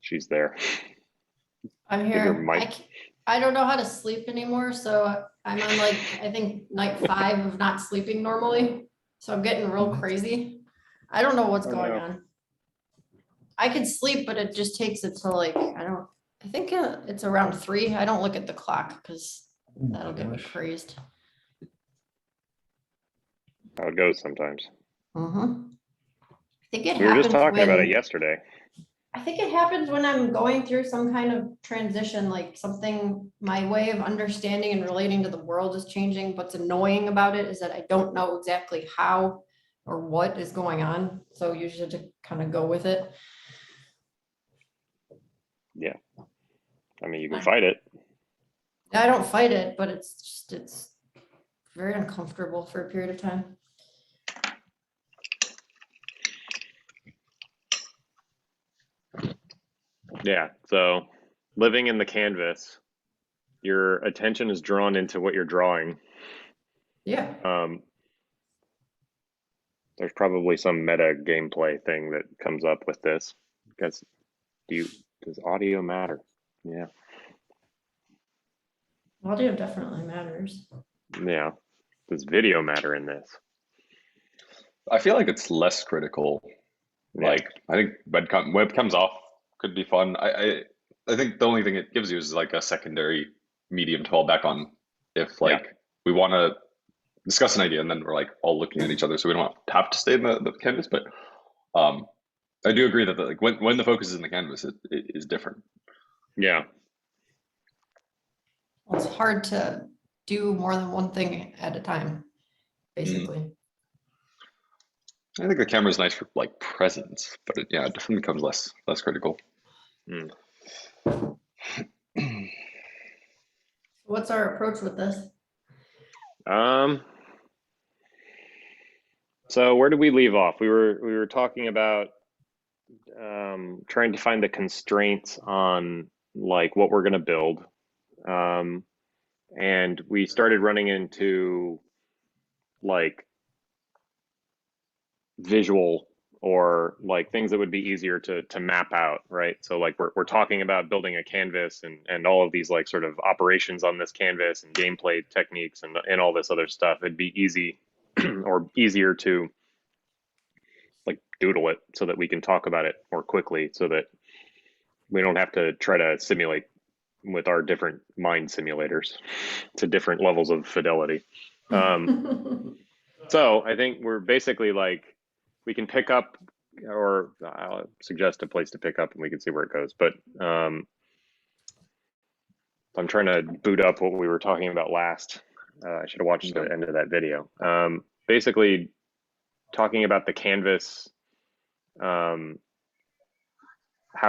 She's there. I'm Did your here. mic- I don't know how to sleep anymore, so I'm on like, I think night 5 of not sleeping normally. So I'm getting real crazy. I don't know what's going on. I could sleep, but it just takes it to like, I think it's around 3. I don't look at the clock because that'll get me crazed. How it goes sometimes. I think it We were just happens talking about it when, yesterday. I think it happens when I'm going through some kind of transition, like something, my way of understanding and relating to the world is changing. What's annoying about it is that I don't know exactly how or what is going on. So usually to kind of go with it. Yeah. I mean, you can fight it. I don't fight it, but it's very uncomfortable for a period of time. Yeah. So living in the canvas, your attention is drawn into what you're drawing. Yeah. There's probably some meta gameplay thing that comes up with this. Because does audio matter? Yeah. Audio definitely matters. Yeah. Does video matter in this? I feel like it's less critical. Yeah. Like I think webcams off could be fun. I think the only thing it gives you is like a secondary medium to fall back on if like we want to discuss an idea and then we're like all looking at each other, so we don't have to stay in the canvas. But I do agree that like when the focus is in the canvas, it is different. Yeah. Well, it's hard to do more than one thing at a time, basically. I think the camera is nice for like presence, but it definitely becomes less critical. What's our approach with this? So where did we leave off? We were talking about trying to find the constraints on like what we're going to build. And we started running into like visual or like things that would be easier to map out, right? So like we're talking about building a canvas and all of these like sort of operations on this canvas and gameplay techniques and all this other stuff. It'd be easy or easier to like doodle it so that we can talk about it more quickly, so that we don't have to try to simulate with our different mind simulators to different levels of fidelity. So I think we're basically like, we can pick up, or I'll suggest a place to pick up and we can see where it goes. But I'm trying to boot up what we were talking about last. I should have watched the end of that video. Basically talking about the canvas, how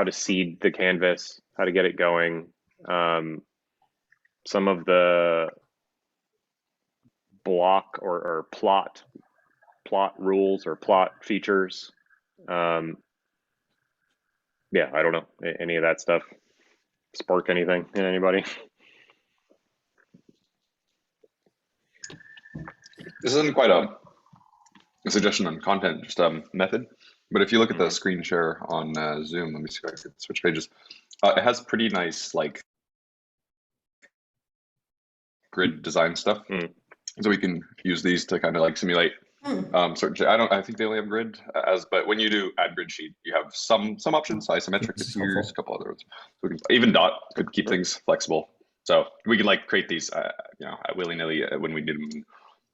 to seed the canvas, how to get it going, some of the block or plot rules or plot features. Yeah, I don't know, any of that stuff spark anything in anybody? This isn't quite a suggestion on content, just a method. But if you look at the screen share on Zoom, let me see if I can switch pages. It has pretty nice like grid design stuff. So we can use these to kind of like simulate certain. I think they only have grid but when you do add grid sheet, you have some options. Isometric is used, a couple other ones. So we can, even dot could keep things flexible. So we can like create these, willy nilly when we do them.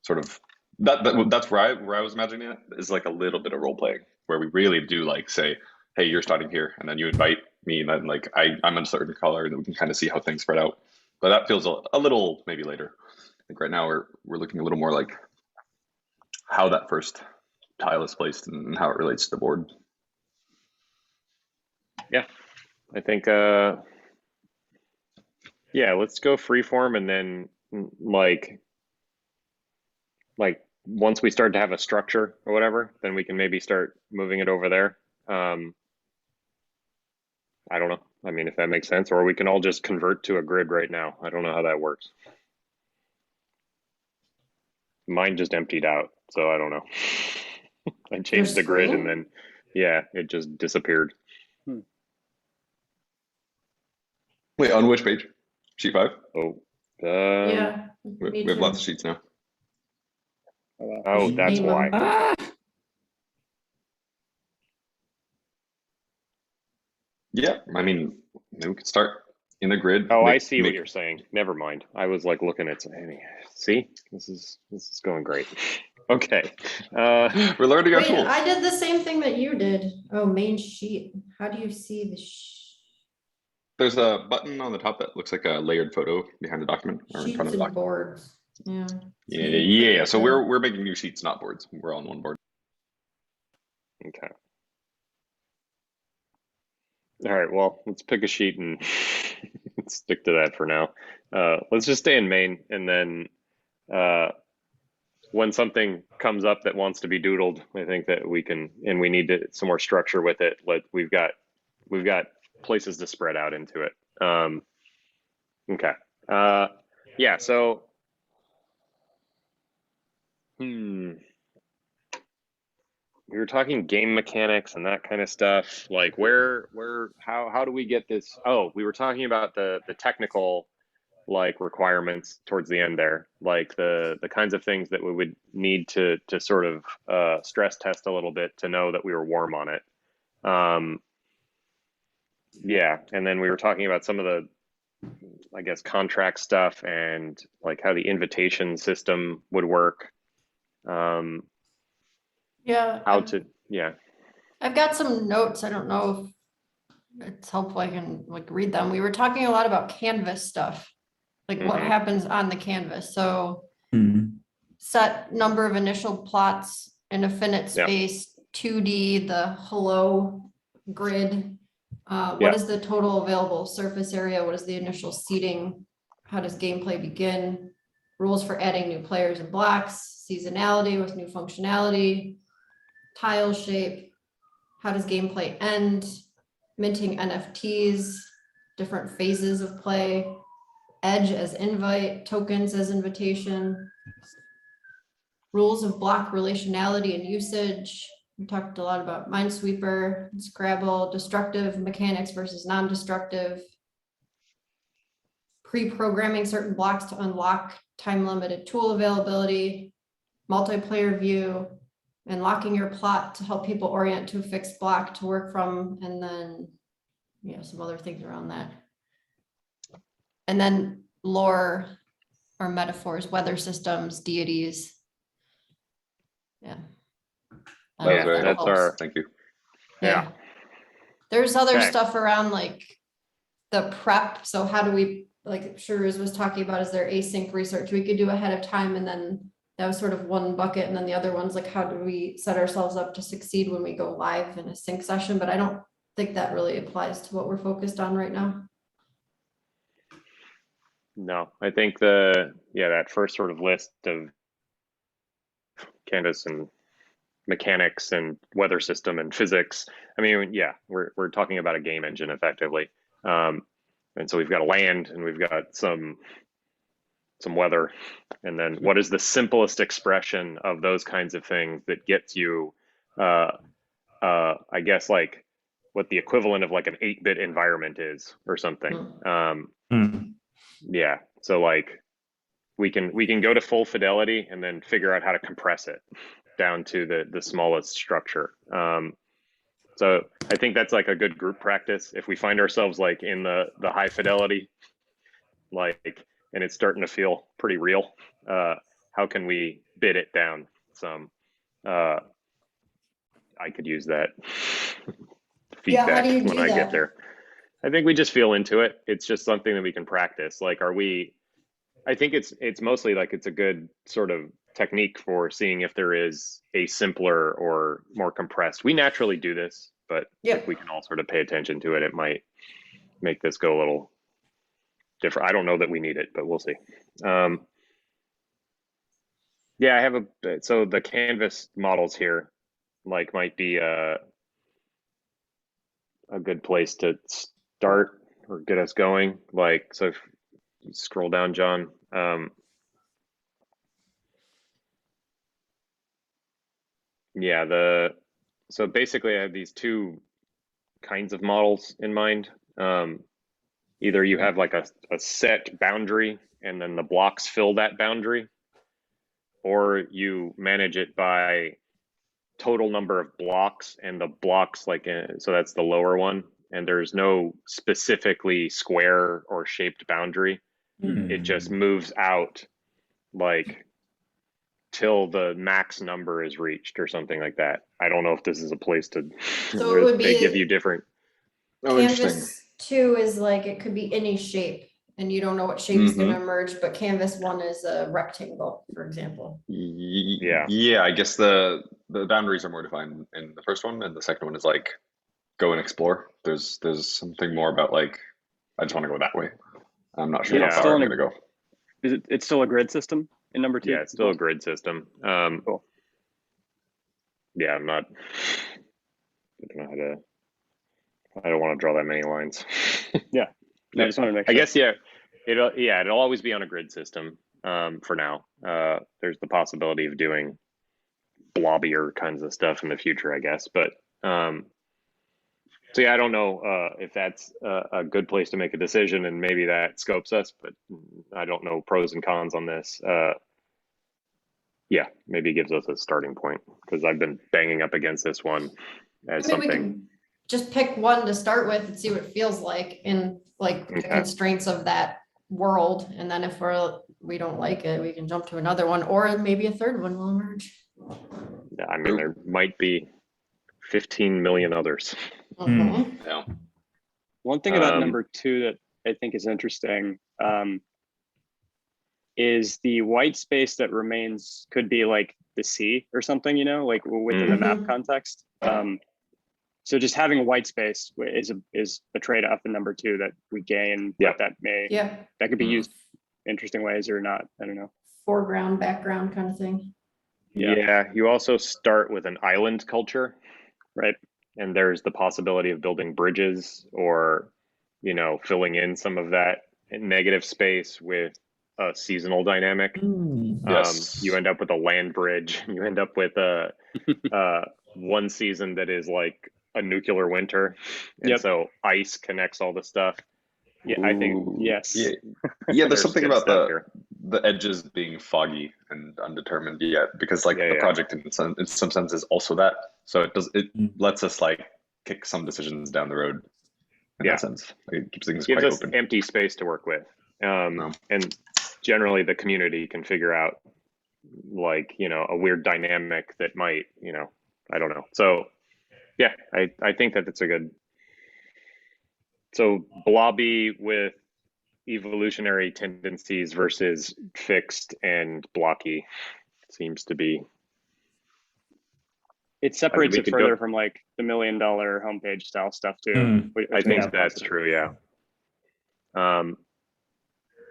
Sort of that's where I was imagining it is like a little bit of role playing where we really do like say, hey, you're starting here, and then you invite me, and then like I'm in a certain color, and then we can kind of see how things spread out. But that feels a little maybe later. I think right now we're looking a little more like how that first tile is placed and how it relates to the board. Yeah, I think yeah, let's go freeform, and then like once we start to have a structure or whatever, then we can maybe start moving it over there. I don't know. I mean, if that makes sense, or we can all just convert to a grid right now. I don't know how that works. Mine just emptied out, so I don't know. I changed the grid and then Yeah, it just disappeared. Wait, on which page? Sheet 5? Oh, Yeah, We me have too. lots of sheets now. oh, Just that's name 'em. why. Ah! Yeah, I mean, maybe we could start in a grid. Oh, I see what you're saying. Never mind. I was like looking at see, this is going great. Okay. We're learning our Wait, tools. I did the same thing that you did. Oh, main sheet. How do you see the There's a button on the top that looks like a layered photo behind the document or in front sheets of the and document. boards? Yeah. Yeah. So we're making new sheets, not boards. We're on one board. Okay. All right, well, let's pick a sheet and stick to that for now. Let's just stay in main, and then when something comes up that wants to be doodled, I think that we can, and we need some more structure with it. We've got places to spread out into it. Okay. Yeah. So, we were talking game mechanics and that kind of stuff. Like how do we get this? Oh, we were talking about the technical like requirements towards the end there, like the kinds of things that we would need to sort of stress test a little bit to know that we were warm on it. Yeah, and then we were talking about some of the, I guess, contract stuff and like how the invitation system would work. Yeah. Yeah. I've got some notes. I don't know if it's helpful. I can like read them. We were talking a lot about canvas stuff, like what happens on the canvas. So set number of initial plots in a finite space, 2D, the hello grid. What is the total available surface area? What is the initial seating? How does gameplay begin? Rules for adding new players and blocks, seasonality with new functionality, tile shape. How does gameplay end? Minting NFTs, different phases of play, edge as invite, tokens as invitation, rules of block relationality and usage. We talked a lot about Minesweeper, Scrabble, destructive mechanics versus non-destructive, pre-programming certain blocks to unlock time-limited tool availability, multiplayer view, and locking your plot to help people orient to a fixed block to work from, and then some other things around that. And then lore or metaphors, weather systems, deities. Yeah. That's our thank you. Yeah. There's other stuff around like the prep. So how do we, like Shahruz was talking about, is there async research we could do ahead of time, and then that was sort of one bucket, and then the other one's like, how do we set ourselves up to succeed when we go live in a sync session? But I don't think that really applies to what we're focused on right now. No, I think that first sort of list of canvas and mechanics and weather system and physics. I mean, yeah, we're talking about a game engine effectively. And so we've got a land and we've got some weather, and then what is the simplest expression of those kinds of things that gets you I guess like what the equivalent of like an 8-bit environment is or something. Yeah, so like we can go to full fidelity and then figure out how to compress it down to the smallest structure. So I think that's like a good group practice. If we find ourselves like in the high fidelity, like, and it's starting to feel pretty real, how can we bid it down some? I could use that feedback when I get there. I think we just feel into it. It's just something that we can practice. Like, I think it's mostly like it's a good sort of technique for seeing if there is a simpler or more compressed. We naturally do this, but if we can all sort of pay attention to it, it might make this go a little different. I don't know that we need it, but we'll see. Yeah, I have so the canvas models here like might be a good place to start or get us going. Like, so if you scroll down, John, yeah, So basically I have these two kinds of models in mind. Either you have like a set boundary and then the blocks fill that boundary, or you manage it by total number of blocks, and the blocks so that's the lower one, and there's no specifically square or shaped boundary. It just moves out like till the max number is reached or something like that. I don't know if this is a place to So it would they give be you different. Oh, interesting. Canvas 2 is like, it could be any shape and you don't know what shape is going to emerge, but Canvas 1 is a rectangle, for example. Yeah, I guess the boundaries are more defined in the first one, and the second one is like go and explore. There's something more about like I just want to go that way. I'm not sure Yeah. how far I'm gonna go. It's still a grid system in number 2? Yeah, it's still a grid system. Cool. Yeah, I don't know how to. I don't want to draw that many lines. Yeah, I just want to make sure. I guess it'll always be on a grid system for now. There's the possibility of doing blobbier kinds of stuff in the future, I guess. But so yeah, I don't know if that's a good place to make a decision, and maybe that scopes us, but I don't know pros and cons on this. Yeah, maybe it gives us a starting point, because I've been banging up against this one as I mean, we something. can just pick one to start with and see what it feels like in like the constraints of that world. And then if we don't like it, we can jump to another one, or maybe a third one will emerge. Yeah, I mean, there might be 15 million others. Yeah. One thing about number 2 that I think is interesting is the white space that remains could be like the sea or something, you know, like within the map context. So just having a white space is a trade-off in number 2 that we gain. Yeah. That could be used interesting ways or not. I don't know. Foreground, background kind of thing. Yeah, you also start with an island culture, right? And there's the possibility of building bridges, or, you know, filling in some of that negative space with a seasonal dynamic. Yes. You end up with a land bridge. You end up with a one season that is like a nuclear winter, and so ice connects all the stuff. Yeah, I think yes. Yeah, there's something about the edges being foggy and undetermined yet, because like the project in some sense is also that. So it lets us like kick some decisions down the road in that sense. Like, it keeps things quite gives us open. empty space to work with. And generally the community can figure out, like, you know, a weird dynamic that might, you know, I don't know. So yeah, I think that it's a good. So blobby with evolutionary tendencies versus fixed and blocky seems to be. It separates it further from like the $1 million homepage style stuff too. I think that's true. Yeah.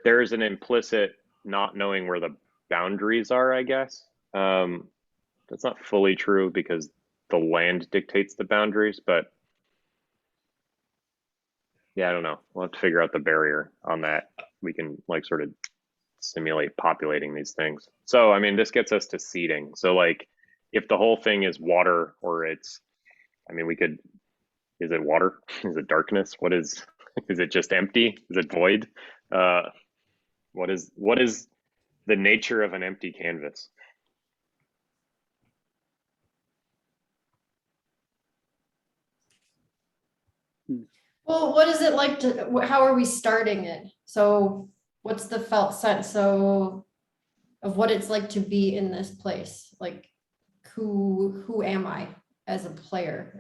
There's an implicit not knowing where the boundaries are, I guess. That's not fully true because the land dictates the boundaries, but yeah, I don't know. We'll have to figure out the barrier on that. We can like sort of simulate populating these things. So, I mean, this gets us to seeding. So like, if the whole thing is water, or it's, I mean, we could, is it water? Is it darkness? What is it just empty? Is it void? What is the nature of an empty canvas? Well, what is it like to, how are we starting it? So what's the felt sense of what it's like to be in this place? Like, who am I as a player?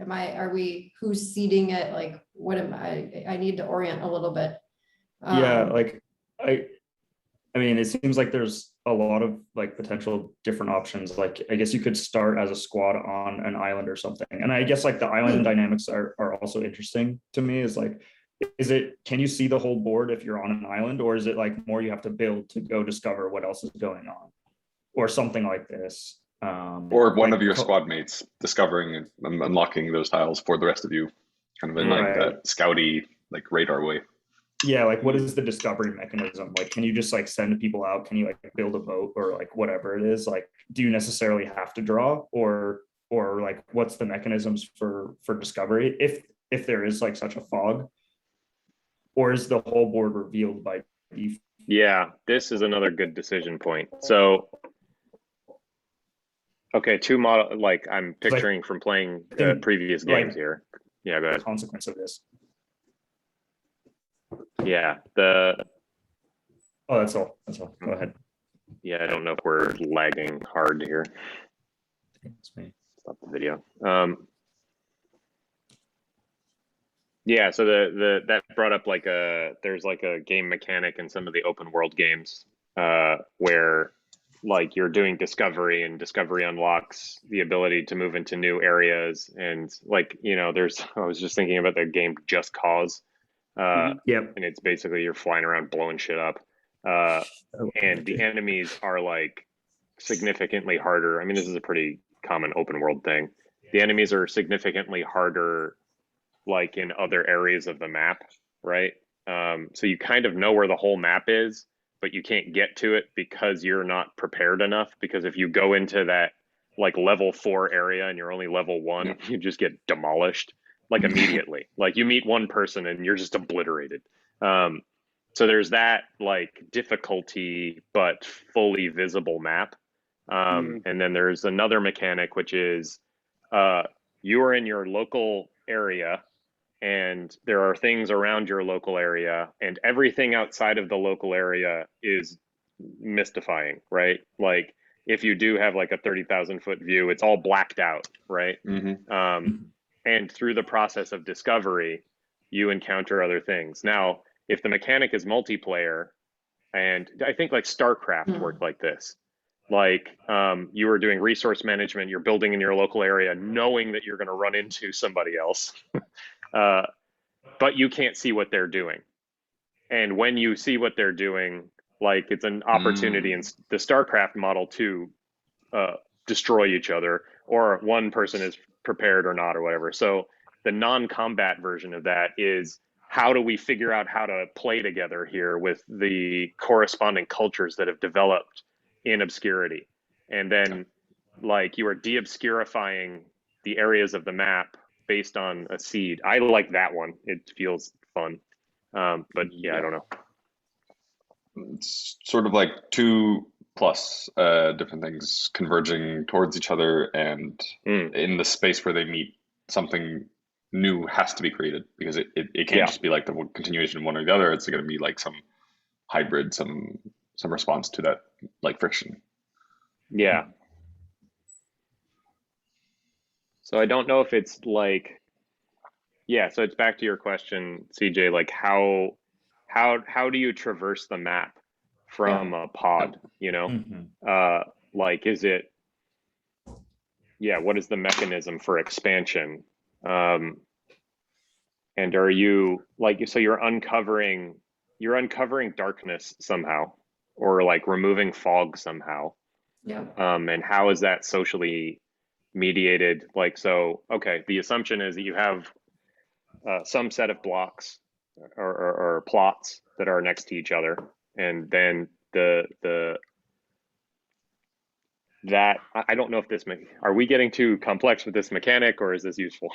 Who's seeding it? Like, what am I need to orient a little bit. Like I mean, it seems like there's a lot of like potential different options. Like, I guess you could start as a squad on an island or something. And I guess like the island dynamics are also interesting to me. Is like, can you see the whole board if you're on an island, or is it like more you have to build to go discover what else is going on, or something like this? Or one of your squad mates discovering and unlocking those tiles for the rest of you, kind of in like that scouty, like radar way. Yeah, like what is the discovery mechanism? Like, can you just like send people out? Can you like build a boat or like whatever it is? Like, do you necessarily have to draw, or or like what's the mechanisms for discovery if there is like such a fog, or is the whole board revealed by default? Yeah, this is another good decision point. So, okay, two model, like I'm picturing from playing the previous games here. Yeah, go ahead. The consequence of this. Yeah, Oh, that's all. Go ahead. yeah, I don't know if we're lagging hard here. It's me. Stop the video. Yeah, so that brought up like there's like a game mechanic in some of the open world games where like you're doing discovery, and discovery unlocks the ability to move into new areas, and like, you know, I was just thinking about the game Just Cause, Yep. and it's basically you're flying around blowing shit up, and the enemies are like significantly harder. I mean, this is a pretty common open world thing. The enemies are significantly harder like in other areas of the map, right? So you kind of know where the whole map is, but you can't get to it because you're not prepared enough. Because if you go into that like level 4 area and you're only level 1, you just get demolished like immediately. Like you meet one person and you're just obliterated. So there's that like difficulty, but fully visible map. And then there's another mechanic, which is you are in your local area, and there are things around your local area, and everything outside of the local area is mystifying, right? Like if you do have like a 30,000 foot view, it's all blacked out, right? And through the process of discovery, you encounter other things. Now, if the mechanic is multiplayer, and I think like StarCraft worked like this, like you were doing resource management, you're building in your local area, knowing that you're going to run into somebody else. But you can't see what they're doing. And when you see what they're doing, like it's an opportunity in the StarCraft model to destroy each other, or one person is prepared or not, or whatever. So the non-combat version of that is, how do we figure out how to play together here with the corresponding cultures that have developed in obscurity? And then like you are de-obscurifying the areas of the map based on a seed. I like that one. It feels fun. But yeah, I don't know. It's sort of like 2+ different things converging towards each other, and in the space where they meet, something new has to be created, because it can't just be like the continuation of one or the other. It's going to be like some hybrid, some response to that like friction. Yeah. So I don't know if it's like, yeah, so it's back to your question, CJ, like how do you traverse the map from a pod, you know? Like, is it, what is the mechanism for expansion? And are you like, so you're uncovering darkness somehow, or like removing fog somehow. Yeah. And how is that socially mediated? Like, so, okay, the assumption is that you have some set of blocks or plots that are next to each other, and then that I don't know if this are we getting too complex with this mechanic, or is this useful?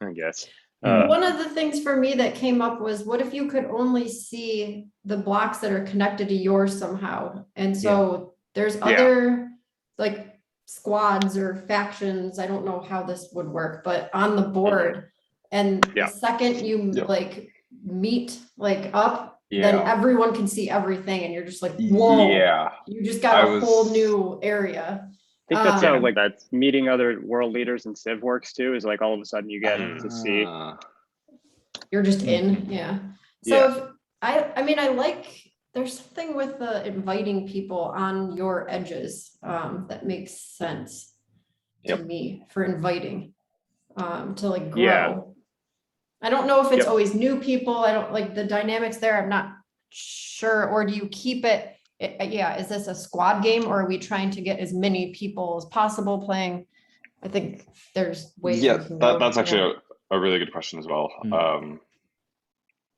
I guess. One of the things for me that came up was, what if you could only see the blocks that are connected to yours somehow? And so there's other like squads or factions, I don't know how this would work, but on the board, and the second you like meet like up, then everyone can see everything, and you're just like, whoa, you just got a whole new area. I think that's how like that's meeting other world leaders in Civ works too, is like all of a sudden you get to see. You're just in, So I mean, I like, there's something with the inviting people on your edges that makes sense to me for inviting to like grow. I don't know if it's always new people. I don't like the dynamics there. I'm not sure. Or do you keep it? Is this a squad game, or are we trying to get as many people as possible playing? I think there's ways. That's actually a really good question as well.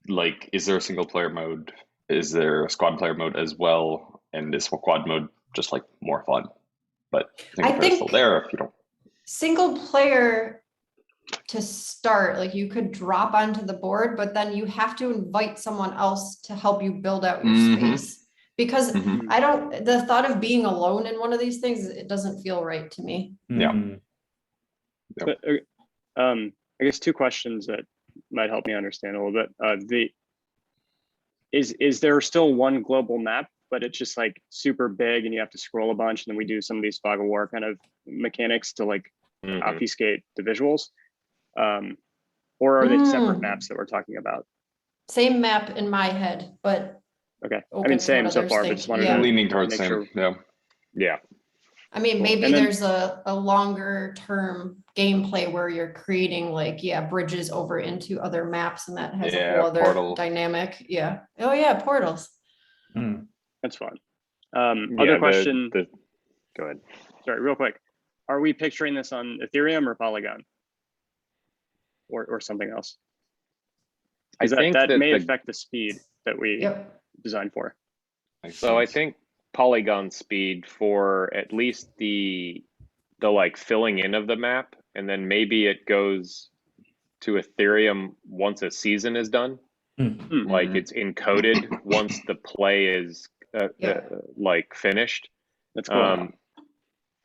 Like, is there a single player mode? Is there a squad player mode as well? And is squad mode just like more fun? But I think it's still there if you don't. single player to start, like you could drop onto the board, but then you have to invite someone else to help you build out your space. Because the thought of being alone in one of these things, it doesn't feel right to me. Yeah. But, I guess 2 questions that might help me understand a little bit. Is there still one global map, but it's just like super big and you have to scroll a bunch, and then we do some of these fog of war kind of mechanics to like obfuscate the visuals? Or are they separate maps that we're talking about? Same map in my head, but okay. I mean, same so far, but just wanted to leaning towards same. Sure. Yeah. I mean, Cool. maybe And then, there's a longer term gameplay where you're creating like, bridges over into other maps, and that has a whole other dynamic. Yeah. Oh yeah, portals. that's fun. Other question. Go ahead. Sorry, real quick. Are we picturing this on Ethereum or Polygon? Or something else? I think that may affect the speed that we designed for. So I think Polygon speed for at least the like filling in of the map, and then maybe it goes to Ethereum once a season is done. Like it's encoded once the play is like finished. That's cool.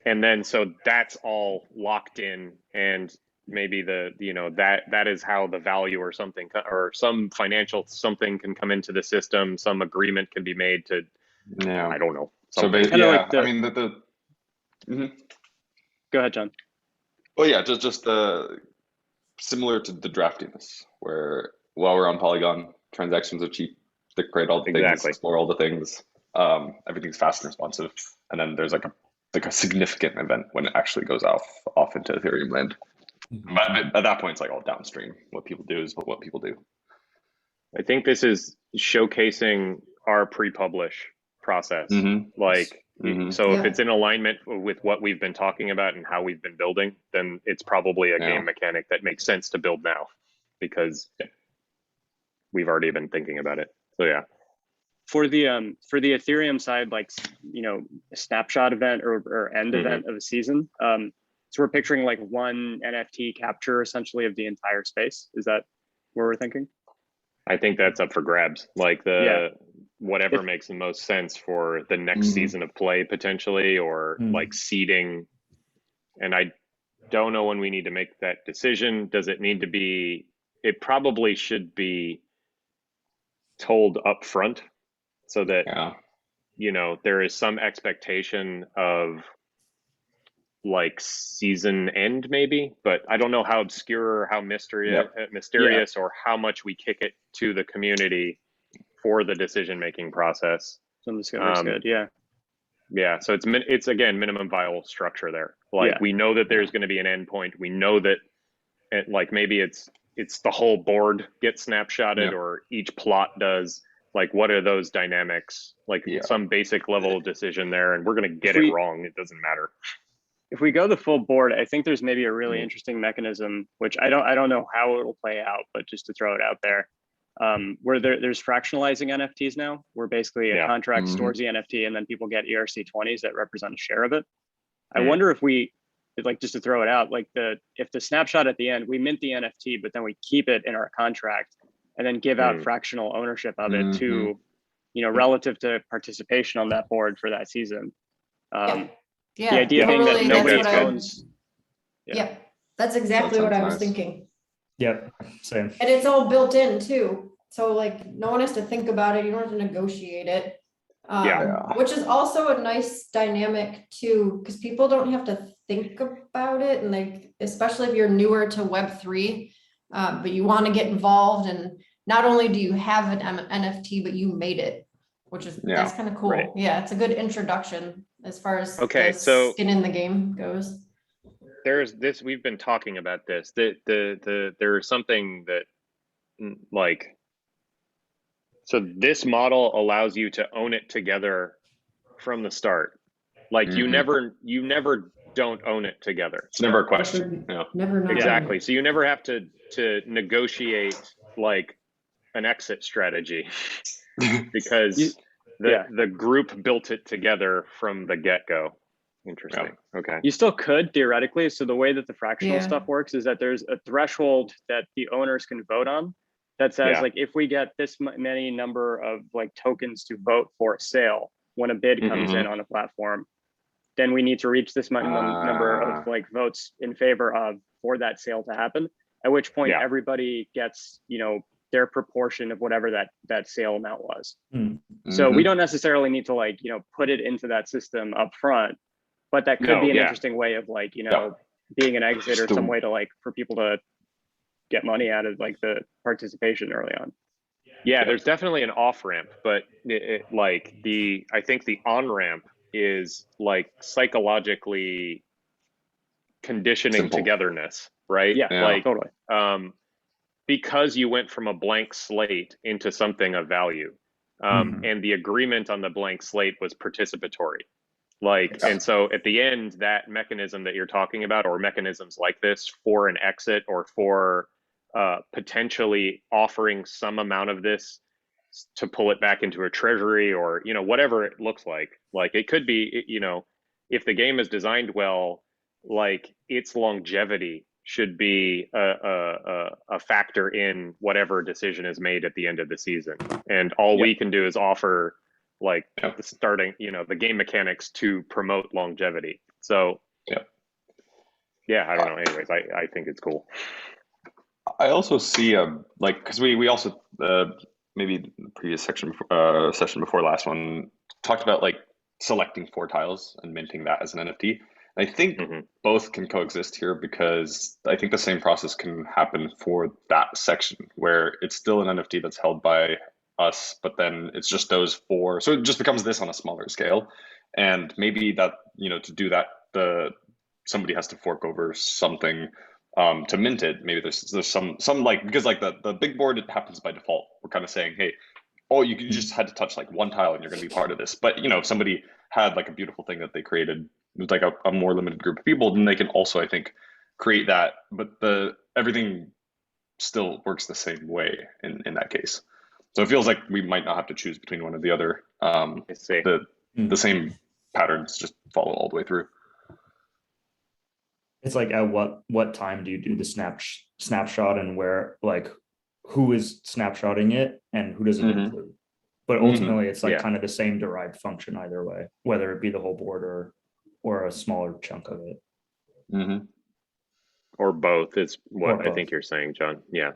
And then so that's all locked in, and maybe that is how the value or something, or some financial something can come into the system, some agreement can be made to, I don't know. Something. So like I mean Go ahead, John. Well, yeah, just similar to the draftiness, where while we're on Polygon, transactions are cheap, they create all the things, explore all the things, everything's fast and responsive, and then there's like a significant event when it actually goes off into Ethereum land. But at that point, it's like all downstream. What people do is what people do. I think this is showcasing our pre-publish process. So if it's in alignment with what we've been talking about and how we've been building, then it's probably a game mechanic that makes sense to build now, because we've already been thinking about it. So yeah. For the Ethereum side, like, a snapshot event or end event of a season. So we're picturing like one NFT capture essentially of the entire space. Is that what we're thinking? I think that's up for grabs. Like whatever makes the most sense for the next season of play potentially, or like seeding. And I don't know when we need to make that decision. Does it need to be, it probably should be told up front, so that, there is some expectation of like season end maybe, but I don't know how obscure or how mysterious or how much we kick it to the community for the decision-making process. Some discovery's good, yeah. So it's again, minimum viable structure there. Like we know that there's going to be an endpoint. We know that like maybe it's the whole board gets snapshotted or each plot does. Like, what are those dynamics? Like some basic level of decision there, and we're going to get it wrong. It doesn't matter. If we go the full board, I think there's maybe a really interesting mechanism, which I don't know how it'll play out, but just to throw it out there, where there's fractionalizing NFTs now, where basically a contract stores the NFT and then people get ERC20s that represent a share of it. I wonder if we, like, just to throw it out, like if the snapshot at the end, we mint the NFT, but then we keep it in our contract and then give out fractional ownership of it to, relative to participation on that board for that season. Yeah, the idea being that nobody owns. That's exactly what I was thinking. Yep, same. And it's all built in too. So like no one has to think about it. You don't have to negotiate it. Which is also a nice dynamic too, because people don't have to think about it. And like, especially if you're newer to Web3, but you want to get involved, and not only do you have an NFT, but you made it, which is that's kind of cool. Right. Yeah, it's a good introduction as far as so skin in the game goes. There's this, we've been talking about this, there's something that like, so this model allows you to own it together from the start. Like you never don't own it together. It's never a question. Never. Exactly. So you never have to negotiate like an exit strategy because the group built it together from the get-go. Interesting. Okay. You still could theoretically. So the way that the fractional Yeah. stuff works is that there's a threshold that the owners can vote on that says Yeah. like, if we get this many number of like tokens to vote for a sale when a bid comes in on a platform, then we need to reach this number of like votes in favor of for that sale to happen. At which point everybody gets, you know, their proportion of whatever that sale amount was. So we don't necessarily need to like, you know, put it into that system up front, but that could be an interesting way of like, you know, being an exit or some way to like, for people to get money out of like the participation early on. Yeah, there's definitely an off ramp, but like I think the on ramp is like psychologically conditioning togetherness, right? Yeah, like totally. Because you went from a blank slate into something of value, and the agreement on the blank slate was participatory. Like, and so at the end, that mechanism that you're talking about, or mechanisms like this for an exit or for potentially offering some amount of this to pull it back into a treasury, or, you know, whatever it looks like it could be, you know, if the game is designed well, like its longevity should be a factor in whatever decision is made at the end of the season. And all we can do is offer like the starting, you know, the game mechanics to promote longevity. So yeah, I don't know. Anyways, I think it's cool. I also see like, because we also maybe the previous session before last one talked about like selecting 4 tiles and minting that as an NFT. I think both can coexist here, because I think the same process can happen for that section where it's still an NFT that's held by us, but then it's just those 4. So it just becomes this on a smaller scale. And maybe that, you know, to do that, somebody has to fork over something to mint it. Maybe there's some like, because like the big board, it happens by default. We're kind of saying, hey, oh, you just had to touch like 1 tile and you're going to be part of this. But, you know, if somebody had like a beautiful thing that they created with like a more limited group of people, then they can also, I think, create that. But everything still works the same way in that case. So it feels like we might not have to choose between one or the other. I see. The same patterns just follow all the way through. It's like, at what time do you do the snapshot, and where, like, who is snapshotting it and who does it include? But ultimately, it's like kind of the same derived function either way, whether it be the whole board or a smaller chunk of it. Or both is what I both. think you're saying, John. Yeah.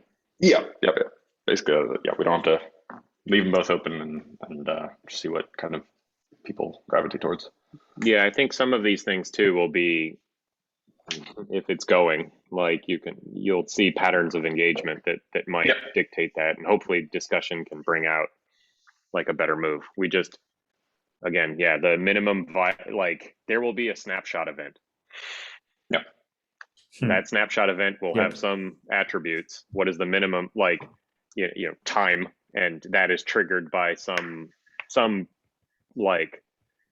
Basically, we don't have to leave them both open and just see what kind of people gravitate towards. Yeah, I think some of these things too will be, if it's going, like you'll see patterns of engagement that might dictate that, and hopefully discussion can bring out like a better move. We just, again, the minimum like there will be a snapshot event. That snapshot event will have some attributes. What is the minimum, like, you know, time, and that is triggered by some like,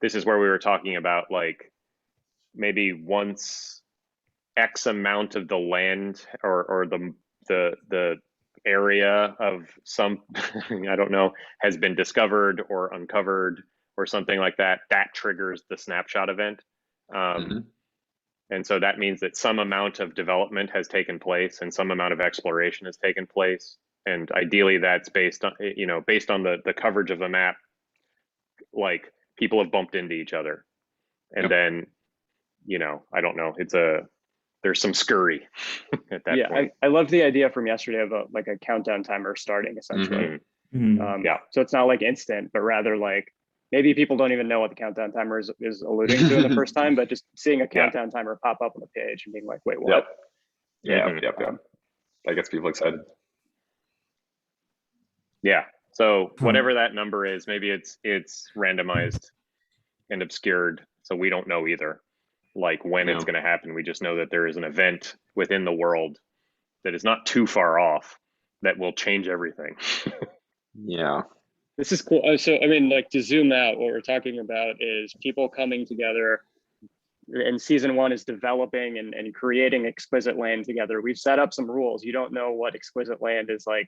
this is where we were talking about like maybe once X amount of the land or the area of some I don't know, has been discovered or uncovered or something like that, that triggers the snapshot event. And so that means that some amount of development has taken place and some amount of exploration has taken place. And ideally that's based on, you know, based on the coverage of the map, like people have bumped into each other. And then, you know, I don't know, there's some scurry at that point. I love the idea from yesterday of like a countdown timer starting essentially. So it's not like instant, but rather like, maybe people don't even know what the countdown timer is alluding to in the first time, but just seeing a countdown timer pop up on the page and being like, wait, what? That gets people excited. Yeah. So whatever that number is, maybe it's randomized and obscured, so we don't know either, like when it's going to happen. We just know that there is an event within the world that is not too far off that will change everything. This is cool. So, I mean, like, to zoom out, what we're talking about is people coming together, and season 1 is developing and creating Exquisite Land together. We've set up some rules. You don't know what Exquisite Land is like,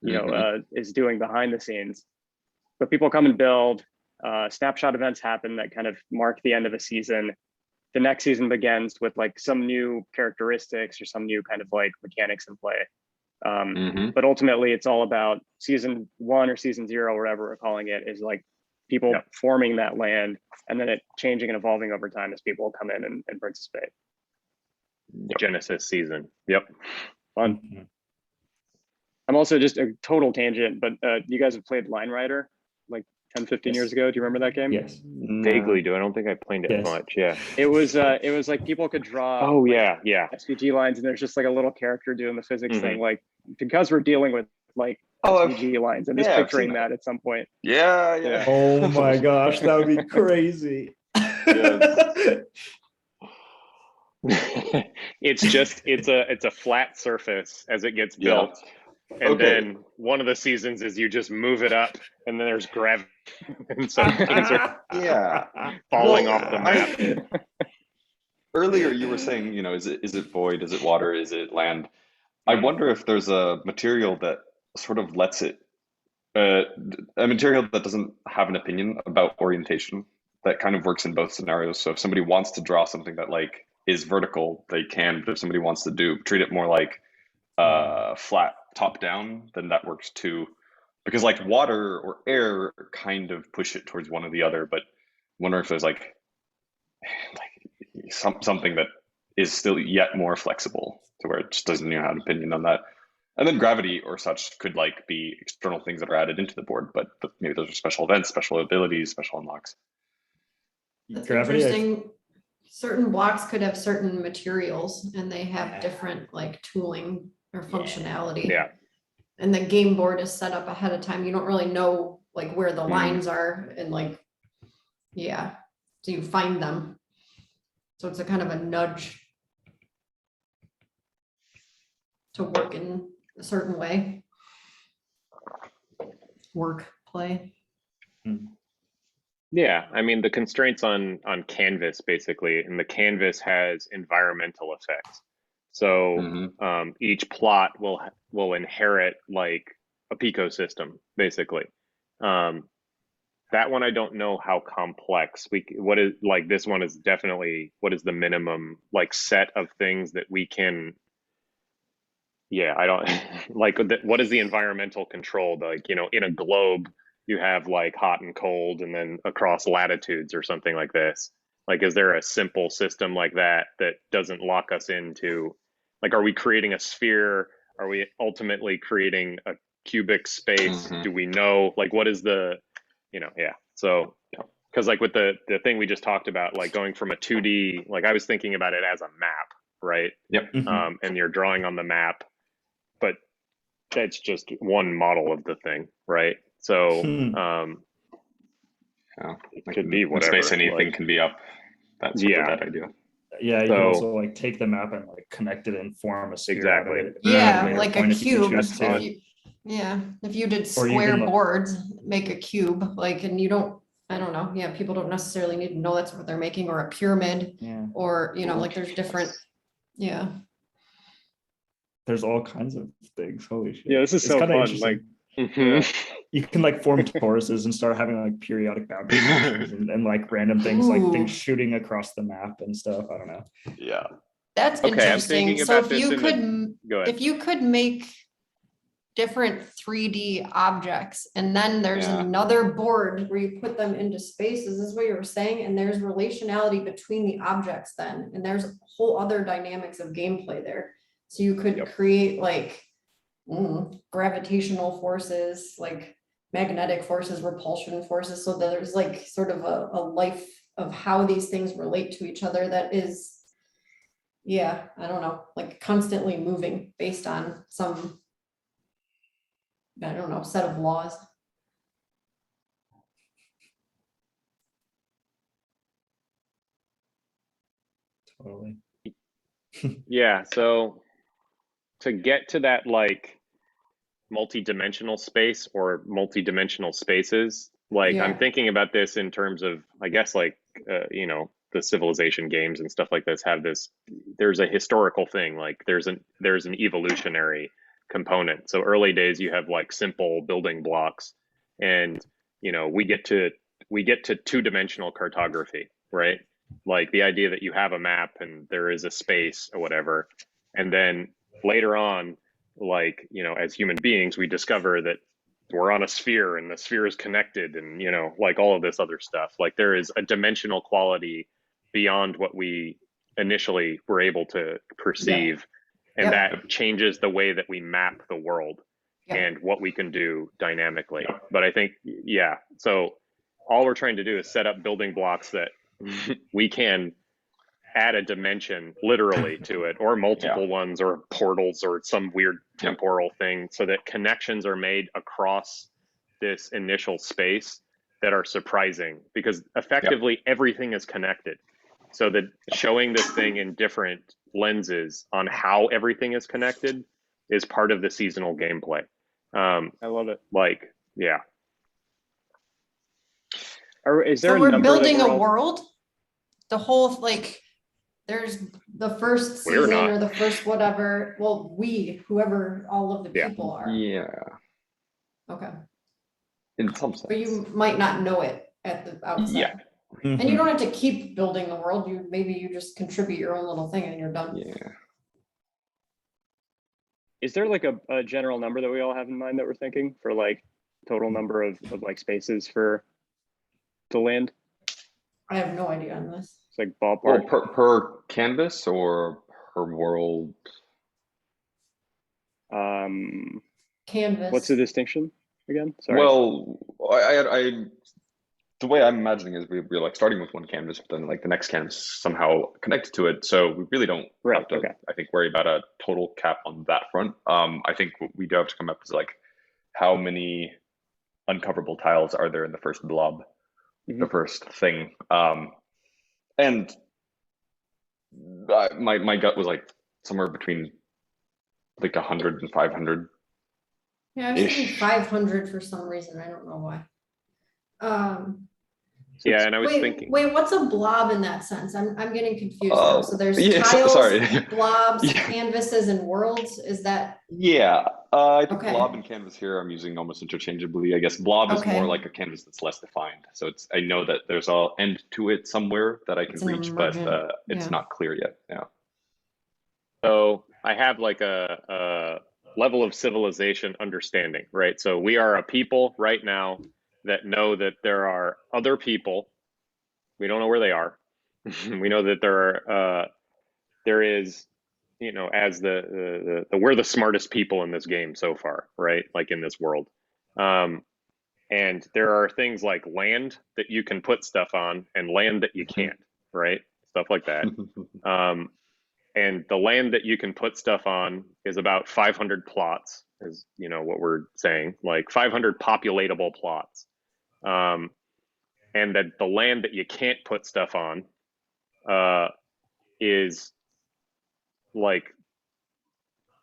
you know, is doing behind the scenes, but people come and build. Snapshot events happen that kind of mark the end of the season. the next season begins with like some new characteristics or some new kind of like mechanics in play. But ultimately it's all about season 1 or season 0, whatever we're calling it, is like people forming that land and then it changing and evolving over time as people come in and participate. Genesis season. Yep. Fun. I'm also just a total tangent, but you guys have played Line Rider like 10, 15 years ago. Do you remember that game? Yes. Vaguely do. I don't think I played it much. Yeah. It was like people could draw SVG lines, and there's just like a little character doing the physics thing. Like, because we're dealing with like SVG lines, I'm just picturing that at some point. Yeah. Oh my gosh, that would be crazy. It's a flat surface as it gets built. And then one of the seasons is you just move it up, and then there's gravity, and so things are falling off the map. Earlier, you were saying, is it void? Is it water? Is it land? I wonder if there's a material that sort of lets it, a material that doesn't have an opinion about orientation, that kind of works in both scenarios. So if somebody wants to draw something that like is vertical, they can. But if somebody wants to treat it more like flat top down, then that works too, because like water or air kind of push it towards one or the other. But I wonder if there's like something that is still yet more flexible to where it just doesn't have an opinion on that. And then gravity or such could like be external things that are added into the board, but maybe those are special events, special abilities, special unlocks. That's interesting. Certain blocks could have certain materials, and they have different like tooling or functionality. Yeah. And the game board is set up ahead of time. You don't really know like where the lines are, and like, so you find them. So it's a kind of a nudge to work in a certain way. Play. Yeah, I mean the constraints on canvas basically, and the canvas has environmental effects. So each plot will inherit like a ecosystem basically. That one I don't know how complex what is like. This one is definitely what is the minimum like set of things that we can. Yeah, I don't like what is the environmental control? Like, in a globe, you have like hot and cold, and then across latitudes or something like this. Like, is there a simple system like that doesn't lock us into, like, are we creating a sphere? Are we ultimately creating a cubic space? Do we know, like, what is the, So, because like with the thing we just talked about, like going from a 2D, like I was thinking about it as a map, right? Yep. And you're drawing on the map, but that's just one model of the thing, right? So it could be whatever. Space anything can be up. That's that idea. Yeah, you can also like take the map and like connect it and form a sphere. Exactly. Out of it. Yeah, like a cube. If you did Or you square can boards, make a cube, like, and you don't, I don't know. Yeah, people don't necessarily need to know that's what they're making, or a pyramid, or like there's different. Yeah. There's all kinds of things. Holy shit. Yeah, this is so fun. Like, you can like form toruses and start having like periodic boundaries and like random things, like things shooting across the map and stuff. I don't know. Yeah. That's interesting. So if you could make different 3D objects, and then there's another board where you put them into spaces, is what you were saying, and there's relationality between the objects then, and there's whole other dynamics of gameplay there. So you could create like gravitational forces, like magnetic forces, repulsion forces, so that there's like sort of a life of how these things relate to each other that is, I don't know, like constantly moving based on some, I don't know, set of laws. Totally. Yeah, so to get to that like multi-dimensional space or multi-dimensional spaces, like I'm thinking about this in terms of, I guess, like the civilization games and stuff like this have this, there's a historical thing, like there's an evolutionary component. So early days you have like simple building blocks, and we get to two-dimensional cartography, right? Like the idea that you have a map and there is a space or whatever. And then later on, like, you know, as human beings, we discover that we're on a sphere and the sphere is connected and, you know, like all of this other stuff. Like there is a dimensional quality beyond what we initially were able to perceive. And that changes the way that we map the world and what we can do dynamically. But I think, yeah, so all we're trying to do is set up building blocks that we can add a dimension literally to it, or multiple ones, or portals, or some weird temporal thing, so that connections are made across this initial space that are surprising, because effectively everything is connected. So that showing this thing in different lenses on how everything is connected is part of the seasonal gameplay. I love it. Like, yeah. Is there So a we're number that building we're a all- world, the whole, like, there's the first We're season not. or the first whatever, well, whoever all of the people are. Yeah, Okay, in some sense. but you might not know it at the outset. Yeah. And you don't have to keep building the world, maybe you just contribute your own little thing and you're done. Yeah. Is there like a general number that we all have in mind that we're thinking for like total number of like spaces for the land? I have no idea on this. It's like Well, ballpark. per canvas or per world? Canvas. What's the distinction again? Sorry. Well, I the way I'm imagining is we're like starting with one canvas, but then like the next canvas somehow connected to it. So we really don't have to, I think, worry about a total cap on that front. I think what we do have to come up is like, how many uncoverable tiles are there in the first blob, the first thing? And my gut was like somewhere between like 100 and 500. Yeah, I was thinking 500 for some reason, I don't know why. Yeah, and I was thinking. Wait, what's a blob in that sense? I'm getting confused Oh, now. So there's yeah, tiles, sorry. blobs, canvases, and worlds. Is that? Yeah, I think Okay. blob and canvas here I'm using almost interchangeably. I guess blob is more like a canvas that's less defined. So it's, I know that there's an end to it somewhere that I can It's an reach, but emergent, it's not clear yet. Yeah. So I have like a level of civilization understanding, right? So we are a people right now that know that there are other people. We don't know where they are. We know that there is, you know, as the we're the smartest people in this game so far, right? Like in this world. And there are things like land that you can put stuff on and land that you can't, right? Stuff like that. And the land that you can put stuff on is about 500 plots, is, you know, what we're saying, like 500 populatable plots. And that the land that you can't put stuff on is like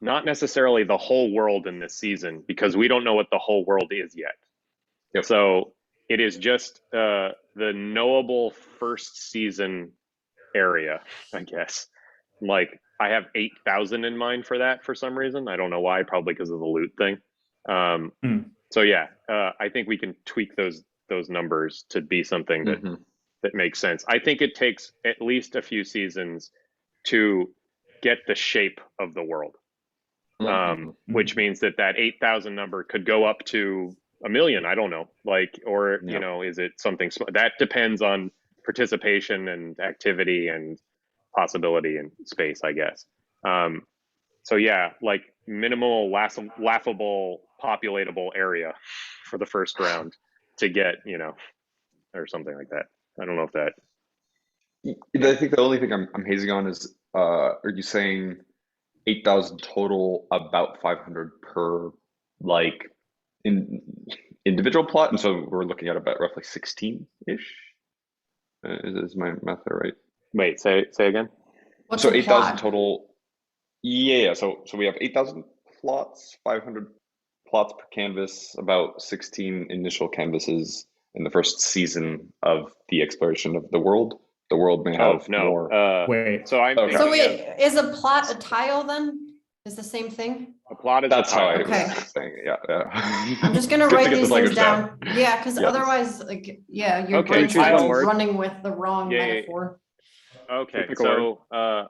not necessarily the whole world in this season, because we don't know what the whole world is yet. Yep. So it is just the knowable first season area, I guess. Like I have 8,000 in mind for that for some reason. I don't know why, probably because of the loot thing. So yeah, I think we can tweak those numbers to be something that makes sense. I think it takes at least a few seasons to get the shape of the world, which means that 8,000 number could go up to 1 million. I don't know, like, or you know, is it something that depends on participation and activity and possibility and space, I guess. So yeah, like minimal laughable populatable area for the first round to get, you know, or something like that. I don't know if that. I think the only thing I'm hazing on is, are you saying 8,000 total, about 500 per like individual plot? And so we're looking at about roughly 16-ish. Is my math right? Wait, say again. What's so a 8,000 plot? total. Yeah. So we have 8,000 plots, 500 plots per canvas, about 16 initial canvases in the first season of the exploration of the world. The world may have more. Wait. So I'm thinking So wait, is a plot a tile then? Is the same thing? a plot is That's how I Okay. was saying it. Yeah. I'm just gonna Good to write get these this things language down. Yeah, because Yeah. otherwise, like, yeah, your Okay, brain choose one starts word. running with the wrong Yeah, yeah, yeah. metaphor. Okay, Pick a word. so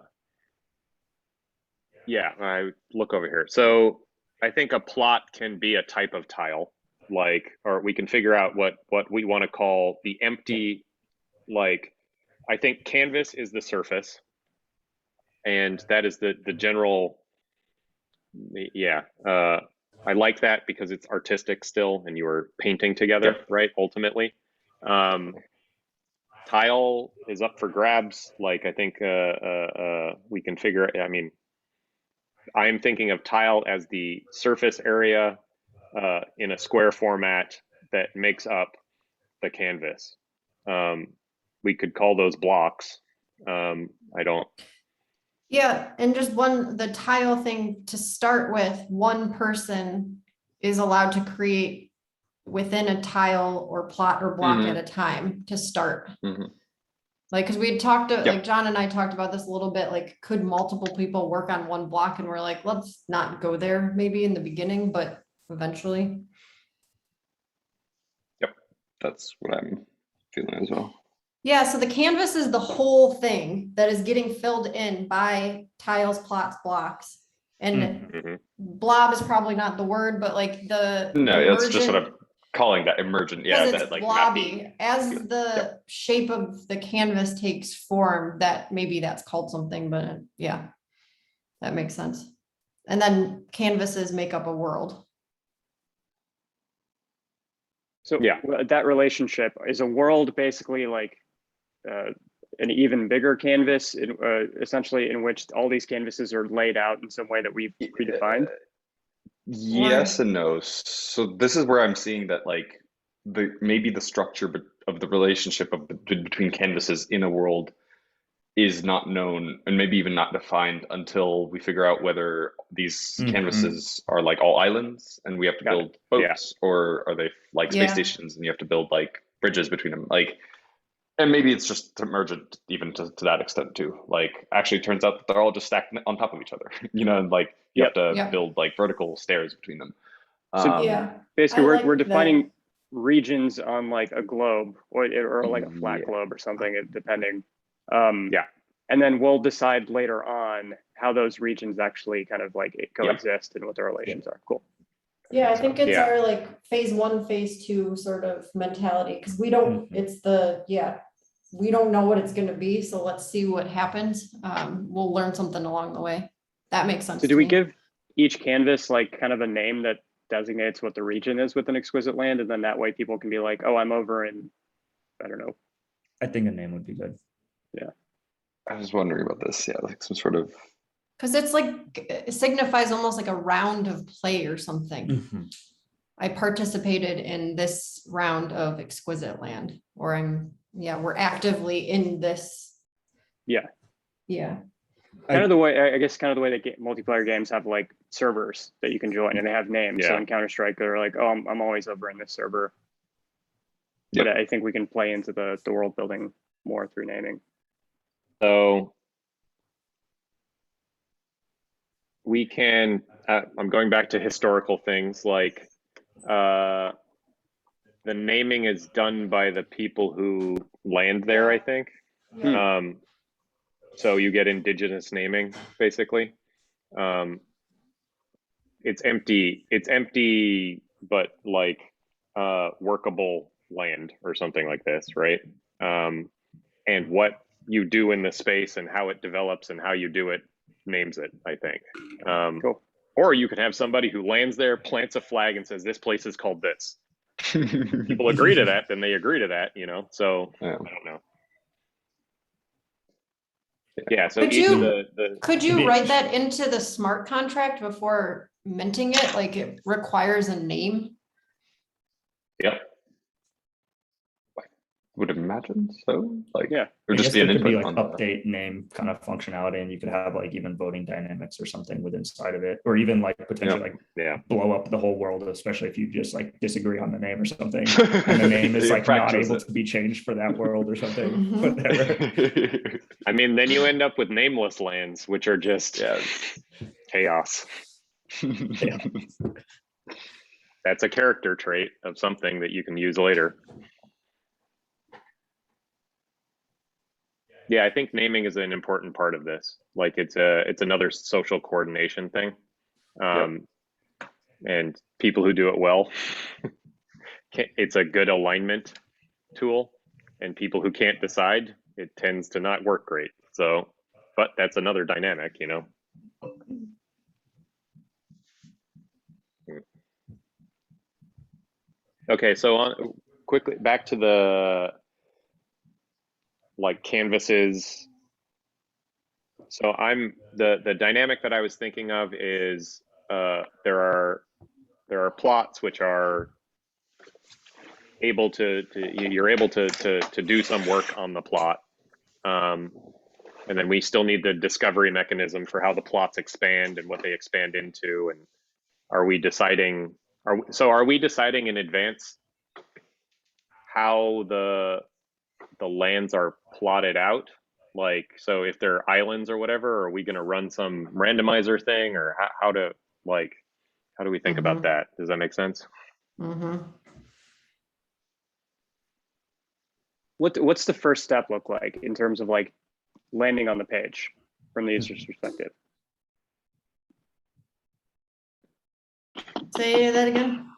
yeah, I look over here. So I think a plot can be a type of tile, like, or we can figure out what we want to call the empty, like, I think canvas is the surface, and that is the general. Yeah, I like that because it's artistic still, and you are painting together, right? Ultimately, tile is up for grabs. Like, I think we can figure. I mean, I'm thinking of tile as the surface area in a square format that makes up the canvas. We could call those blocks. I don't. Yeah, and just the tile thing to start with, one person is allowed to create within a tile or plot or block at a time to start. Like, because we had talked to, like, John and I talked about this a little bit, like, could multiple people work on one block? And we're like, let's not go there maybe in the beginning, but eventually. Yep, that's what I'm feeling as well. Yeah, so the canvas is the whole thing that is getting filled in by tiles, plots, blocks. And blob is probably not the word, but like No, it's just sort of calling that emergent. Yeah, it's that like blobby. As the shape of the canvas takes form, that maybe that's called something, but yeah, that makes sense. And then canvases make up a world. So yeah, that relationship is a world basically like an even bigger canvas, essentially, in which all these canvases are laid out in some way that we've predefined. Yes and no. So this is where I'm seeing that like maybe the structure of the relationship between canvases in a world is not known and maybe even not defined until we figure out whether these canvases are like all islands and we have to build boats, or are they like space stations and you have to build like bridges between them, like. And maybe it's just emergent even to that extent too. Like, actually, it turns out that they're all just stacked on top of each other. You know, and like you have to build like vertical stairs between them. So basically, we're defining regions on like a globe or like a flat globe or something, depending. And then we'll decide later on how those regions actually kind of like coexist and what their relations are. Cool. Yeah, I think it's our like phase 1, phase 2 sort of mentality, because we don't, we don't know what it's going to be. So let's see what happens. We'll learn something along the way. That makes sense. So do we give each canvas like kind of a name that designates what the region is within Exquisite Land? And then that way people can be like, oh, I'm over in, I don't know. I think a name would be good. Yeah. I was wondering about this. Yeah, like some sort of. Because it's like, it signifies almost like a round of play or something. I participated in this round of Exquisite Land, or we're actively in this. Yeah. Kind of the way, I guess, kind of the way that multiplayer games have like servers that you can join and they have names. So in Counter-Strike, they're like, oh, I'm always over in this server. But I think we can play into the world building more through naming. So we can, I'm going back to historical things, like the naming is done by the people who land there, I think. So you get indigenous naming, basically. It's empty, but like workable land or something like this, right? And what you do in the space and how it develops and how you do it names it, I think. Cool. Or you can have somebody who lands there, plants a flag and says, this place is called this. People agree to that, then they agree to that, you know? So I don't know. Yeah, so could you write that into the smart contract before minting it? Like, it requires a name? Yep. Would imagine so. Like, or just be an could be input like on update name kind of functionality, and you could have like even voting dynamics or something within inside of it, or even like potentially blow up the whole world, especially if you just like disagree on the name or something, and the name is like not able to be changed for that world or something. Whatever. I mean, then you end up with nameless lands, which are just chaos. That's a character trait of something that you can use later. Yeah, I think naming is an important part of this. Like it's another social coordination thing. And people who do it well, it's a good alignment tool. And people who can't decide, it tends to not work great. So, but that's another dynamic, you know. Okay, so on quickly back to the like canvases. So I'm the dynamic that I was thinking of is there are plots which are able you're able to do some work on the plot, and then we still need the discovery mechanism for how the plots expand and what they expand into. And are we deciding in advance how the lands are plotted out? Like, so if they're islands or whatever, are we going to run some randomizer thing, or how do we think about that? Does that make sense? What's the first step look like in terms of like landing on the page from the user's perspective? Say that again.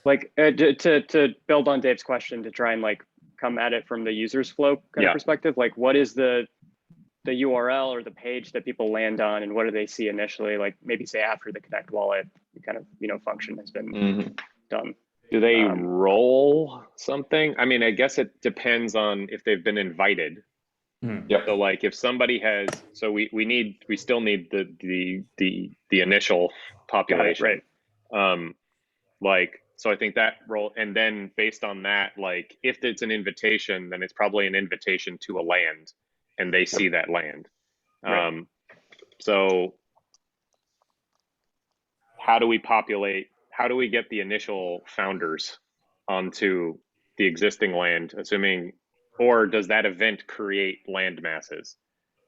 Like to build on Dave's question, to try and like come at it from the user's flow kind of perspective, like what is the URL or the page that people land on, and what do they see initially? Like maybe say after the connect wallet kind of function has been done. Do they roll something? I mean, I guess it depends on if they've been invited. Yep. So like if somebody has, so we still need the initial population. Right. Like, so I think that role, and then based on that, like if it's an invitation, then it's probably an invitation to a land, and they see that land. Right. So how do we populate? How do we get the initial founders onto the existing land, assuming, or does that event create land masses?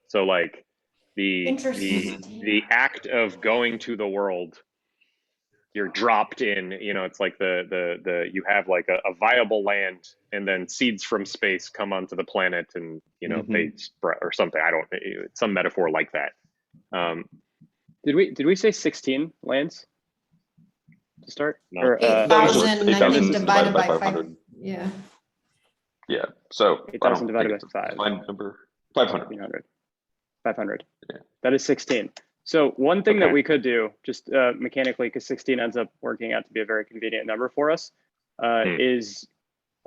So like the act of going to the world, you're dropped in, it's like you have like a viable land, and then seeds from space come onto the planet, and they spread or something. I don't, some metaphor like that. Did we say 16 lands to start? No. Or 8,000 divided by 500. Yeah. Yeah. So 8,000 divided by 5. Line number 500. 500. Yeah. That is 16. So one thing that we could do, just mechanically, because 16 ends up working out to be a very convenient number for us, is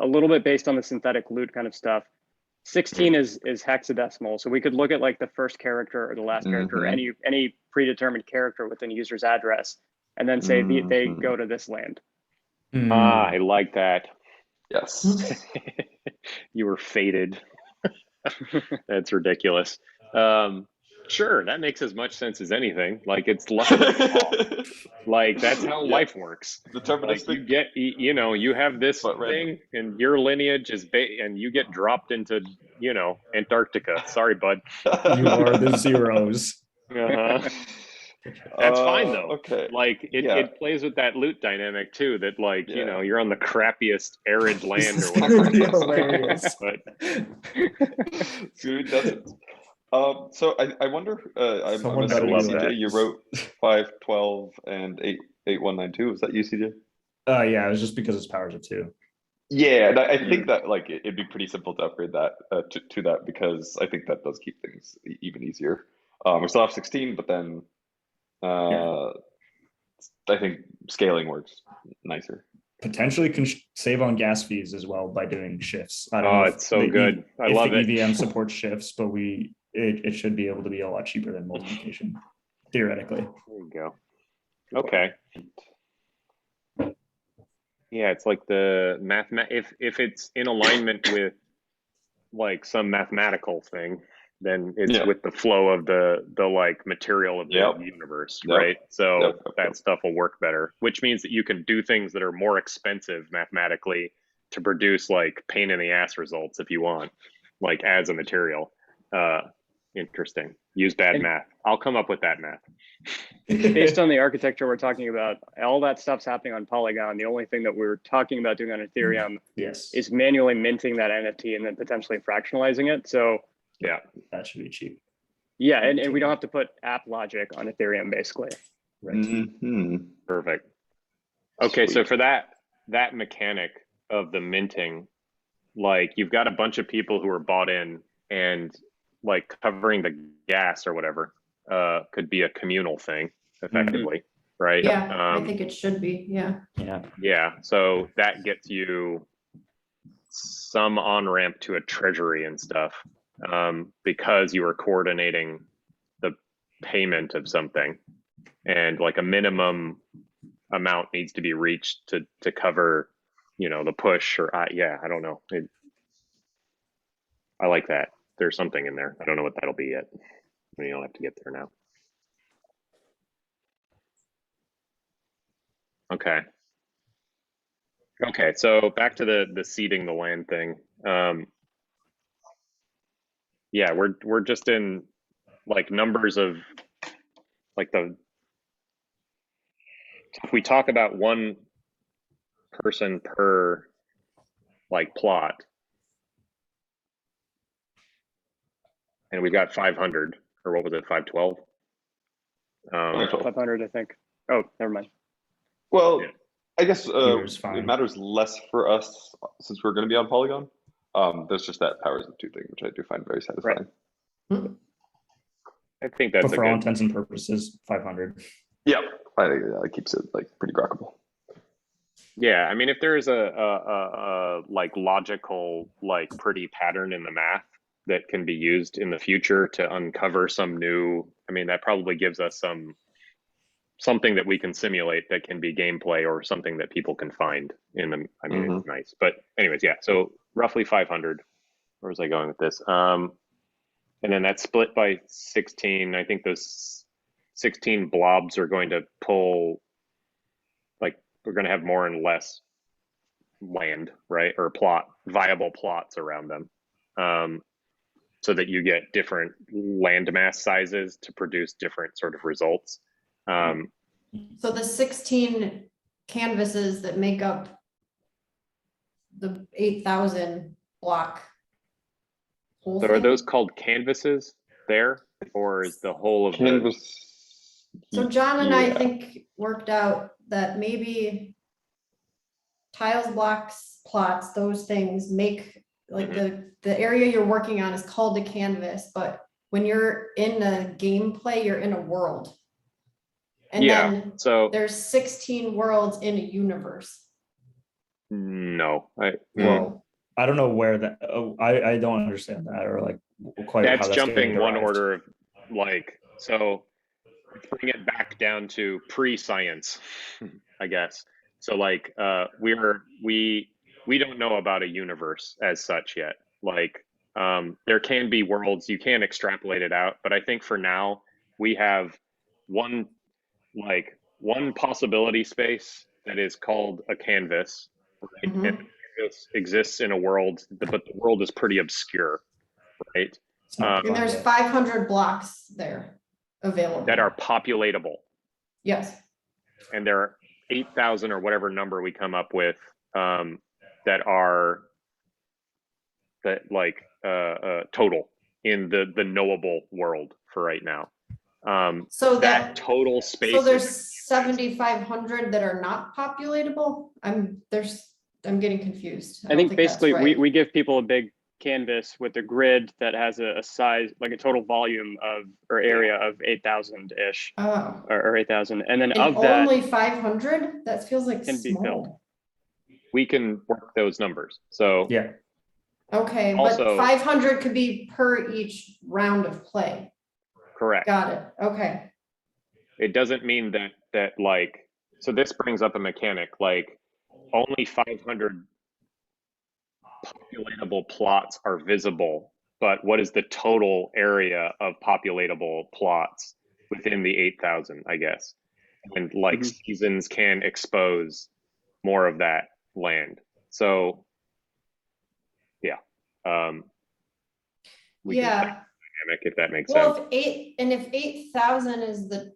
a little bit based on the synthetic loot kind of stuff. 16 is hexadecimal, so we could look at like the first character or the last character, any predetermined character within a user's address, and then say they go to this land. I like that. Yes. You were fated. That's ridiculous. Sure, that makes as much sense as anything. Like it's like that's how life works. Like you get, you have this thing, and your lineage is and you get dropped into, Antarctica. Sorry, bud. You are the zeros. That's fine though. Okay. Like it plays with that loot dynamic too. That like you're on the crappiest arid land or whatever. Hilarious. But Dude, that's so I wonder. I'm better love CJ, that. you wrote 512 and 8192. Is that you, CJ? Yeah, it was just because it's powers of 2. Yeah, and I think that like it'd be pretty simple to upgrade that to that, because I think that does keep things even easier. We still have 16, but then I think scaling works nicer. Potentially can save on gas fees as well by doing shifts. I don't know. It's so good. I love it. EVM supports shifts, but it should be able to be a lot cheaper than multiplication, theoretically. There you go. Okay. Yeah, it's like the if it's in alignment with like some mathematical thing, then it's with the flow of the like material of the universe, right? So that stuff will work better, which means that you can do things that are more expensive mathematically to produce like pain in the ass results if you want, like as a material. Interesting. Use bad math. I'll come up with that math. Based on the architecture we're talking about, all that stuff's happening on Polygon. The only thing that we're talking about doing on Ethereum is manually minting that NFT and then potentially fractionalizing it. So Yeah. That should be cheap. Yeah, and we don't have to put app logic on Ethereum, basically. Right. Mhm. Perfect. Okay, so Sweet. for that mechanic of the minting, like you've got a bunch of people who are bought in, and like covering the gas or whatever could be a communal thing effectively, right? Yeah, I think it should be, yeah. Yeah. Yeah, so that gets you some on-ramp to a treasury and stuff, because you are coordinating the payment of something, and like a minimum amount needs to be reached to cover, you know, the push, or yeah, I don't know. I like that. There's something in there. I don't know what that'll be yet. We don't have to get there now. Okay. Okay, so back to the seeding the land thing. Yeah, we're just in like numbers of like if we talk about one person per like plot, and we've got 500, or what was it, 512? 500, I think. Oh, never mind. Well, Yeah. I guess Here's fine. it matters less for us since we're going to be on Polygon. There's just that powers of two thing, which I do find very satisfying. I think that's But a for all good. intents and purposes, 500. Yeah, I think that keeps it like pretty grokkable. Yeah, I mean, if there is a like logical, like pretty pattern in the math that can be used in the future to uncover some new, I mean, that probably gives us something that we can simulate that can be gameplay, or something that people can find in them. I mean, it's nice. But anyways, yeah, so roughly 500. Where was I going with this? And then that's split by 16. I think those 16 blobs are going to pull, like, we're going to have more and less land, right? Or viable plots around them. So that you get different landmass sizes to produce different sort of results. So the 16 canvases that make up the 8,000 block whole So are thing? those called canvases there, or is the whole of Canvas. So John and I Yeah. think worked out that maybe tiles, blocks, plots, those things make like the area you're working on is called a canvas, but when you're in a gameplay, you're in a world. And Yeah, then so there's 16 worlds in a universe. no, Well, I don't know where that. I don't understand that, or like quite how that's getting jumping one derived. order of like, so bring it back down to pre-science, I guess. So like we don't know about a universe as such yet. Like there can be worlds, you can extrapolate it out, but I think for now we have one possibility space that is called a canvas, right? Mhm. And the canvas exists in a world, but the world is pretty obscure, right? It's not And there's defined 500 blocks there available. That are populatable. Yes. And there are 8,000 or whatever number we come up with that are total in the knowable world for right now. So that total space. So there's 7,500 that are not populatable. I'm getting confused. I think that's basically right. we give people a big canvas with a grid that has a size, like a total volume of, or area of 8,000 ish, Oh. or 8,000. And then And of that only 500? That feels like can be filled. small. We can work those numbers. So Yeah. Okay, Also- but 500 could be per each round of play. correct. Got it. Okay. It doesn't mean that like, so this brings up a mechanic, like only 500 populatable plots are visible, but what is the total area of populatable plots within the 8,000, I guess? And like seasons can expose more of that land. So yeah. We can play dynamic if that makes sense. Well, if 8,000 is the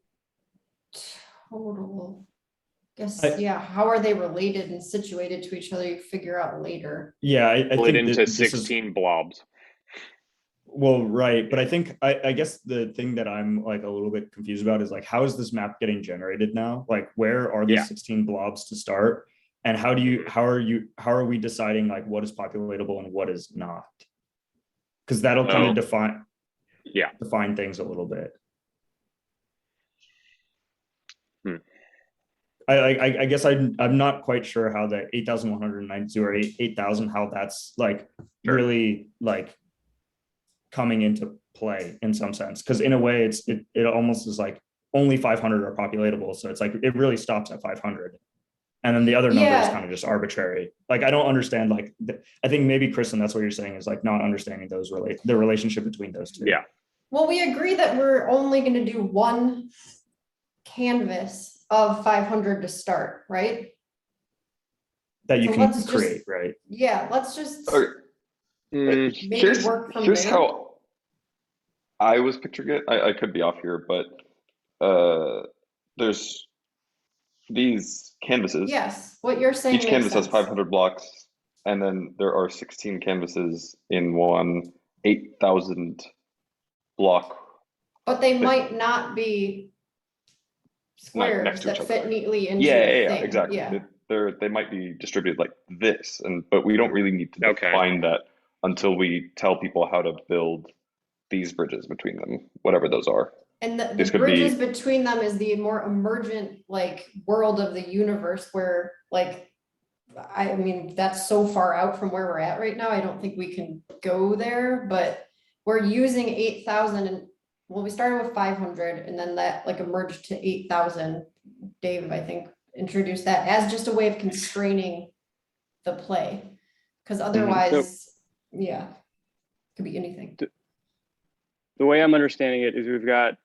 total, guess, how are they related and situated to each other? You figure out later. Yeah, I Split think into this 16 blobs. Well, right, but I think I guess the thing that I'm like a little bit confused about is like, how is this map getting generated now? Like, where are the Yeah. 16 blobs to start? And how are we deciding like what is populatable and what is not? Because that'll kind of define things a little bit. I guess I'm not quite sure how the 8,192 or 8,000, how that's like really like coming into play in some sense, because in a way it almost is like only 500 are populatable, so it's like it really stops at 500, and then the other number is kind of just arbitrary. Like I don't understand, like I think maybe Kristen, that's what you're saying, is like not understanding the relationship between those two. Yeah. Well, we agree that we're only going to do one canvas of 500 to start, right? That you So can let's create, just, right? yeah, let's just Okay. maybe work from Here's there. how I was picturing it. I could be off here, but there's these canvases. Yes, what you're saying Each makes canvas has sense. 500 blocks, and then there are 16 canvases in one 8,000 block. But they might not be squares next to that each fit other. neatly into Yeah, the yeah, thing. exactly. Yeah. They might be distributed like this, but we don't really need to define that until we tell people how to build these bridges between them, whatever those are. And the bridges between them is the more emergent like world of the universe where like, I mean, that's so far out from where we're at right now. I don't think we can go there, but we're using 8,000 and well, we started with 500 and then that like emerged to 8,000. Dave, I think, introduced that as just a way of constraining the play. Because otherwise, yeah, could be anything. The way I'm understanding it is we've got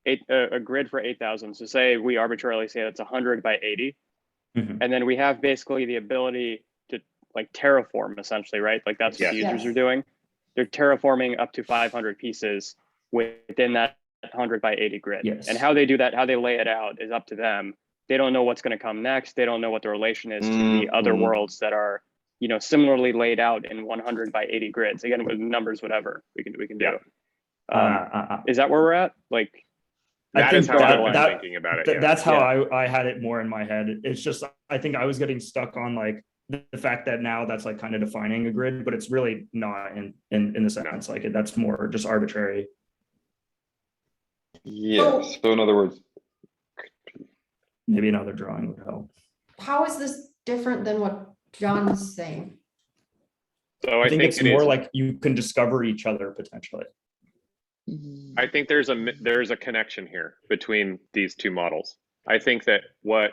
a grid for 8,000. So say we arbitrarily say that's 100 by 80. And then we have basically the ability to like terraform essentially, right? Like that's what the users are doing. They're terraforming up to 500 pieces within that 100 by 80 grid. Yes. And how they do that, how they lay it out is up to them. They don't know what's going to come next. They don't know what the relation is to the other worlds that are, you know, similarly laid out in 100 by 80 grids. Again, with numbers, whatever we can do. Is that where we're at? Like, that is how I'm thinking about it. That's how I had it more in my head. It's just, I think I was getting stuck on like the fact that now that's like kind of defining a grid, but it's really not in the sense like that's more just arbitrary. Yeah. So in other words, maybe another drawing would help. How is this different than what John's saying? So I think it's more like you can discover each other potentially. I think there's a connection here between these two models. I think that what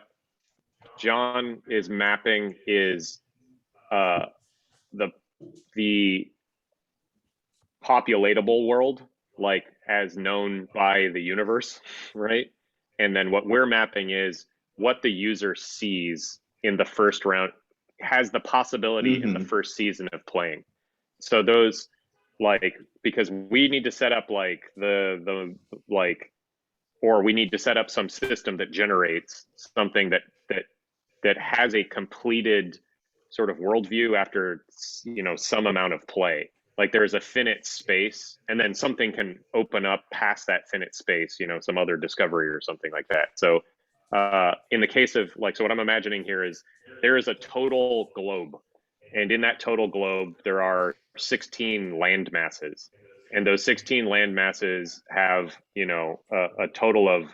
John is mapping is the populatable world, like as known by the universe, right? And then what we're mapping is what the user sees in the first round, has the possibility in the first season of playing. So those, like, because we need to set up like or we need to set up some system that generates something that has a completed sort of worldview after, you know, some amount of play. Like there's a finite space and then something can open up past that finite space, you know, some other discovery or something like that. So in the case of like, so what I'm imagining here is there is a total globe, and in that total globe, there are 16 land masses, and those 16 land masses have, you know, a total of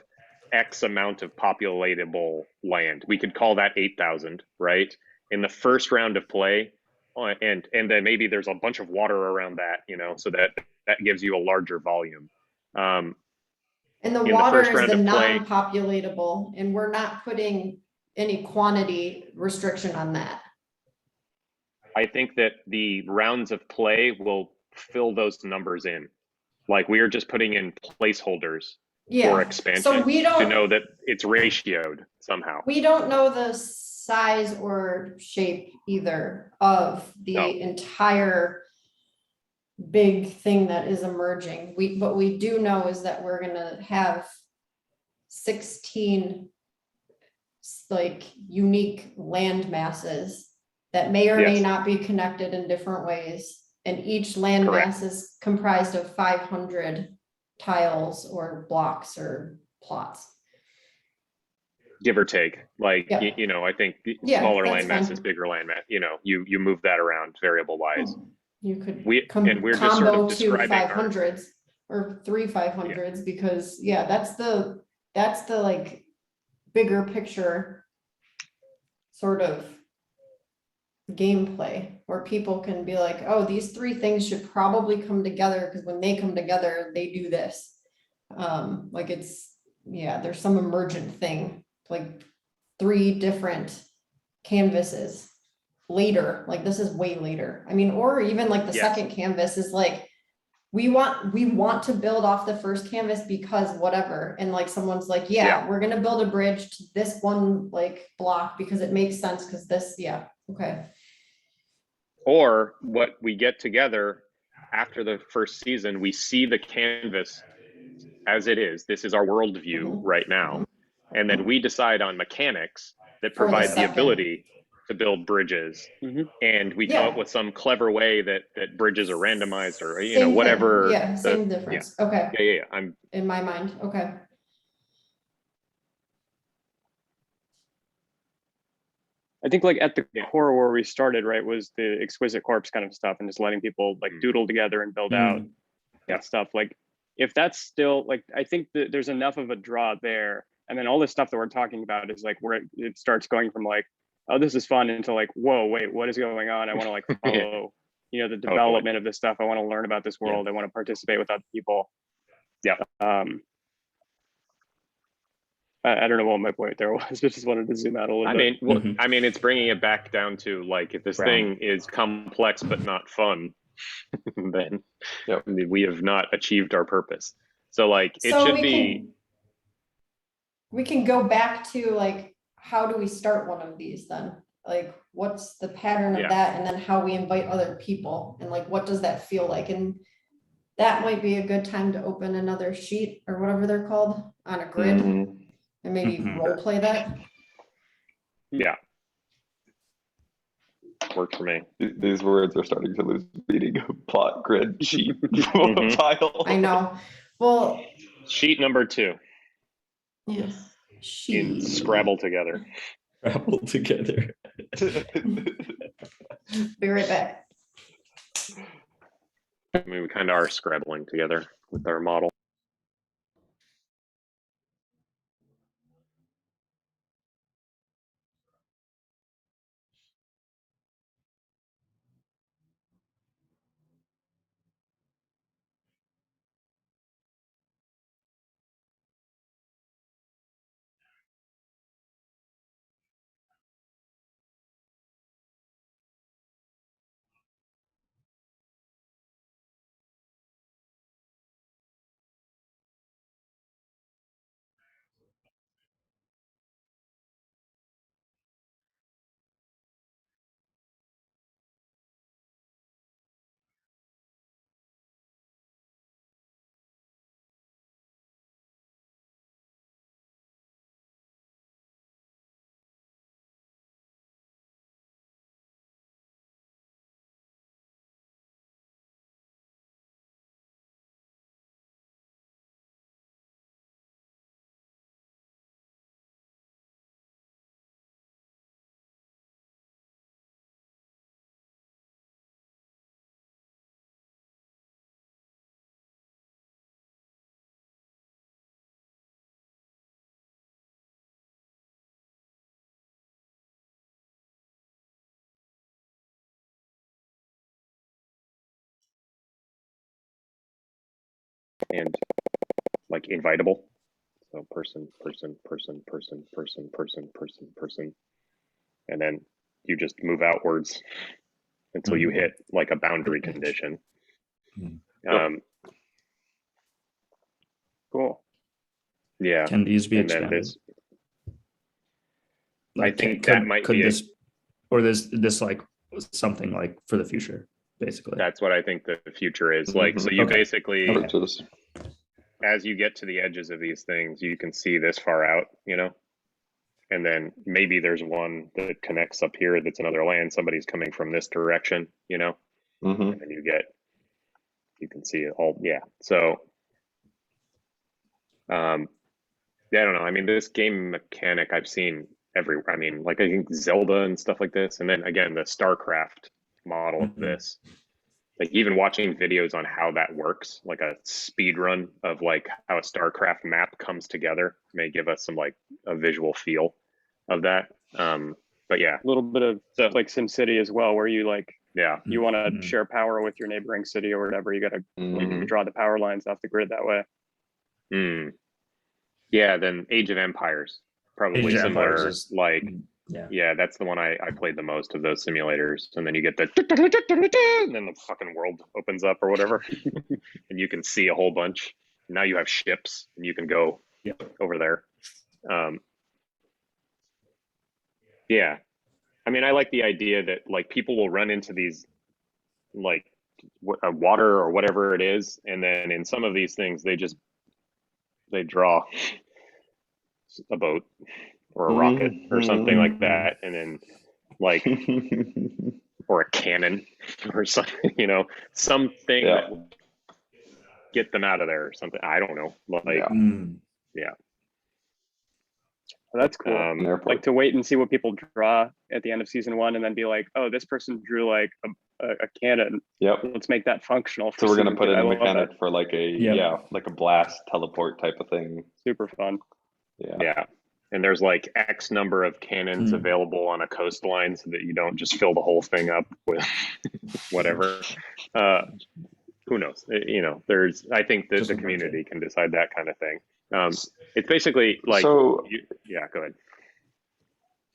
X amount of populatable land. We could call that 8,000, right? In the first round of play, and then maybe there's a bunch of water around that, you know, so that gives you a larger volume. And the water is the non-populatable, and we're not putting any quantity restriction on that. I think that the rounds of play will fill those numbers in. Like we are just putting in placeholders for expansion, so we don't, to know that it's ratioed somehow. We don't know the size or shape either of the entire big thing that is emerging. What we do know is that we're gonna have 16 like unique land masses that may or may not be connected in different ways. and each land Correct. mass is comprised of 500 tiles or blocks or plots. Give or take, like, Yeah. you know, I think Yeah, smaller that's land masses, fine. bigger land mass, you know, you move that around variable wise. You could And we're just sort combo of two describing our, 500s or three 500s because yeah, that's the like bigger picture sort of gameplay where people can be like, oh, these three things should probably come together because when they come together, they do this. Like it's, yeah, there's some emergent thing, like 3 different canvases later, like this is way later. I mean, or even like the Yes. second canvas is like, we want to build off the first canvas because whatever. And like, someone's like, yeah, we're going to build a bridge to this one like block because it makes sense. Cause this, yeah. Okay. or what we get together after the first season, we see the canvas as it is. This is our worldview right now. And then we decide on mechanics that For the provide the second. ability to build bridges. And we come up with some clever way that bridges are randomized or, you know, Same whatever. thing. Yeah, same difference. Okay. Yeah. I'm In my mind. Okay. I think like at the core where we started, right, was the exquisite corpse kind of stuff and just letting people like doodle together and build out that stuff. Like if that's still like, I think that there's enough of a draw there. And then all this stuff that we're talking about is like where it starts going from like, oh, this is fun into like, whoa, wait, what is going on? I want to like follow, you know, the development of this stuff. I want to learn about this world. I want to participate with other people. Yeah. I don't know what my point there was, but just wanted to zoom out a little bit. I mean, it's bringing it back down to like, if this thing is complex but not fun, then we have not achieved our purpose. So like, it So should be. We can go back to like, how do we start one of these then? Like, what's the pattern of that? And then how we invite other people and like, what does that feel like? And that might be a good time to open another sheet or whatever they're called on a grid and maybe role play that. Yeah. Worked for me. These words are starting to lose meaning. Plot, grid, sheet, tile. I know. Well, sheet number 2. Yeah. In Scrabble together. Scrabble together. Be right back. I mean, we kind of are scrabbling together with our model. And like invitable. So person. And then you just move outwards until you hit like a boundary condition. Cool. Yeah. Can these be expanded? I think that might be this, or this like something like for the future, basically. That's what I think the future is. Like, so you basically, as you get to the edges of these things, you can see this far out, you know, and then maybe there's one that connects up here that's another land. Somebody's coming from this direction, you know, Mhm. and then you can see it all. Yeah. So, yeah, I don't know. I mean, this game mechanic I've seen everywhere. I mean, like I think Zelda and stuff like this, and then again the StarCraft model of this. Like even watching videos on how that works, like a speed run of like how a StarCraft map comes together may give us some like a visual feel of that. But yeah, A little bit of so like SimCity as well, where you like yeah, you want to share power with your neighboring city or whatever. You got to Mhm. draw the power lines off the grid that way. Yeah. Then Age of Empires, probably Age of Empires similar. is Like yeah. yeah, that's the one I played the most of those simulators. And then you get the and then the fucking world opens up or whatever, and you can see a whole bunch. Now you have ships and you can go over there. Yeah, I mean, I like the idea that like people will run into these like water or whatever it is, and then in some of these things they draw a boat or a rocket or something like that, and then like or a cannon or something, you know, something Yeah. that will get them out of there or something. I don't know. Like yeah. That's cool. An airport. Like to wait and see what people draw at the end of season 1, and then be like, oh, this person drew like a cannon. Yep. Let's make that functional. So we're gonna put in a I love mechanic that. for like a like a blast teleport type of thing. Super fun. Yeah. And there's like X number of cannons available on a coastline so that you don't just fill the whole thing up with whatever. Who knows? You know, I think that the community can decide that kind of thing. It's basically like, yeah, go ahead.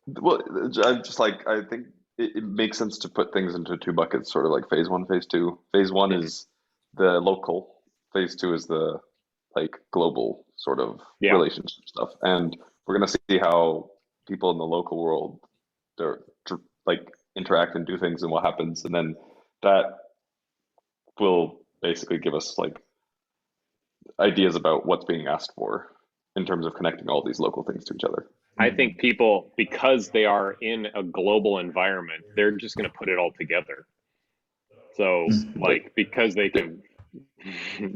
Well, I'm just like, I think it makes sense to put things into 2 buckets, sort of like phase 1, phase 2. Phase 1 is the local. Phase 2 is the like global sort of relationship stuff. And we're gonna see how people in the local world like interact and do things and what happens, and then that will basically give us like ideas about what's being asked for in terms of connecting all these local things to each other. I think people, because they are in a global environment, they're just going to put it all together. So like, because they can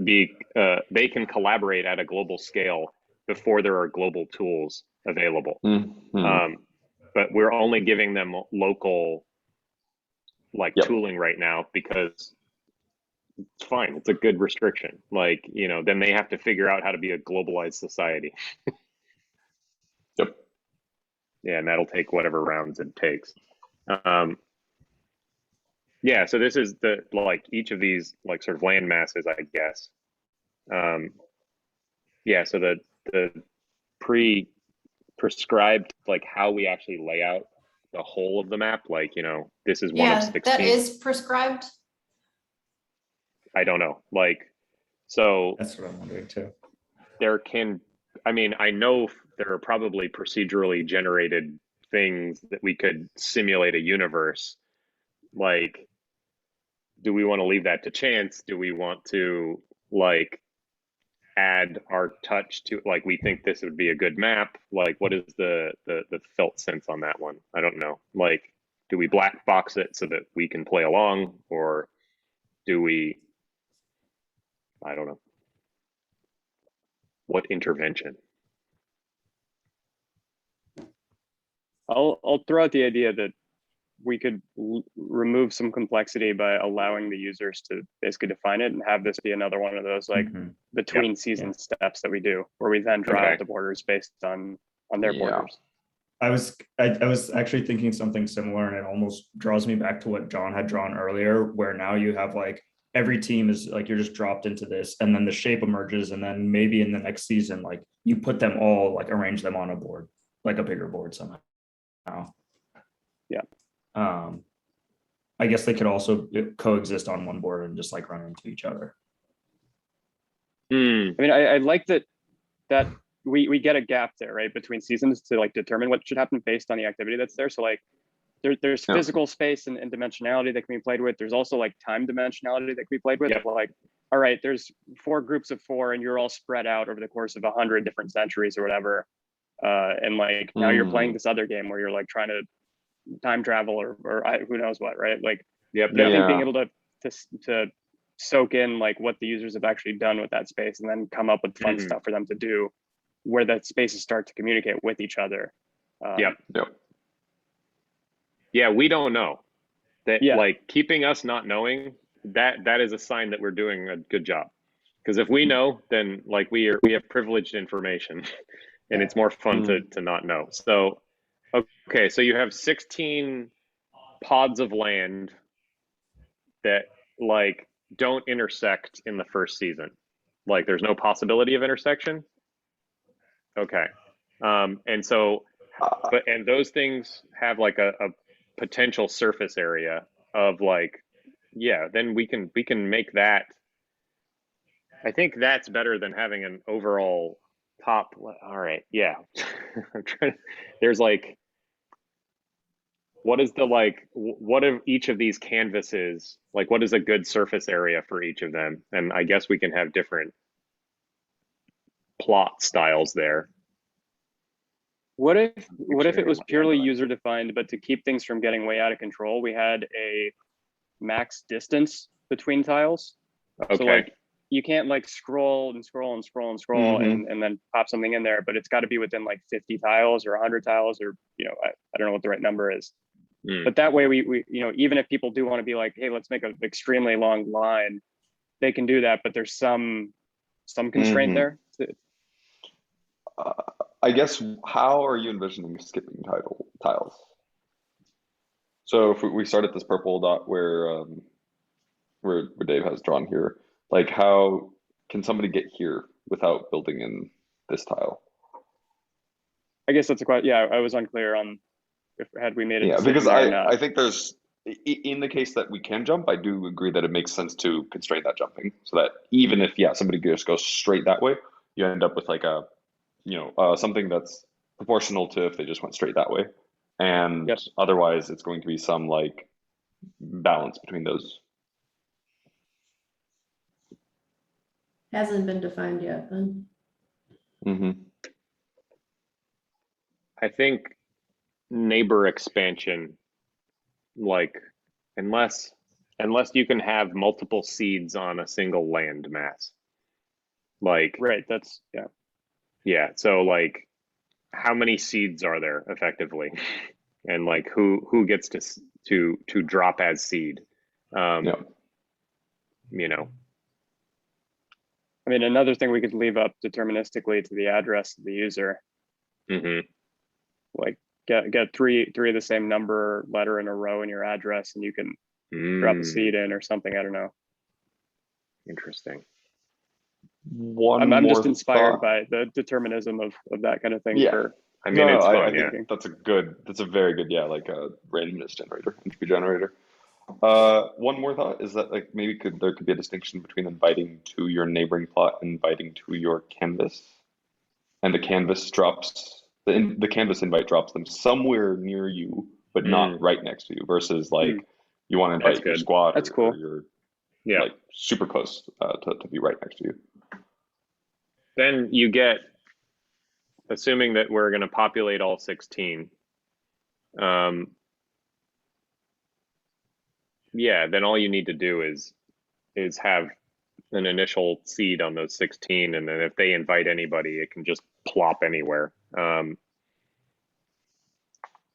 they can collaborate at a global scale before there are global tools available. But we're only giving them local like tooling right now because it's fine. It's a good restriction. Like, you know, then they have to figure out how to be a globalized society. Yeah, and that'll take whatever rounds it takes. Yeah, so this is the like each of these like sort of land masses, I guess. Yeah, so the prescribed like how we actually lay out the whole of the map, like, you know, this is one of 16. That is prescribed. I don't know. Like, so that's what I'm wondering too. I mean, I know there are probably procedurally generated things that we could simulate a universe. Like, do we want to leave that to chance? Do we want to like add our touch to, like, we think this would be a good map? Like, what is the felt sense on that one? I don't know. Like, do we black box it so that we can play along, or do we, I don't know. What intervention? I'll throw out the idea that we could remove some complexity by allowing the users to basically define it and have this be another one of those like between season steps that we do, where we then draw out the borders based on their borders. I was actually thinking something similar, and it almost draws me back to what John had drawn earlier, where now you have like every team is like, you're just dropped into this, and then the shape emerges, and then maybe in the next season, like you put them all, like arrange them on a board, like a bigger board somehow. Yeah. I guess they could also coexist on one board and just like run into each other. I mean, I like that we get a gap there, right, between seasons to like determine what should happen based on the activity that's there. So like there's physical space and dimensionality that can be played with. There's also like time dimensionality that can be played with. Like, all right, there's 4 groups of 4 and you're all spread out over the course of 100 different centuries or whatever. And like now you're playing this other game where you're like trying to time travel or who knows what, right? Like, I think being able to to soak in like what the users have actually done with that space, and then come up with fun stuff for them to do where that spaces start to communicate with each other. Yep. Yep. Yeah, we don't know that. Yeah. Like keeping us not knowing that is a sign that we're doing a good job. Because if we know, then like we have privileged information, and it's more fun to not know. So, okay, so you have 16 pods of land that like don't intersect in the first season. Like there's no possibility of intersection. Okay, and so, and those things have like a potential surface area of like, yeah, then we can make that. I think that's better than having an overall top. All right, yeah. I'm trying. There's like, what is the like? What of each of these canvases? Like, what is a good surface area for each of them? And I guess we can have different plot styles there. What if it was purely user defined, but to keep things from getting way out of control, we had a max distance between tiles? Okay. So like, you can't like scroll and scroll and scroll and scroll and then pop something in there, but it's got to be within like 50 tiles or 100 tiles, or I don't know what the right number is. But that way we even if people do want to be like, hey, let's make an extremely long line, they can do that, but there's some constraint there. I guess, how are you envisioning skipping tiles? So if we start at this purple dot where Dave has drawn here, like how can somebody get here without building in this tile? I guess that's a question. Yeah, I was unclear on if had we made it. Yeah, because I think there's, in the case that we can jump, I do agree that it makes sense to constrain that jumping, so that even if somebody just goes straight that way, you end up with like a something that's proportional to if they just went straight that way, and otherwise it's going to be some like balance between those. Hasn't been defined yet then. I think neighbor expansion, like unless you can have multiple seeds on a single land mass, like right, that's yeah, so like how many seeds are there effectively, and like who gets to drop as seed. I mean, another thing we could leave up deterministically to the address of the user. Like get three of the same number letter in a row in your address, and you can drop a seed in or something. I don't know. Interesting. I'm just inspired by the determinism of that kind of thing. Yeah. I mean, it's fun. That's a very good, like a randomness generator, entropy generator. One more thought is that like maybe there could be a distinction between inviting to your neighboring plot and inviting to your canvas, and the canvas drops the canvas invite drops them somewhere near you, but not right next to you. Versus like you want to invite your squad. That's cool. Or you're like super close to be right next to you. Then you get, assuming that we're going to populate all 16. Then all you need to do is have an initial seed on those 16, and then if they invite anybody, it can just plop anywhere. And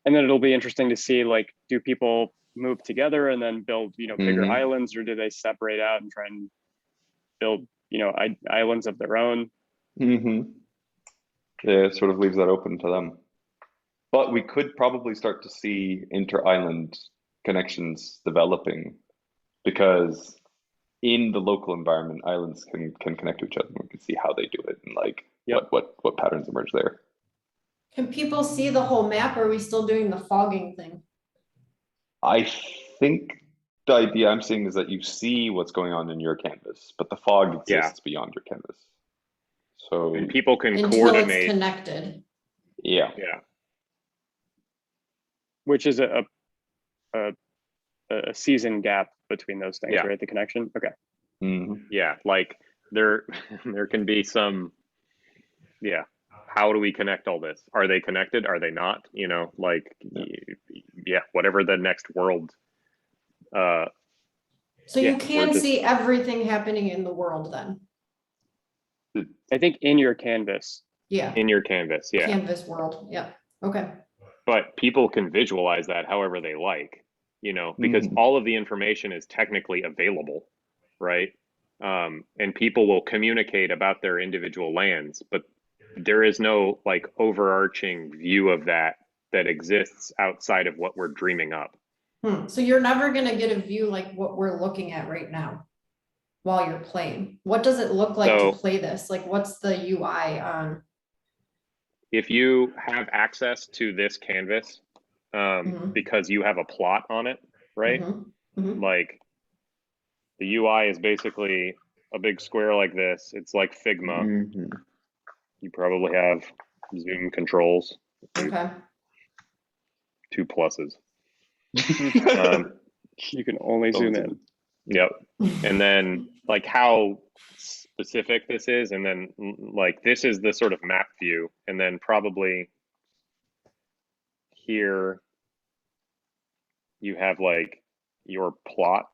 then it'll be interesting to see, like, do people move together and then build, bigger islands, or do they separate out and try and build, islands of their own? Yeah, it sort of leaves that open to them. But we could probably start to see inter-island connections developing, because in the local environment, islands can connect to each other, and we can see how they do it and like what patterns emerge there. Can people see the whole map, or are we still doing the fogging thing? I think the idea I'm seeing is that you see what's going on in your canvas, but the fog exists beyond your canvas. So and people can until coordinate. It's connected. Yeah. Which is a season gap between those things, right? The connection. Okay. Yeah, like there can be some. How do we connect all this? Are they connected? Are they not? Whatever the next world So Yeah, you we're can just- see everything happening in the world then? I think in your canvas. Yeah, in your canvas, yeah. canvas world, yeah, okay. But people can visualize that however they like, because all of the information is technically available, right? And people will communicate about their individual lands, but there is no like overarching view of that exists outside of what we're dreaming up. So you're never gonna get a view like what we're looking at right now while you're playing. What does it look like to So- play this? Like, what's the UI on? If you have access to this canvas, because you have a plot on it, right? Like the UI is basically a big square like this. It's like Figma. You probably have zoom controls, Okay, 2 pluses. You can only zoom in. Yep. And then like how specific this is, and then like this is the sort of map view, and then probably here you have like your plot,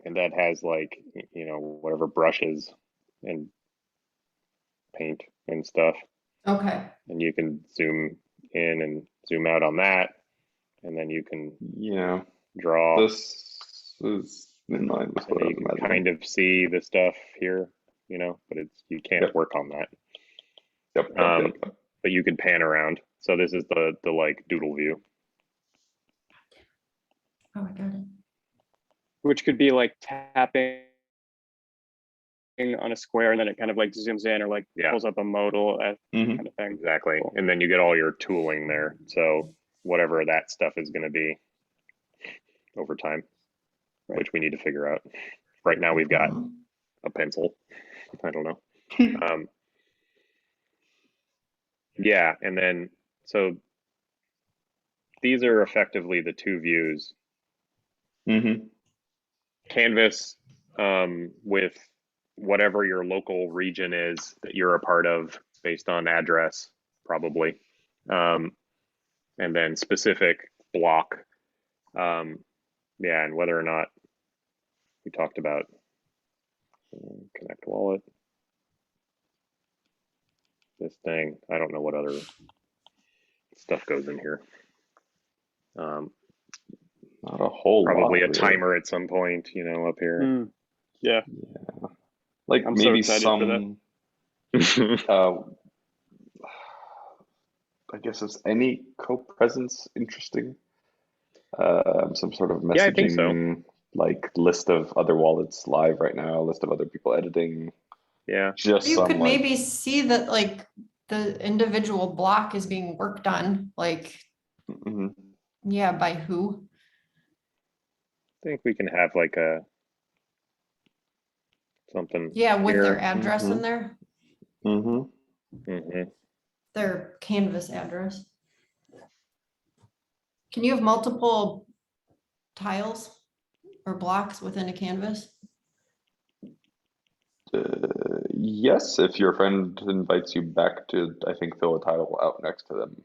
and that has like whatever brushes and paint and stuff, okay, and you can zoom in and zoom out on that, and then you can draw. This is in line with what I You was can imagining. kind of see the stuff here, but you can't work on that. Yep. But you can pan around. So this is the like doodle view. oh, I got it. Which could be like tapping on a square and then it kind of like zooms in or like pulls up a modal kind of thing. Exactly. Cool. And then you get all your tooling there. So whatever that stuff is going to be over time, which we need to figure out. Right now we've got a pencil. I don't know. Yeah, and then so these are effectively the 2 views. Canvas with whatever your local region is that you're a part of based on address, probably. And then specific block. And whether or not we talked about connect wallet. This thing, I don't know what other stuff goes in here. Not a whole probably lot, a timer at some point, up here. Yeah. Like I'm maybe so excited for I guess is any co-presence interesting? Some sort of messaging, Yeah, I think so. like list of other wallets live right now, list of other people editing. Yeah. Just You some could like, maybe see that like the individual block is being worked on, like, yeah, by who? I think we can have like something. Yeah, with here. their address in there, their canvas address. Can you have multiple tiles or blocks within a canvas? yes, if your friend invites you back to, I think, fill a tile out next to them.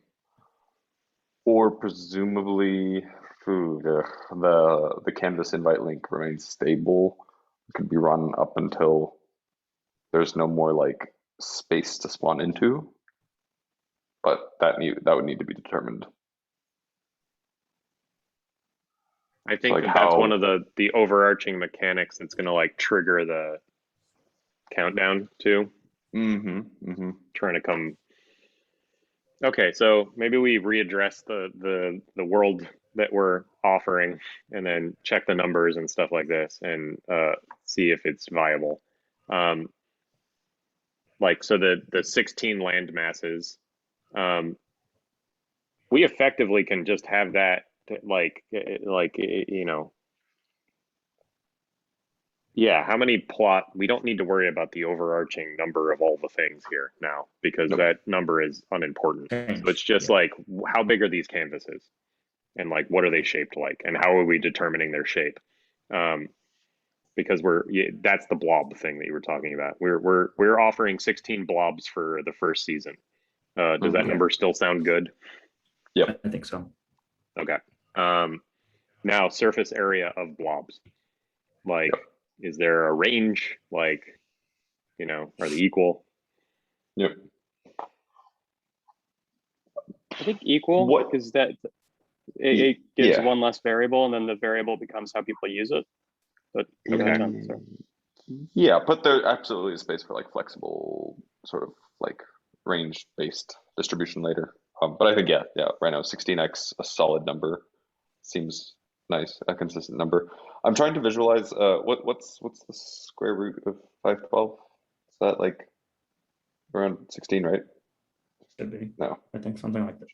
Or presumably, the canvas invite link remains stable. It could be run up until there's no more like space to spawn into. But that would need to be determined. I think like that's one of the overarching mechanics that's going to like trigger the countdown too. Trying to come. Okay, so maybe we readdress the world that we're offering, and then check the numbers and stuff like this, and see if it's viable. Like so, the 16 land masses, we effectively can just have that Yeah, how many plot? We don't need to worry about the overarching number of all the things here now, because that number is unimportant. So it's just like, how big are these canvases? And like, what are they shaped like? And how are we determining their shape? Because that's the blob thing that you were talking about. We're offering 16 blobs for the first season. Does that number still sound good? Yep. I think so. Okay. Now surface area of blobs. Like, is there a range? Like, you know, are they equal? Yep. I think equal, What- because that it gives Yeah. one less variable, and then the variable becomes how people use it. But go ahead, John. Sorry. Yeah, but there absolutely is space for like flexible sort of like range based distribution later. But I think yeah, right now 16x, a solid number, seems nice, a consistent number. I'm trying to visualize what's the square root of 512? Is that like around 16, right? Should be. No, I think something like that.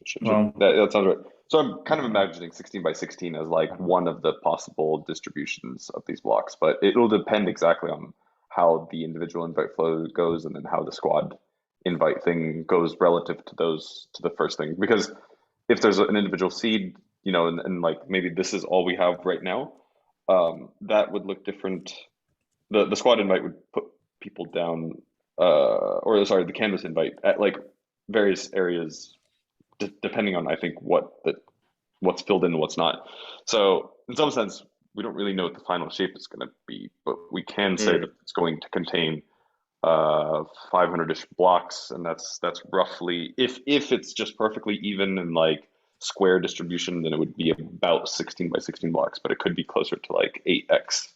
that sounds right. So I'm kind of imagining 16 by 16 as like one of the possible distributions of these blocks, but it'll depend exactly on how the individual invite flow goes and then how the squad invite thing goes relative to the first thing. Because if there's an individual seed, you know, and like maybe this is all we have right now, that would look different. The squad invite would put people down, or sorry, the canvas invite at like various areas, depending on I think what's filled in and what's not. So in some sense, we don't really know what the final shape is going to be, but we can say that it's going to contain 500-ish blocks, and that's roughly, if it's just perfectly even and like square distribution, then it would be about 16 by 16 blocks, but it could be closer to like 8x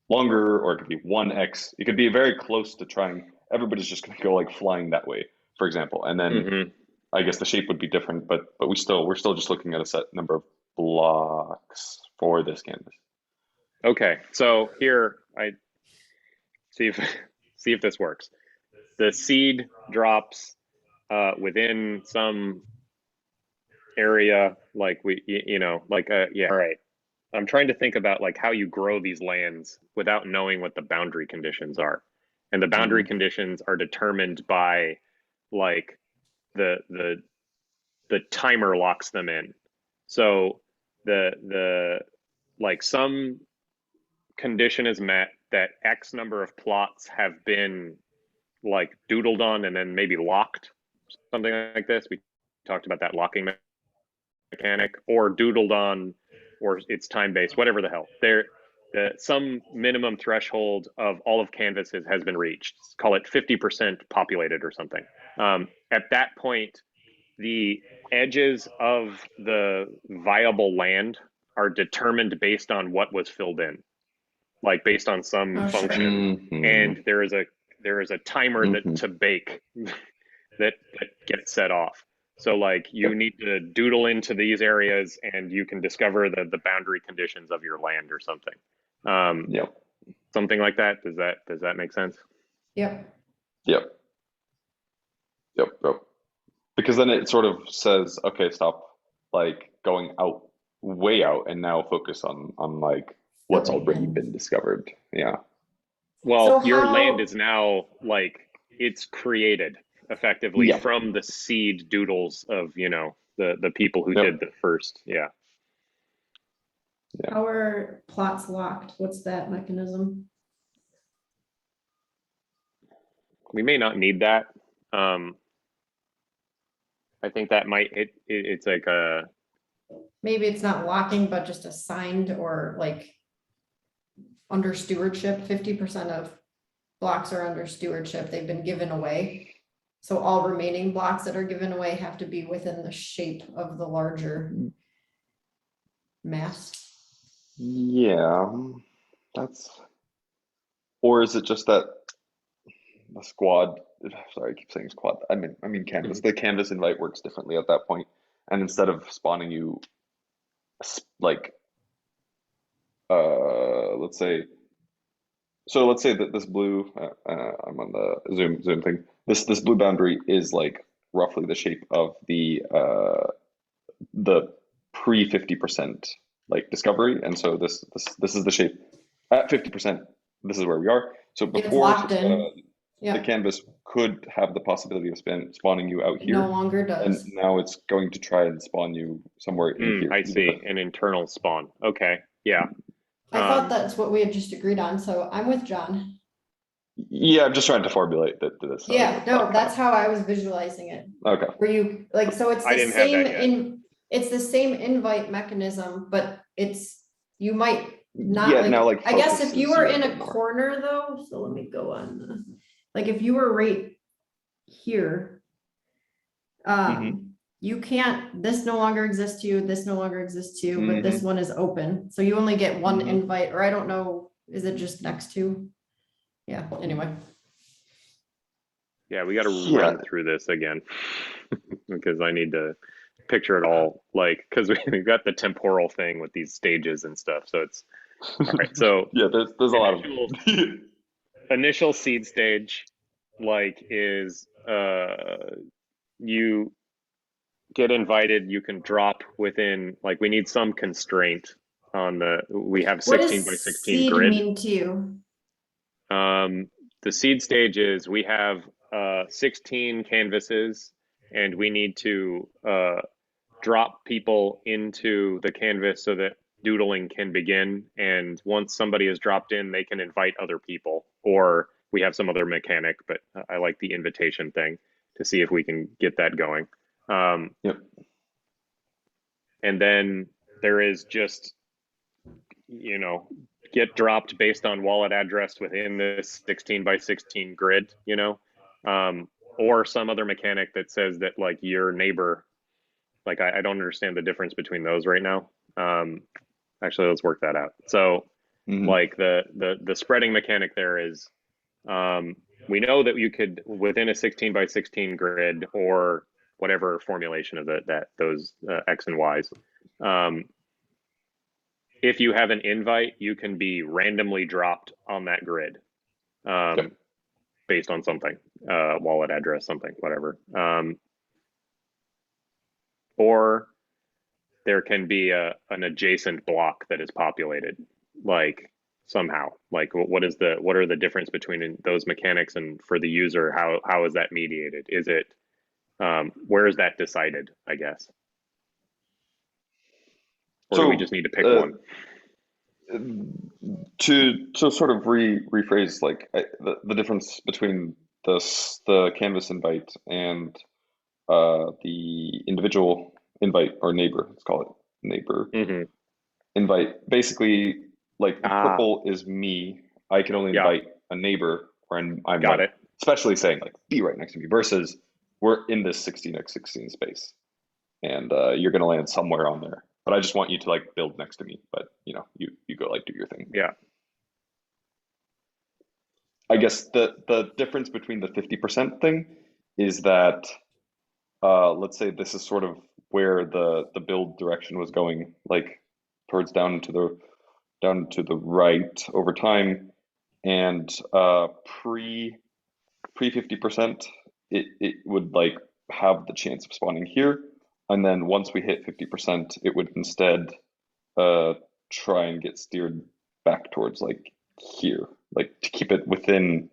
longer, or it could be 1x. It could be very close to trying. Everybody's just going to go like flying that way, for example, and then I guess the shape would be different, but we're still just looking at a set number of blocks for this canvas. Okay, so here I see if this works. The seed drops within some area, like yeah. All right. I'm trying to think about like how you grow these lands without knowing what the boundary conditions are, and the boundary conditions are determined by like the timer locks them in. So the like some condition is met that X number of plots have been like doodled on and then maybe locked, something like this. We talked about that locking mechanic, or doodled on, or it's time-based, whatever the hell. Some minimum threshold of all of canvases has been reached. Call it 50% populated or something. At that point, the edges of the viable land are determined based on what was filled in, like based on some function. And there is a timer that to bake that gets set off. So like you need to doodle into these areas and you can discover the boundary conditions of your land or something. Something like that. Does that make sense? Yep. Because then it sort of says, okay, stop like going out, way out, and now focus on like what's already been discovered. Yeah. Well, so your land is now like it's created effectively from the seed doodles of, you know, the people who did the first. How are plots locked? What's that mechanism? We may not need that. I think that might it's like a, maybe it's not locking, but just assigned or like under stewardship. 50% of blocks are under stewardship. They've been given away. So all remaining blocks that are given away have to be within the shape of the larger mass. Yeah, or is it just that the squad, sorry, I keep saying squad, I mean canvas, the canvas invite works differently at that point, and instead of spawning you like let's say that this blue I'm on the zoom thing, this blue boundary is like roughly the shape of the pre 50% like discovery, and so this is the shape at 50%. This is where we are. So before the canvas could have the possibility of spawning you out here. No longer does. And now it's going to try and spawn you somewhere in here. I see, an internal spawn. Okay, yeah. I thought that's what we had just agreed on, so I'm with John. Yeah, I'm just trying to formulate this. Yeah, no, that's how I was visualizing it. Okay. Where you like, so it's the same it's the same invite mechanism, but it's you might not, Yeah, like, now, like, I guess focus if you is were a in bit a more. corner though, so let me go on the, like, if you were right here, you can't, this no longer exists to you, this no longer exists to you, but this one is open, so you only get one invite, or I don't know, is it just next to? Yeah, anyway. Yeah, we got to run through this again because I need to picture it all, like, because we've got the temporal thing with these stages and stuff. So it's all right. So yeah, there's a lot of initial seed stage, like, is you get invited, you can drop within, like, we need some constraint on the, we have 16 by 16 seed grid. mean to you? The seed stage is we have 16 canvases and we need to drop people into the canvas so that doodling can begin. And once somebody is dropped in, they can invite other people, or we have some other mechanic, but I like the invitation thing to see if we can get that going. Yep. And then there is just, you know, get dropped based on wallet address within this 16 by 16 grid, you know, or some other mechanic that says that, like, your neighbor, like, I don't understand the difference between those right now. Actually, let's work that out. So like the spreading mechanic there is, we know that you could, within a 16 by 16 grid or whatever formulation of those X and Y's, if you have an invite, you can be randomly dropped on that grid, based on something, wallet address, something, whatever. Or there can be an adjacent block that is populated, like, somehow. Like, what are the difference between those mechanics, and for the user, how is that mediated? Is it, where is that decided, I guess? Or do we just need to pick one? To sort of rephrase, like, the difference between the canvas invite and the individual invite, or neighbor, let's call it neighbor invite. Basically, like, the purple is me. I can only invite a neighbor, or I'm Got it. especially saying, like, be right next to me, versus we're in this 16x16 space, and you're gonna land somewhere on there. But I just want you to, like, build next to me. But, you know, you go, like, do your thing. Yeah. I guess the difference between the 50% thing is that, let's say this is sort of where the build direction was going, like, towards down to the right over time, and pre 50%, it would, like, have the chance of spawning here. And then once we hit 50%, it would instead try and get steered back towards, like, here, like, to keep it within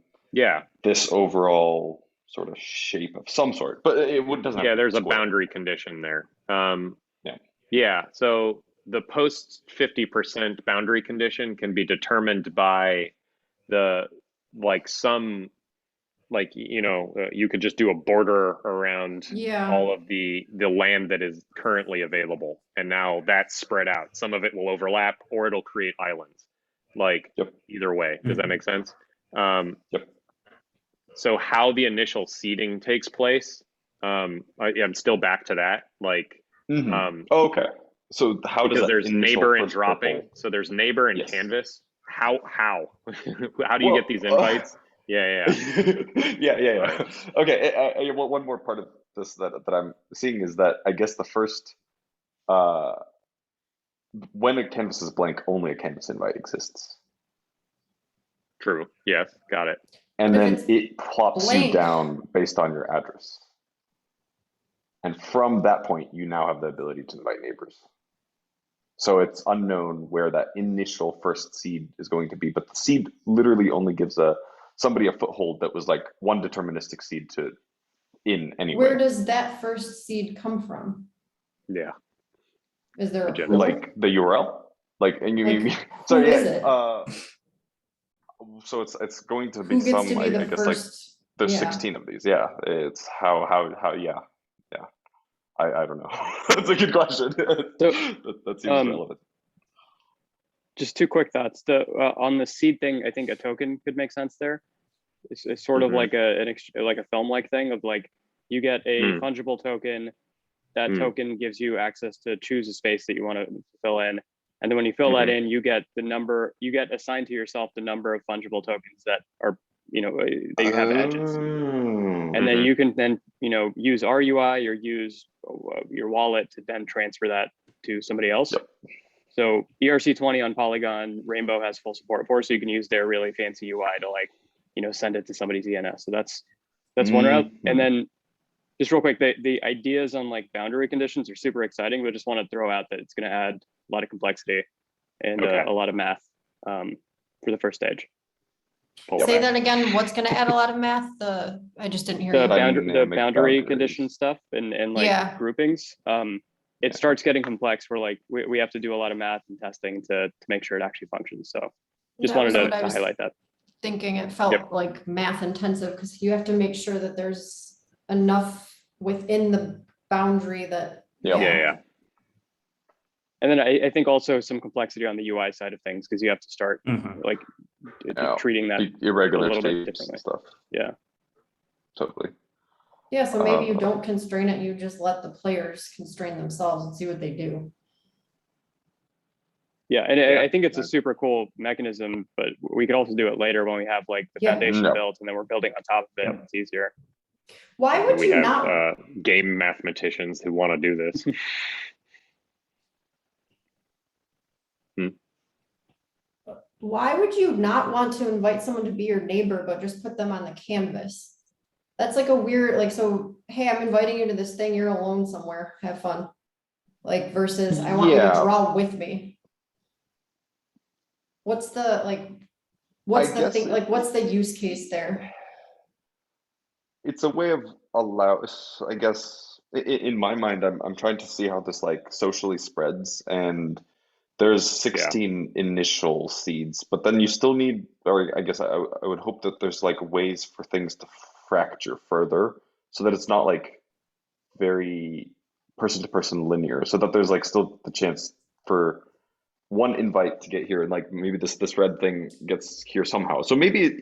this overall sort of shape of some sort. But it doesn't have there's a boundary condition there. So the post 50% boundary condition can be determined by the, like, some, like, you know, you could just do a border around all of the land that is currently available, and now that's spread out. Some of it will overlap, or it'll create islands, like, either way. Does that make sense? So how the initial seeding takes place, I'm still back to that, like, okay. So how does that, there's neighbor and dropping, purple? so there's neighbor and canvas. How how do you get these invites? Yeah. Okay. One more part of this that I'm seeing is that, I guess, the first, when a canvas is blank, only a canvas invite exists. True. Yes. Got it. And then it plops you down based on your address. And from that point, you now have the ability to invite neighbors. So it's unknown where that initial first seed is going to be, but the seed literally only gives somebody a foothold that was, like, one deterministic seed to in anyway. Where does that first seed come from? Yeah. Is there like the URL? Like, and you mean so is it? So it's going to be some, I guess, like, there's 16 of these. Yeah, it's how I don't know. That's a good question. that seems relevant. Just two quick thoughts. On the seed thing, I think a token could make sense there. It's sort of like like a film-like thing of like you get a fungible token. That token gives you access to choose a space that you want to fill in, and then when you fill that in, you get the number. You get assigned to yourself the number of fungible tokens that are that you have edges, and then you can then use RUI or use your wallet to then transfer that to somebody else. Yep. So ERC20 on Polygon, Rainbow has full support for, so you can use their really fancy UI to like, send it to somebody's ENS. So that's one route. And then just real quick, the ideas on like boundary conditions are super exciting, but I just want to throw out that it's going to add a lot of complexity and a lot of math for the first stage. Say that again. What's going to add a lot of math? I just didn't hear the you. boundary condition stuff and like groupings. It starts getting complex. We're like, we have to do a lot of math and testing to make sure it actually functions. So just wanted to highlight that. Thinking it felt like math intensive because you have to make sure that there's enough within the boundary that. Yeah. And then I think also some complexity on the UI side of things because you have to start like treating that irregular a little bit shapes differently. and stuff. Yeah. Totally. Yeah, so maybe you don't constrain it, you just let the players constrain themselves and see what they do. Yeah, and I think it's a super cool mechanism, but we could also do it later when we have like the foundation built and then we're building on top of it. It's easier. Why would we you have, not? Game mathematicians who want to do this. Why would you not want to invite someone to be your neighbor, but just put them on the canvas? That's like a weird, like, so, hey, I'm inviting you to this thing. You're alone somewhere. Have fun. Like versus I want you to draw with me. What's the, like, what's the thing? Like, what's the use case there? It's a way of I guess, in my mind, I'm trying to see how this like socially spreads, and there's 16 initial seeds, but then you still need, or I guess I would hope that there's like ways for things to fracture further so that it's not like very person to person linear, so that there's like still the chance for one invite to get here and like maybe this red thing gets here somehow. So maybe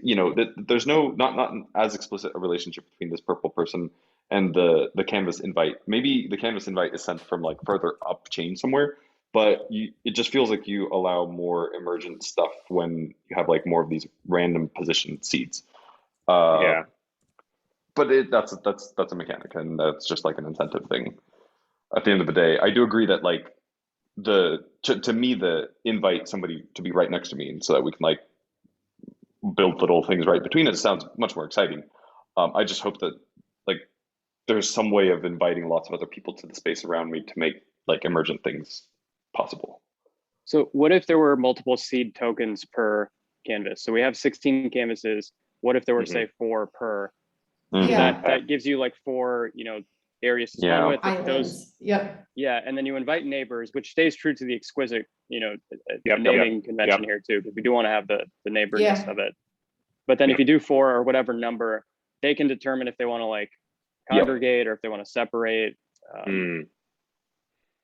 there's not as explicit a relationship between this purple person and the canvas invite. Maybe the canvas invite is sent from like further up chain somewhere, but it just feels like you allow more emergent stuff when you have like more of these random positioned seeds. But that's a mechanic, and that's just like an incentive thing. At the end of the day, I do agree that like to me the invite somebody to be right next to me, and so that we can like build little things right between us sounds much more exciting. I just hope that like there's some way of inviting lots of other people to the space around me to make like emergent things possible. So what if there were multiple seed tokens per canvas? So we have 16 canvases. What if there were say 4 per? That gives you like 4, areas to spawn with. Those, yeah, and then you invite neighbors, which stays true to the exquisite, naming convention here too, because we do want to have the neighborness of it. But then if you do 4 or whatever number, they can determine if they want to like congregate or if they want to separate.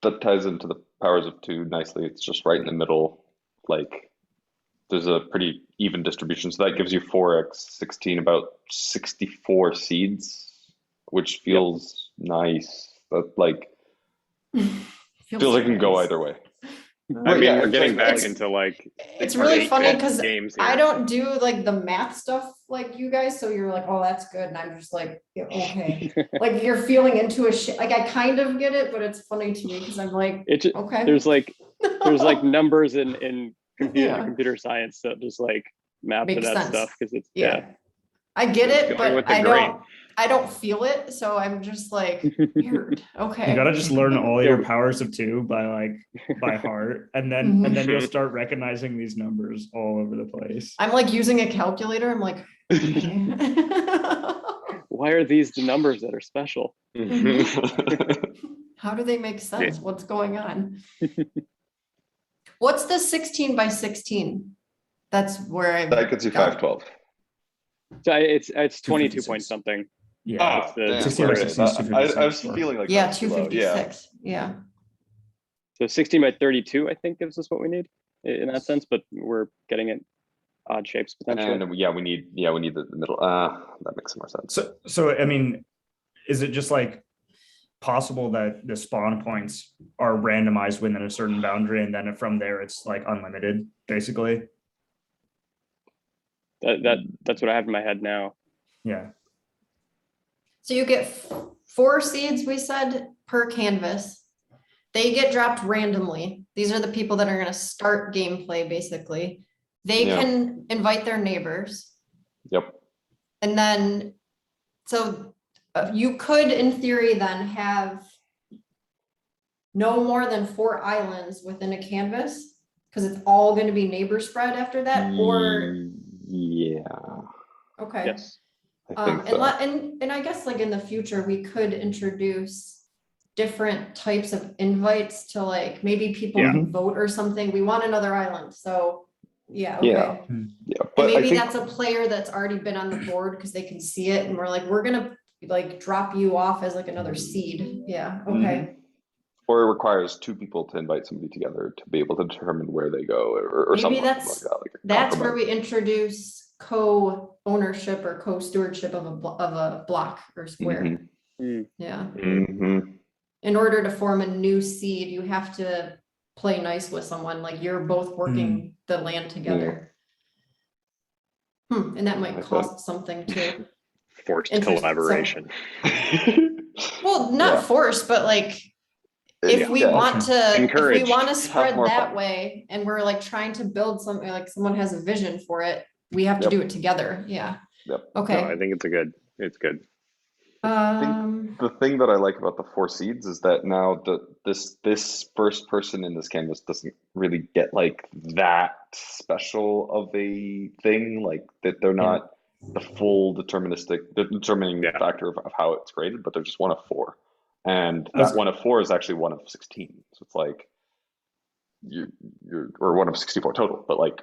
That ties into the powers of 2 nicely. It's just right in the middle, like. There's a pretty even distribution. So that gives you 4x16, about 64 seeds, which feels nice. That like feels like it can go either way. I mean, we're getting back into like it's really funny because I don't do like the math stuff like you guys. So you're like, oh, that's good, and I'm just like, okay, like you're feeling into a shit. Like I kind of get it, but it's funny to me because I'm like, okay. There's like numbers in computer science that just like map to that stuff because it's I get it, but I don't feel it, so I'm just like weird. Okay, you gotta just learn all your powers of 2 by heart, and then you'll start recognizing these numbers all over the place. I'm like using a calculator. I'm like, okay. Why are these the numbers that are special? How do they make sense? What's going on? What's the 16 by 16? That's where that gets you 512. So it's 22 point something. Yeah, I was feeling like 256. Yeah. So 16 by 32, I think, gives us what we need. in that sense, but we're getting it odd shapes potentially. And we need the middle. That makes more sense. So I mean, is it just like possible that the spawn points are randomized within a certain boundary, and then from there it's like unlimited, basically? That's what I have in my head now. Yeah. So you get 4 seeds, we said, per canvas. They get dropped randomly. These are the people that are going to start gameplay, basically. They can invite their neighbors. Yep. And then, so you could, in theory, then have no more than 4 islands within a canvas, because it's all going to be neighbor spread after that, or yeah. okay. Yes. I think so. And I guess like in the future, we could introduce different types of invites to like maybe people can vote or something. We want another island. So yeah, okay. Yeah. But and maybe that's a player that's already been on the board because they can see it and we're like, we're gonna like drop you off as like another seed. Yeah, okay. Or it requires 2 people to invite somebody together to be able to determine where they go, or Maybe something that's like that. Like that's where we introduce co-ownership or co-stewardship of a block or square. Yeah. In order to form a new seed, you have to play nice with someone, like you're both working the land together. And that might cost something too. Forced collaboration. Well, not forced, but like if we want to spread that way and we're like trying to build something, like someone has a vision for it, we have to do it together. Yeah. Okay. No, I think it's good. The thing that I like about the 4 seeds is that now this first person in this canvas doesn't really get like that special of a thing, like that they're not the full determining factor of how it's graded, but they're just one of 4. And that one of 4 is actually one of 16. So it's like you're or one of 64 total, but like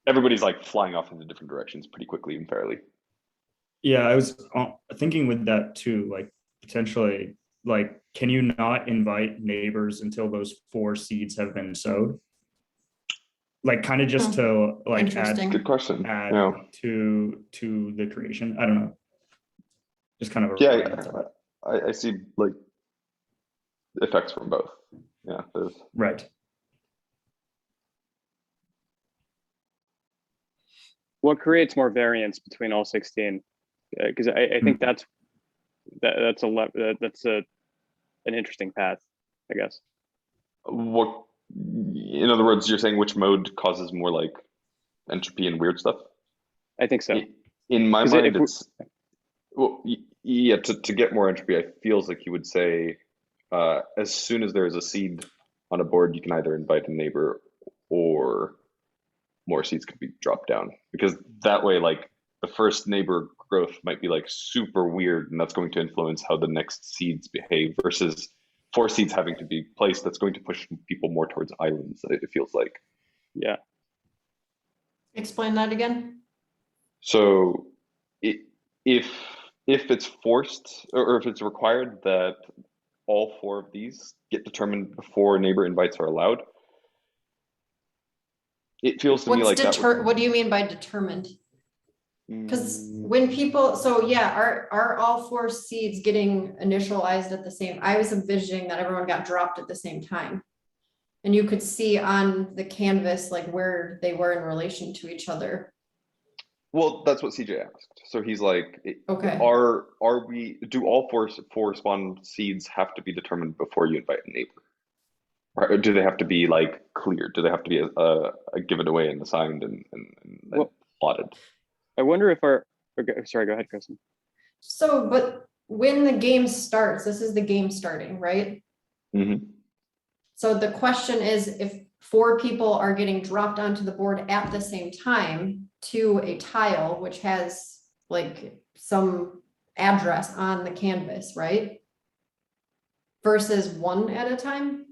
everybody's like flying off into different directions pretty quickly and fairly. Yeah, I was thinking with that too, like potentially, like, can you not invite neighbors until those 4 seeds have been sowed? Like kind of just to like add, good question. To the creation. I don't know. Just kind of I see like effects from both. Yeah, there's right. What creates more variance between all 16? Because I think that's an interesting path, I guess. What, in other words, you're saying which mode causes more like entropy and weird stuff? I think so. In my mind, to get more entropy, I feels like you would say as soon as there is a seed on a board, you can either invite a neighbor or more seeds could be dropped down, because that way, like the first neighbor growth might be like super weird, and that's going to influence how the next seeds behave, versus 4 seeds having to be placed. That's going to push people more towards islands. It feels like. Yeah. Explain that again. So, if it's forced or if it's required that all 4 of these get determined before neighbor invites are allowed, it feels to me like what do you mean by determined? Because when people, so yeah, are all 4 seeds getting initialized at the same? I was envisioning that everyone got dropped at the same time, and you could see on the canvas like where they were in relation to each other. Well, that's what CJ asked. So he's like, okay, do all four spawn seeds have to be determined before you invite a neighbor? Or do they have to be like cleared? Do they have to be given away and assigned and plotted? I wonder if sorry, go ahead, Kristen. So, but when the game starts, this is the game starting, right? So the question is, if 4 people are getting dropped onto the board at the same time to a tile, which has like some address on the canvas, right? Versus 1 at a time.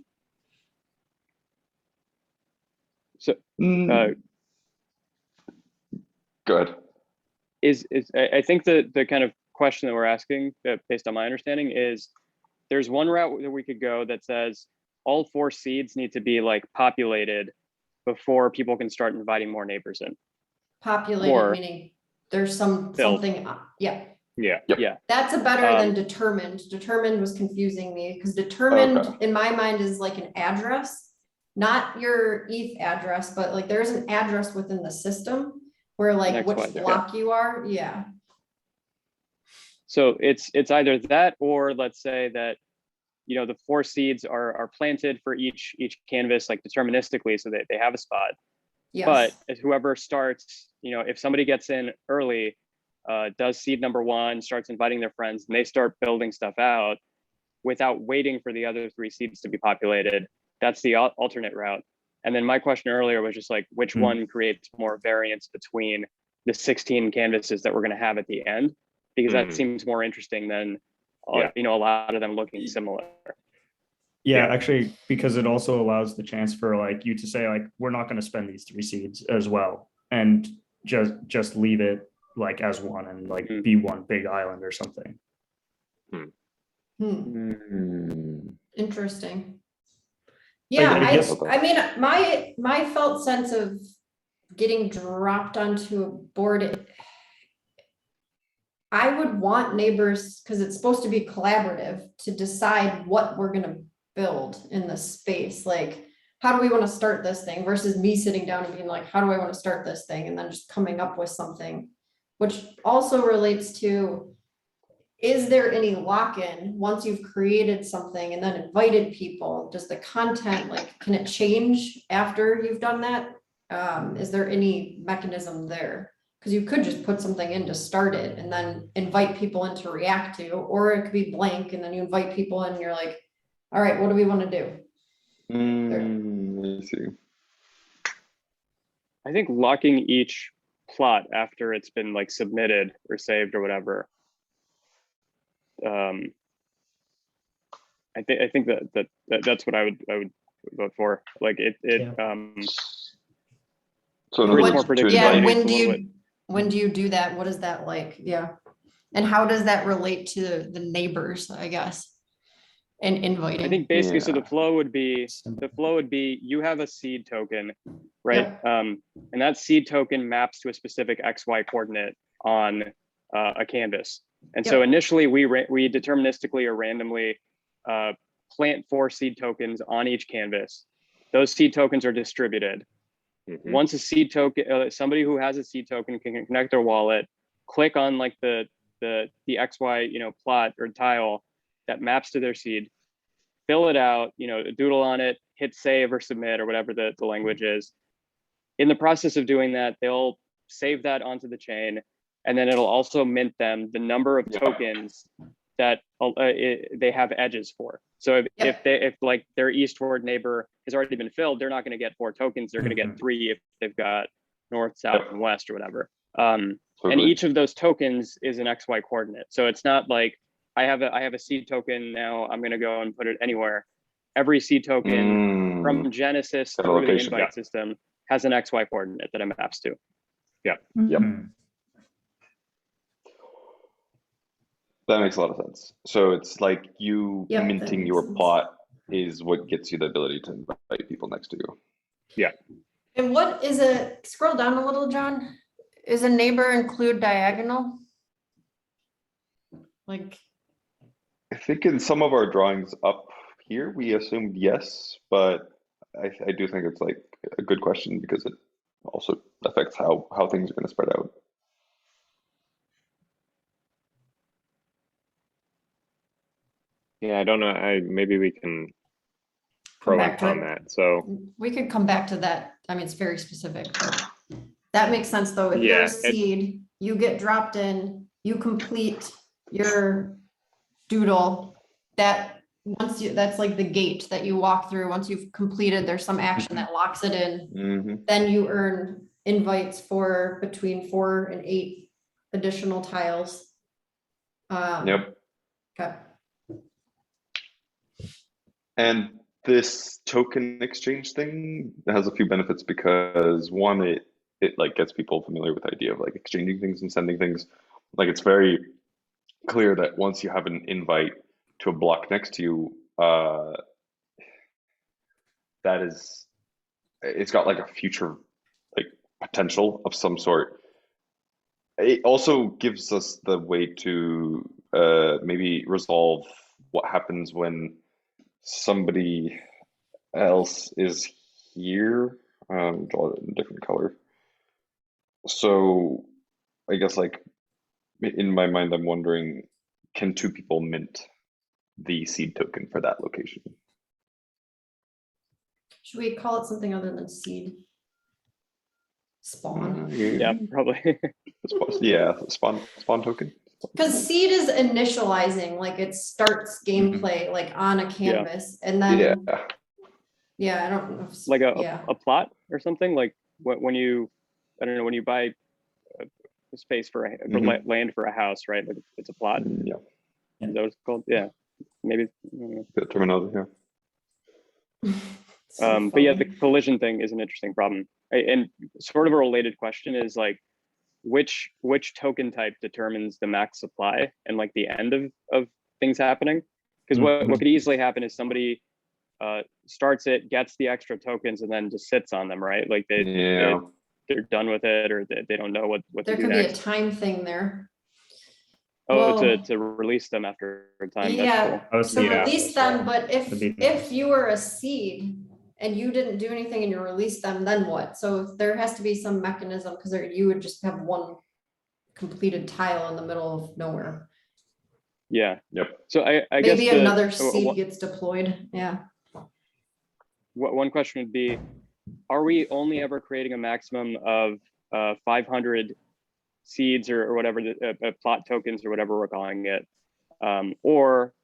So, go ahead. I think the kind of question that we're asking, based on my understanding, is there's one route that we could go that says all 4 seeds need to be like populated before people can start inviting more neighbors in. Populated, Or meaning there's something, yeah. Yeah. Yep. Yeah. That's a better than determined. Determined was confusing me because determined in my mind is like an address, not your ETH address, but like there's an address within the system where like which block you are. Yeah. So it's either that, or let's say that, you know, the 4 seeds are planted for each canvas, like deterministically, so that they have a spot. Yes. But whoever starts, you know, if somebody gets in early, does seed number 1, starts inviting their friends, and they start building stuff out without waiting for the other 3 seeds to be populated, that's the alternate route. And then my question earlier was just like, which one creates more variance between the 16 canvases that we're going to have at the end? Because that seems more interesting than, you know, a lot of them looking similar. Yeah, actually, because it also allows the chance for like you to say like, we're not going to spend these 3 seeds as well, and just leave it like as one and like be one big island or something. Interesting. Yeah, I mean, my felt sense of getting dropped onto a board, I would want neighbors, because it's supposed to be collaborative, to decide what we're gonna build in the space. Like, how do we want to start this thing versus me sitting down and being like, how do I want to start this thing? And then just coming up with something, which also relates to, is there any lock-in once you've created something and then invited people? Does the content, like, can it change after you've done that? Is there any mechanism there? Because you could just put something in to start it and then invite people in to react to, or it could be blank and then you invite people in and you're like, all right, what do we want to do? Let's see. I think locking each plot after it's been like submitted or saved or whatever. I think that's what I would vote for. Like so yeah, when do you do that? What is that like? Yeah. And how does that relate to the neighbors, I guess, and inviting? I think basically, so the flow would be you have a seed token, right? Yep. And that seed token maps to a specific XY coordinate on a canvas. And so initially we deterministically or randomly plant 4 seed tokens on each canvas. Those seed tokens are distributed. Once a seed token, somebody who has a seed token can connect their wallet, click on like the XY, you know, plot or tile that maps to their seed, fill it out, you know, doodle on it, hit save or submit or whatever the language is. In the process of doing that, they'll save that onto the chain, and then it'll also mint them the number of tokens that they have edges for. So if like their eastward neighbor has already been filled, they're not going to get 4 tokens. They're going to get 3 if they've got north, south, and west or whatever. And each of those tokens is an XY coordinate. So it's not like I have a seed token now, I'm going to go and put it anywhere. Every seed token from Genesis through the invite system has an XY coordinate that it maps to. That makes a lot of sense. So it's like you minting your plot is what gets you the ability to invite people next to you. Yeah. And what is scroll down a little, John. Is a neighbor include diagonal? Like, I think in some of our drawings up here, we assumed yes, but I do think it's like a good question because it also affects how things are going to spread out. Yeah, I don't know. Maybe we can pro and con that. So we could come back to that. I mean, it's very specific, but that makes sense though. If you're a seed, you get dropped in, you complete your doodle, that's like the gate that you walk through. Once you've completed, there's some action that locks it in. Then you earn invites for between 4 and 8 additional tiles. Okay. And this token exchange thing has a few benefits because one, it like gets people familiar with the idea of like exchanging things and sending things. Like it's very clear that once you have an invite to a block next to you, that is, it's got like a future like potential of some sort. It also gives us the way to maybe resolve what happens when somebody else is here. Draw it in a different color. So I guess like in my mind, I'm wondering, can two people mint the seed token for that location? Should we call it something other than seed? Spawn. Yeah, probably. Yeah, spawn token. Because seed is initializing, like it starts gameplay like on a canvas, and then Yeah. I don't know. Like a plot or something, like when you, I don't know, when you buy a space for land for a house, right? Like it's a plot. Yeah. Is that what it's called? Yeah, maybe. Good terminology here. But yeah, the collision thing is an interesting problem. And sort of a related question is like, which token type determines the max supply and like the end of things happening? Because what could easily happen is somebody starts it, gets the extra tokens, and then just sits on them, right? Like they're done with it, or they don't know what there to do could be next. a time thing there. Oh, Well, to release them after a time. Yeah, That's to cool. release them, but if you were a seed and you didn't do anything and you release them, then what? So there has to be some mechanism, because you would just have one completed tile in the middle of nowhere. Yeah. Yep. So I guess Maybe another seed gets deployed. Yeah. One question would be, are we only ever creating a maximum of 500 seeds or whatever, plot tokens or whatever we're calling it? Or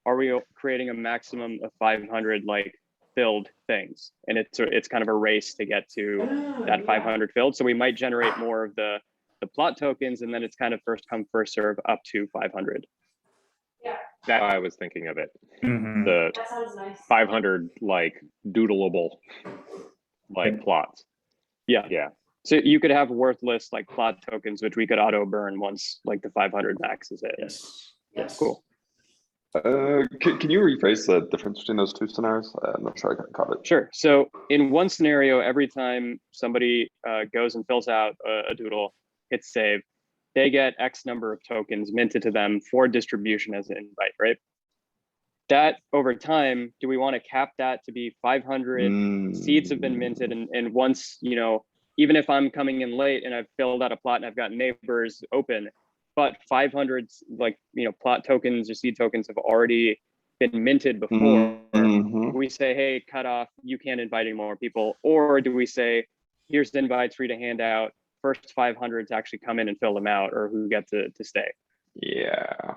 are we creating a maximum of 500 like filled things? And it's kind of a race to get to that 500 filled. So we might generate more of the plot tokens, and then it's kind of first come, first serve up to 500. That I was thinking of it. That sounds nice. 500 like doodleable like plots. Yeah. So you could have worthless like plot tokens, which we could auto burn once like the 500 max is it. Yes. Cool. Can you rephrase the difference between those two scenarios? I'm not sure I caught it. Sure. So in one scenario, every time somebody goes and fills out a doodle, hits save, they get X number of tokens minted to them for distribution as an invite, right? That over time, do we want to cap that to be 500 seeds have been minted, and once, you know, even if I'm coming in late and I've filled out a plot and I've got neighbors open, but 500 like, you know, plot tokens or seed tokens have already been minted before, we say, hey, cut off, you can't invite any more people? Or do we say, here's the invites for you to hand out, first 500 to actually come in and fill them out, or who get to stay? Yeah,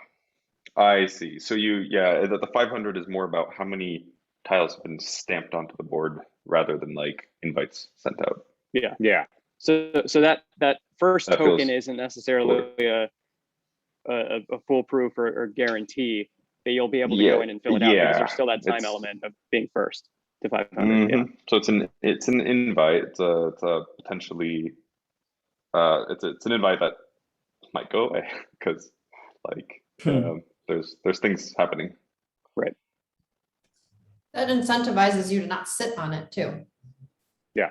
I see. So the 500 is more about how many tiles have been stamped onto the board rather than like invites sent out. Yeah. So that first token isn't necessarily a foolproof or guarantee that you'll be able to go in and fill it out, because there's still that time element of being first to 500. So it's an invite. It's a potentially it's an invite that might go away because like there's things happening. Right. That incentivizes you to not sit on it too. Yeah.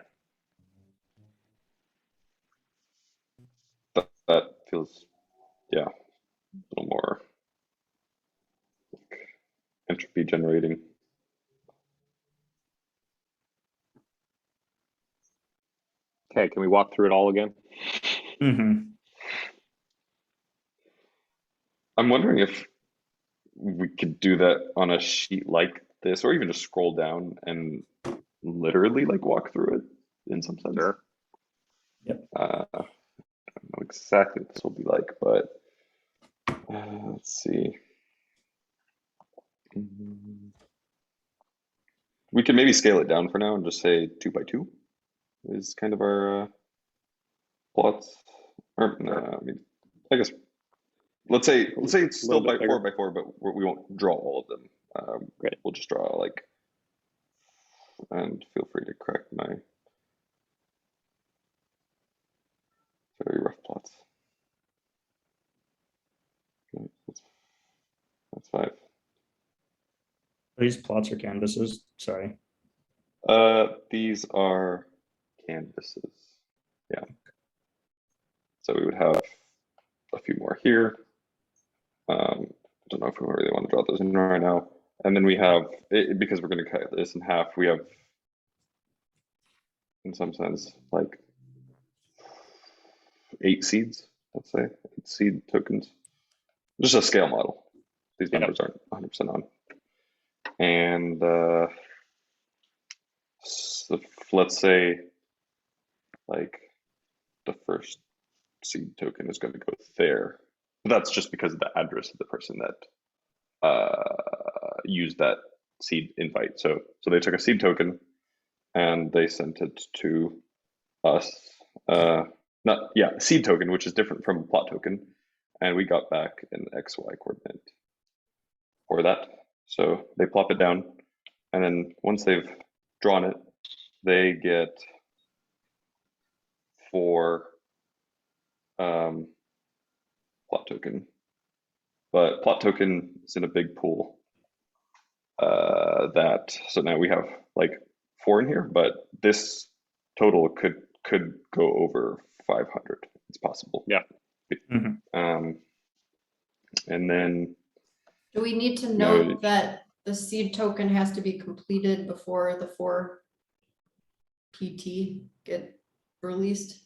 That feels a little more like entropy generating. Okay, can we walk through it all again? I'm wondering if we could do that on a sheet like this, or even just scroll down and literally like walk through it in some sense. Sure. Yep. I don't know exactly what this will be like, but let's see. We can maybe scale it down for now and just say 2 by 2 is kind of our plots. Or I mean, I guess let's say it's still by 4 by 4, but we won't draw all of them. Great. We'll just draw like, and feel free to correct my very rough plots. Okay, that's 5. These plots are canvases. Sorry. These are canvases. Yeah. So we would have a few more here. I don't know if we really want to draw those in right now. And then we have, because we're going to cut this in half, we have, in some sense, like 8 seeds, let's say, 8 seed tokens. Just a scale model. These numbers aren't 100% on. And so let's say, like, the first seed token is going to go there. That's just because of the address of the person that used that seed invite. So they took a seed token and they sent it to us. Seed token, which is different from a plot token, and we got back an XY coordinate for that. So they plop it down, and then once they've drawn it, they get 4 plot token. But plot token is in a big pool. So now we have like 4 in here, but this total could go over 500. It's possible. Yeah. And then Do we need to note that the seed token has to be completed before the 4 PT get released?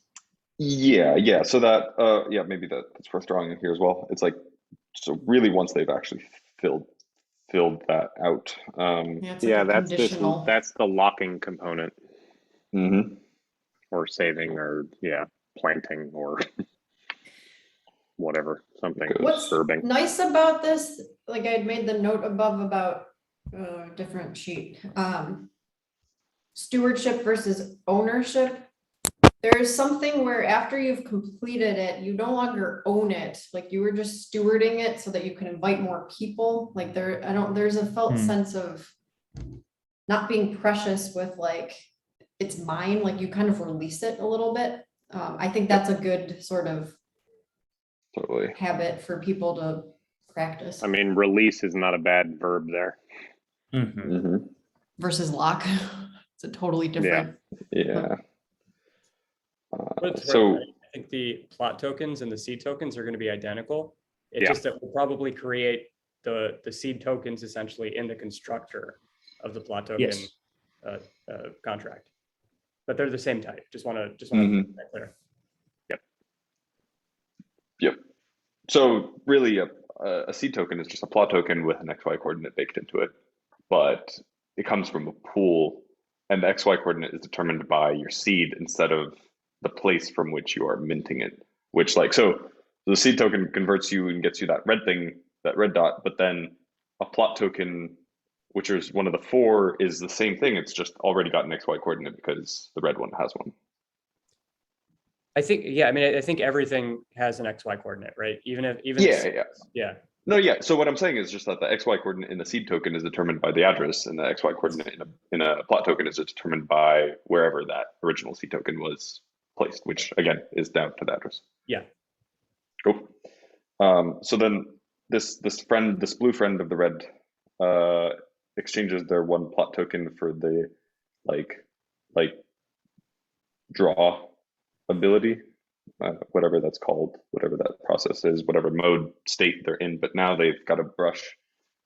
Yeah. So that maybe that's worth drawing in here as well. It's like, so really once they've actually filled that out. That's the locking component. Or saving, or planting, or whatever, something. What's disturbing. Nice about this, like I had made the note above about different sheet, stewardship versus ownership. There's something where after you've completed it, you no longer own it. Like you were just stewarding it so that you can invite more people. Like there's a felt sense of not being precious with like, it's mine, like you kind of release it a little bit. I think that's a good sort of habit for people to practice. I mean, release is not a bad verb there. Versus lock. It's a totally different. Yeah. I think the plot tokens and the seed tokens are going to be identical. It's just that we'll probably create the seed tokens essentially in the constructor of the plot token contract. But they're the same type. Just want to make that clear. Yep. So really, a seed token is just a plot token with an XY coordinate baked into it, but it comes from a pool, and the XY coordinate is determined by your seed instead of the place from which you are minting it. Which, like, so the seed token converts you and gets you that red thing, that red dot, but then a plot token, which is one of the 4, is the same thing. It's just already got an XY coordinate because the red one has one. I think, I think everything has an XY coordinate, right? So what I'm saying is just that the XY coordinate in the seed token is determined by the address, and the XY coordinate in a plot token is determined by wherever that original seed token was placed, which again is down to the address. Yeah. Cool. So then this blue friend of the red exchanges their 1 plot token for the like draw ability, whatever that's called, whatever that process is, whatever mode state they're in. But now they've got a brush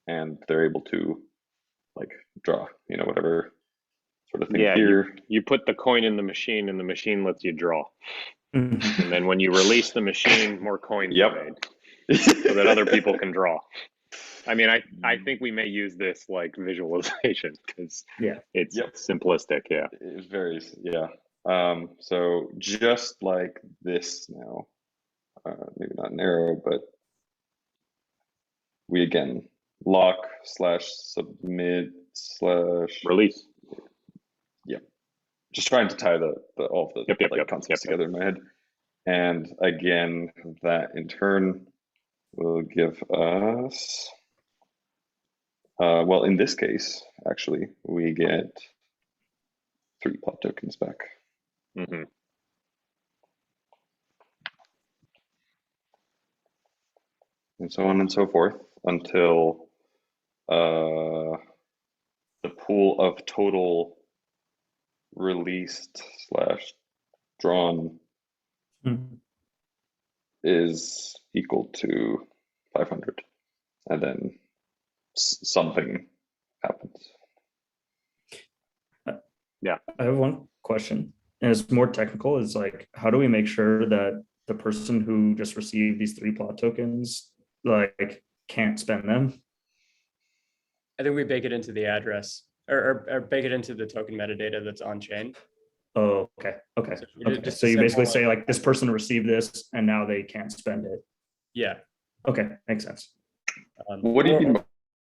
and they're able to like draw, whatever sort of thing here. You put the coin in the machine and the machine lets you draw. And then when you release the machine, more coins are made so that other people can draw. I mean, I think we may use this like visualization because it's simplistic. Yeah. It's very, so just like this now, maybe not an arrow, but we again lock / submit / release. Yeah. Just trying to tie all of the concepts together in my head. And again, that in turn will give us, well, in this case, actually, we get 3 plot tokens back. And so on and so forth until the pool of total released slash drawn is equal to 500, and then something happens. Yeah. I have one question, and it's more technical. Is like, how do we make sure that the person who just received these 3 plot tokens like can't spend them? I think we bake it into the address or bake it into the token metadata that's on chain. Oh, okay. Just So you basically simple, say like this person received this and now they can't spend it. Yeah. Okay, makes sense. What do you mean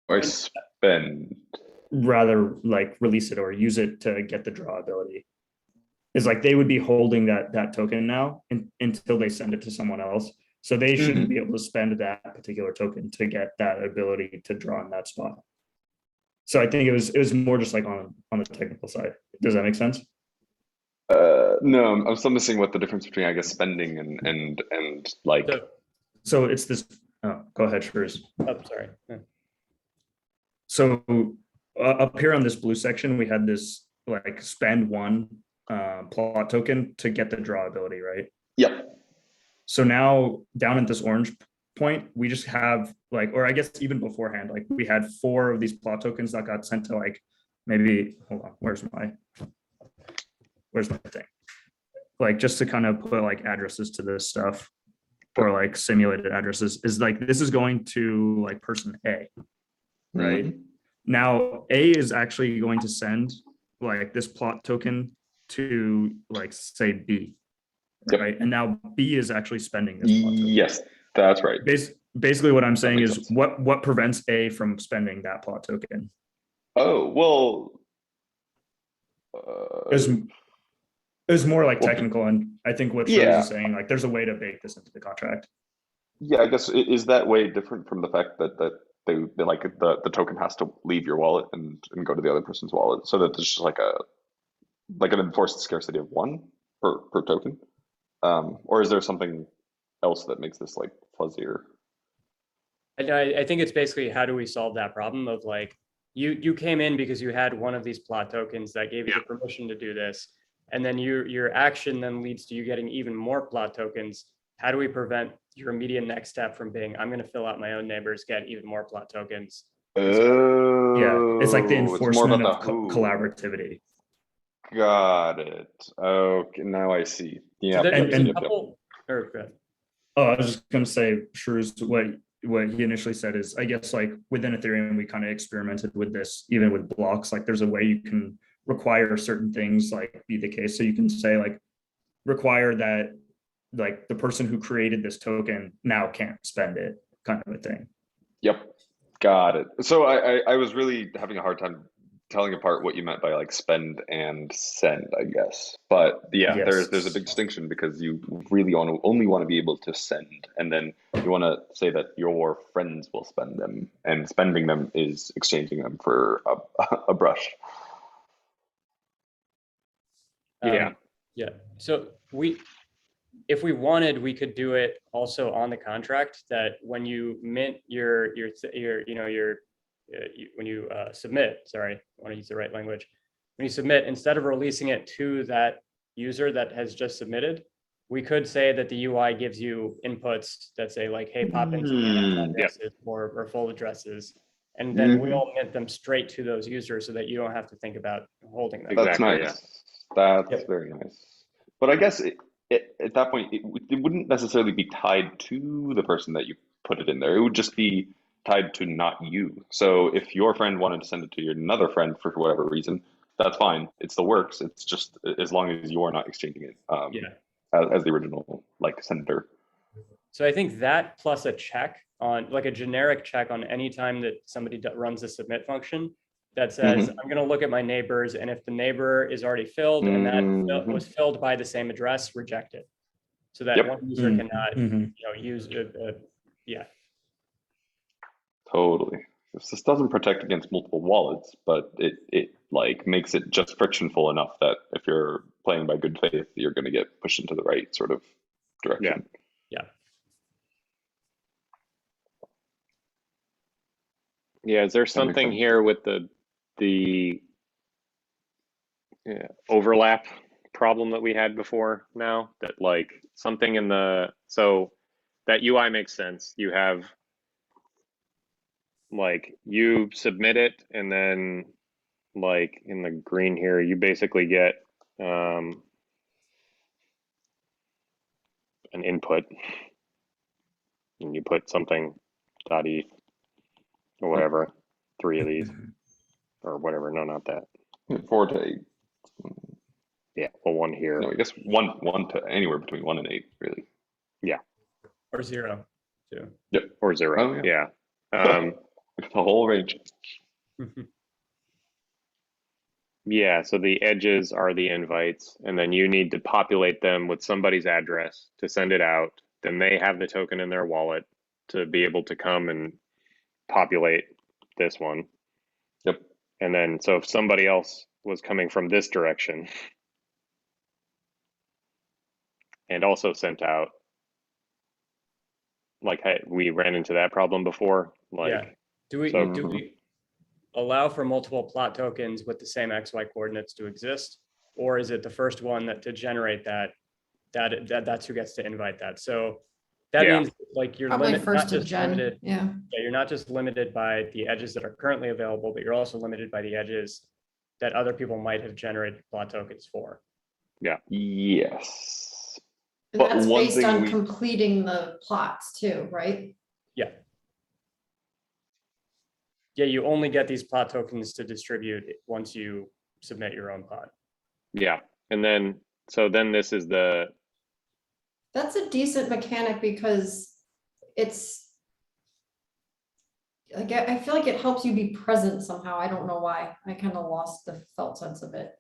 by spend? Rather like release it or use it to get the draw ability. Is like they would be holding that token now until they send it to someone else. So they shouldn't be able to spend that particular token to get that ability to draw in that spot. So I think it was more just like on the technical side. Does that make sense? No, I'm still missing what the difference between, I guess, spending and like. So it's this. Oh, go ahead, Shahruz. Oh, sorry. Yeah. So up here on this blue section, we had this like spend 1 plot token to get the draw ability, right? Yep. So now down at this orange point, we just have like, or I guess even beforehand, like we had 4 of these plot tokens that got sent to like, maybe, hold on, where's my thing? Like just to kind of put like addresses to this stuff or like simulated addresses is like, this is going to like person A, right? Now A is actually going to send like this plot token to like say B, right? And now B is actually spending this plot token. Yes, that's right. Basically what I'm saying is what prevents A from spending that plot token? Oh, well. It was more like technical, and I think what Shahruz is saying, like there's a way to bake this into the contract. Yeah, I guess is that way different from the fact that they like the token has to leave your wallet and go to the other person's wallet, so that there's just like an enforced scarcity of 1 per token, or is there something else that makes this like fuzzier? I think it's basically how do we solve that problem of like you came in because you had one of these plot tokens that gave you the permission to do this, and then your action then leads to you getting even more plot tokens. How do we prevent your immediate next step from being, I'm going to fill out my own neighbors, get even more plot tokens? Yeah, it's like the enforcement of collaborativity. Got it. Okay, now I see. Yeah. So there's a couple. Or go ahead. Oh, I was just going to say, Shahruz, what he initially said is, I guess like within Ethereum, we kind of experimented with this, even with blocks. Like there's a way you can require certain things like be the case. So you can say like require that like the person who created this token now can't spend it, kind of a thing. Yep, got it. So I was really having a hard time telling apart what you meant by like spend and send, I guess. But yeah, Yes. there's a big distinction because you really only want to be able to send, and then you want to say that your friends will spend them, and spending them is exchanging them for a brush. Yeah. So if we wanted, we could do it also on the contract that when you mint when you submit, sorry, I want to use the right language. When you submit, instead of releasing it to that user that has just submitted, we could say that the UI gives you inputs that say like, hey, pop into the addresses or full addresses. And then we'll mint them straight to those users so that you don't have to think about holding them. That's nice. That's very nice. But I guess at that point, it wouldn't necessarily be tied to the person that you put it in there. It would just be tied to not you. So if your friend wanted to send it to another friend for whatever reason, that's fine. It's the works. It's just as long as you are not exchanging it as the original like sender. So I think that plus a check on like a generic check on any time that somebody runs a submit function that says, I'm going to look at my neighbors, and if the neighbor is already filled and that was filled by the same address, reject it. So that one user cannot use it. Totally. This doesn't protect against multiple wallets, but it like makes it just frictionful enough that if you're playing by good faith, you're going to get pushed into the right sort of direction. Yeah, is there something here with the overlap problem that we had before now, that like something in the, so that UI makes sense. You have like, you submit it, and then like in the green here, you basically get an input, and you put something .eth or whatever, 3 of these or whatever. No, not that. 4 to 8. Yeah, well, 1 here. No, I guess one to anywhere between 1 and 8, really. Yeah. Or 0 too. Yep. Or 0. Oh, yeah. The whole range. Yeah, so the edges are the invites, and then you need to populate them with somebody's address to send it out. Then they have the token in their wallet to be able to come and populate this one. Yep. And then, so if somebody else was coming from this direction and also sent out, like, we ran into that problem before. Like, Yeah. Do we allow for multiple plot tokens with the same XY coordinates to exist, or is it the first one that to generate that's who gets to invite that? So that means like you're Probably limited, first not to just gen. limited. Yeah. Yeah, you're not just limited by the edges that are currently available, but you're also limited by the edges that other people might have generated plot tokens for. Yeah. Yes. And But that's one based thing on completing the plots too, right? Yeah. Yeah, you only get these plot tokens to distribute once you submit your own plot. Yeah, and then, so then this is the, That's a decent mechanic because it's like, I feel like it helps you be present somehow. I don't know why. I kind of lost the felt sense of it.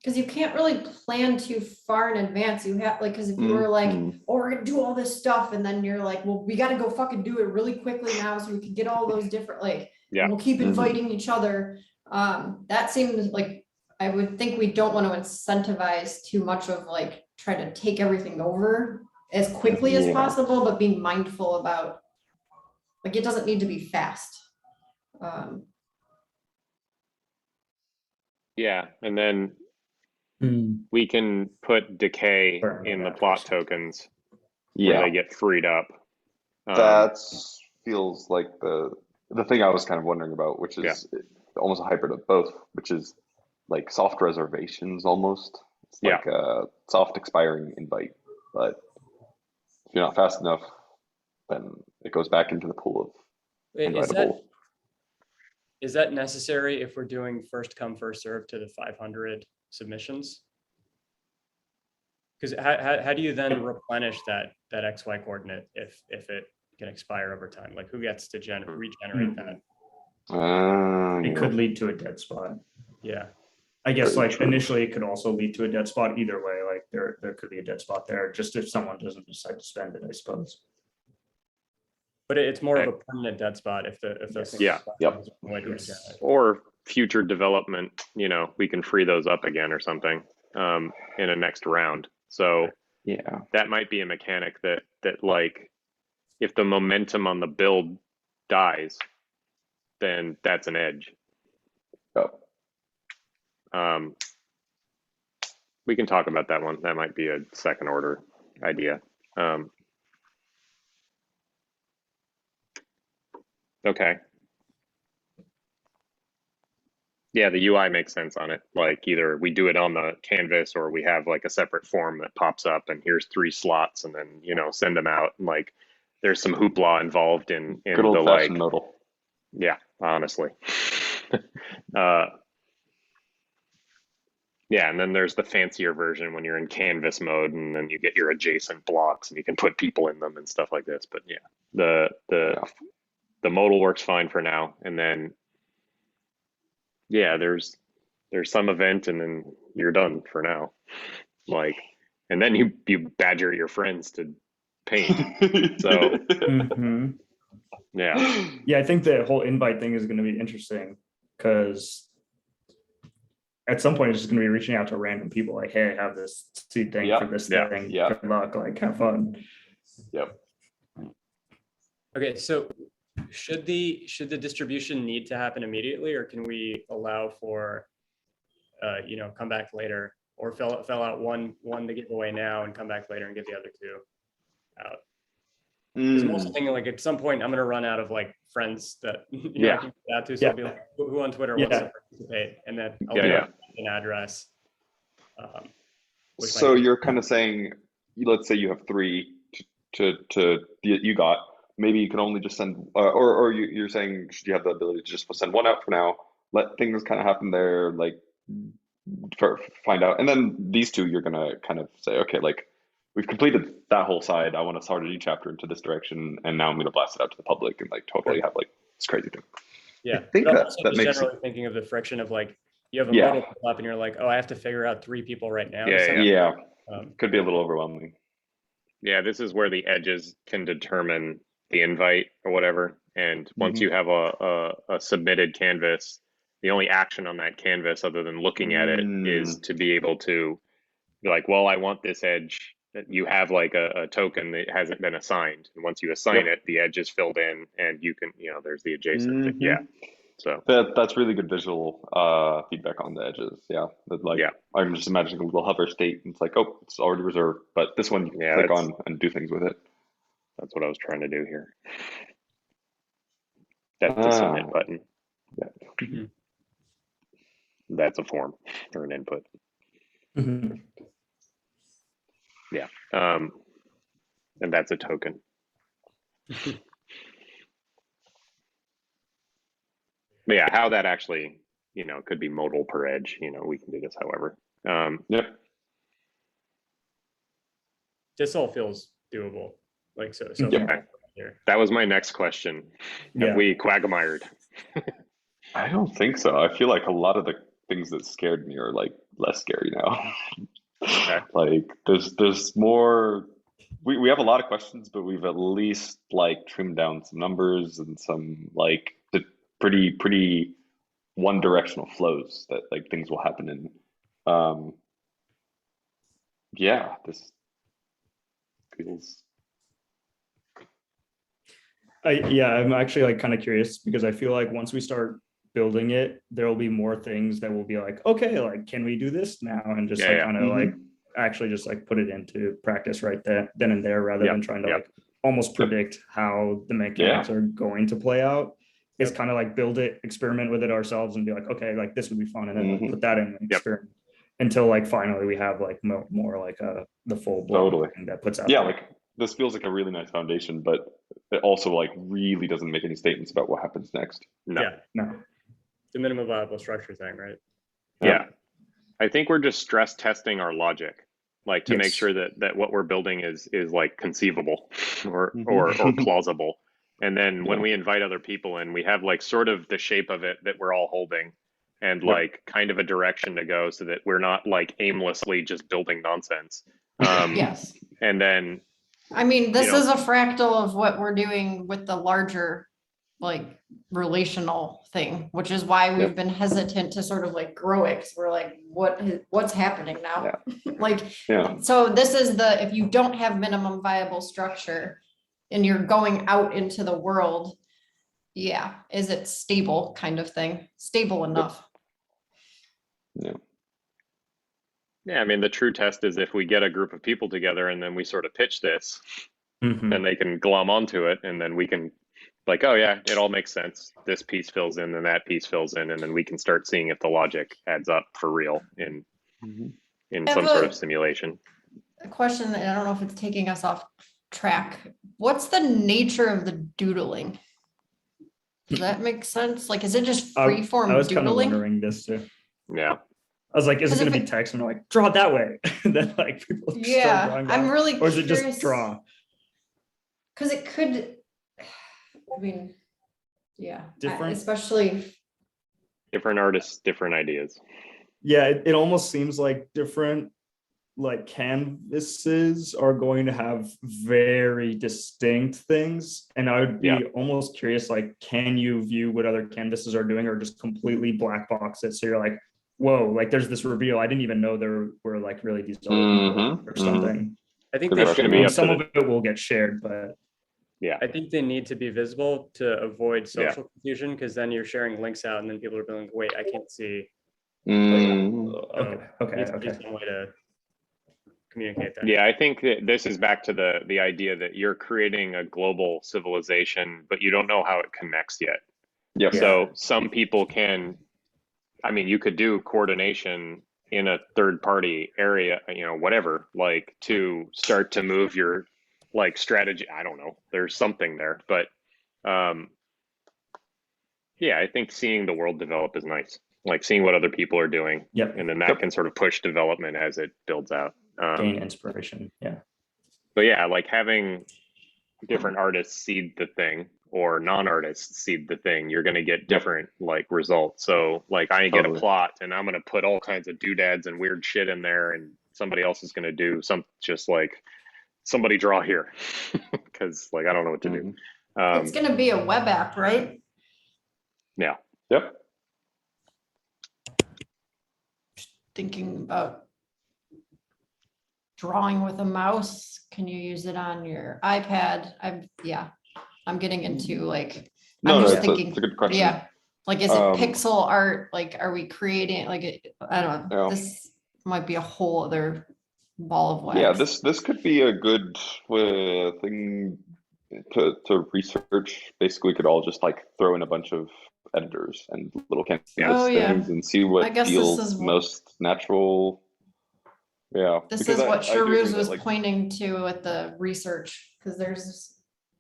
Because you can't really plan too far in advance. You have like, because if you were like, oh, we're gonna do all this stuff, and then you're like, well, we got to go fucking do it really quickly now so we can get all those different, like, yeah, we'll keep inviting each other. That seems like, I would think we don't want to incentivize too much of like try to take everything over as quickly as possible, but being mindful about like it doesn't need to be fast. yeah, and then we can put decay Burn in the that plot first. tokens where they get freed up. That feels like the thing I was kind of wondering about, which is almost a hybrid of both, which is like soft reservations almost. It's like a soft expiring invite, but if you're not fast enough, then it goes back into the pool of invitable. Is that necessary if we're doing first come, first serve to the 500 submissions? Because how do you then replenish that XY coordinate if it can expire over time? Like who gets to regenerate that? It could lead to a dead spot. Yeah. I guess like initially it could also lead to a dead spot either way. Like there could be a dead spot there just if someone doesn't decide to spend it, I suppose. But it's more of a permanent dead spot if those things or future development, you know, we can free those up again or something in a next round. So yeah, that might be a mechanic that like if the momentum on the build dies, then that's an edge. We can talk about that one. That might be a second order idea. Okay. Yeah, the UI makes sense on it. Like either we do it on the canvas or we have like a separate form that pops up and here's 3 slots and then, you know, send them out. And like there's some hoopla involved in good old the like modal. Yeah, honestly. Yeah, and then there's the fancier version when you're in canvas mode and then you get your adjacent blocks and you can put people in them and stuff like this. But yeah, the modal works fine for now. And then yeah, there's some event and then you're done for now. Like, and then you badger your friends to paint. So yeah, I think the whole invite thing is going to be interesting because at some point it's just going to be reaching out to random people like, hey, I have this seed thing for this thing. Good luck, like have fun. Yep. Okay, so should the distribution need to happen immediately, or can we allow for come back later, or fill out one to give away now and come back later and get the other two out. Because I'm also thinking like at some point I'm gonna run out of like friends that I can get out to. So I'll be like, who on Twitter wants to participate, and then I'll do an address. So you're kind of saying, let's say you have 3 you got. Maybe you can only just send, or you're saying should you have the ability to just send one out for now, let things kind of happen there, like find out, and then these 2 you're gonna kind of say, okay, like we've completed that whole side. I want to start a new chapter into this direction, and now I'm gonna blast it out to the public and like totally have like this crazy thing. Yeah, I think but that also that just makes generally thinking of the friction of like you have a model pull up and you're like, oh, I have to figure out 3 people right now. Could be a little overwhelming. Yeah, this is where the edges can determine the invite or whatever. And once you have a submitted canvas, the only action on that canvas other than looking at it is to be able to be like, well, I want this edge. That you have like a token that hasn't been assigned. And once you assign it, the edge is filled in and you can, there's the adjacent thing. Yeah. So that's really good visual feedback on the edges. Yeah. I'm just imagining a little hover state and it's like, oh, it's already reserved, but this one you can click on and do things with it. That's what I was trying to do here. That's the submit button. Yeah. That's a form or an input. Yeah. And that's a token. But yeah, how that actually, could be modal per edge, we can do this however. This all feels doable. Like so here. That was my next question. Have we quagmired? I don't think so. I feel like a lot of the things that scared me are like less scary now. Okay. Like there's more. We have a lot of questions, but we've at least like trimmed down some numbers and some like the pretty one directional flows that like things will happen in. This feels. I'm actually like kind of curious because I feel like once we start building it, there will be more things that will be like, okay, like can we do this now, and just kind of like actually just like put it into practice right then and there, rather than trying to like almost predict how the mechanics are going to play out. It's kind of like build it, experiment with it ourselves, and be like, okay, like this would be fun, and then like, put that in and experiment until like finally we have like more like the full blown thing that puts out. Yeah, like this feels like a really nice foundation, but it also like really doesn't make any statements about what happens next. No. The minimum viable structure thing, right? Yeah. I think we're just stress testing our logic, like to make sure that what we're building is like conceivable or plausible. And then when we invite other people in, we have like sort of the shape of it that we're all holding and like kind of a direction to go so that we're not like aimlessly just building nonsense. Yes. And then, I mean, this is a fractal of what we're doing with the larger like relational thing, which is why we've been hesitant to sort of like grow it, because we're like, what's happening now? So this is if you don't have minimum viable structure and you're going out into the world, is it stable kind of thing? Stable enough. Yeah, I mean, the true test is if we get a group of people together and then we sort of pitch this, then they can glom onto it, and then we can like, oh yeah, it all makes sense. This piece fills in, then that piece fills in, and then we can start seeing if the logic adds up for real in some sort of simulation. A question that I don't know if it's taking us off track. What's the nature of the doodling? Does that make sense? Like, is it just free form doodling? I was kind of wondering this too. Yeah. I was like, is it going to be text? And I'm like, draw it that way. And then like people start drawing I'm really or is it curious, just draw? Because it could, I mean, different, especially different artists, different ideas. Yeah, it almost seems like different like canvases are going to have very distinct things, and I would be almost curious, like, can you view what other canvases are doing, or just completely black box it so you're like, whoa, like there's this reveal, I didn't even know there were like really these other people or something. I think that's going to be some of it will get shared, but I think they need to be visible to avoid social confusion, because then you're sharing links out and then people are being like, wait, I can't see Okay, okay, Needs to be okay. some way to communicate that. Yeah, I think that this is back to the idea that you're creating a global civilization, but you don't know how it connects yet. Yep. Yeah. So some people can, I mean, you could do coordination in a third party area, you know, whatever, like to start to move your like strategy. I don't know. There's something there, but yeah, I think seeing the world develop is nice. Like seeing what other people are doing, Yep. and then that can sort of push development as it builds out. Gain inspiration. Yeah. But yeah, like having different artists seed the thing or non-artists seed the thing, you're going to get different like results. So like I get a plot and I'm going to put all kinds of doodads and weird shit in there, and somebody else is going to do some just like somebody draw here because like I don't know what to do. It's going to be a web app, right? Yeah. Yep. Thinking about drawing with a mouse. Can you use it on your iPad? I'm getting into like, No, I'm no, just it's thinking, a good question. yeah, like, is it pixel art? Like, are we creating like, I don't know, this might be a whole other ball of wax. Yeah, this could be a good thing to research. Basically, we could all just like throw in a bunch of editors and little canvas things and see what feels most natural. Yeah, this is what Shahruz was pointing to with the research, because there's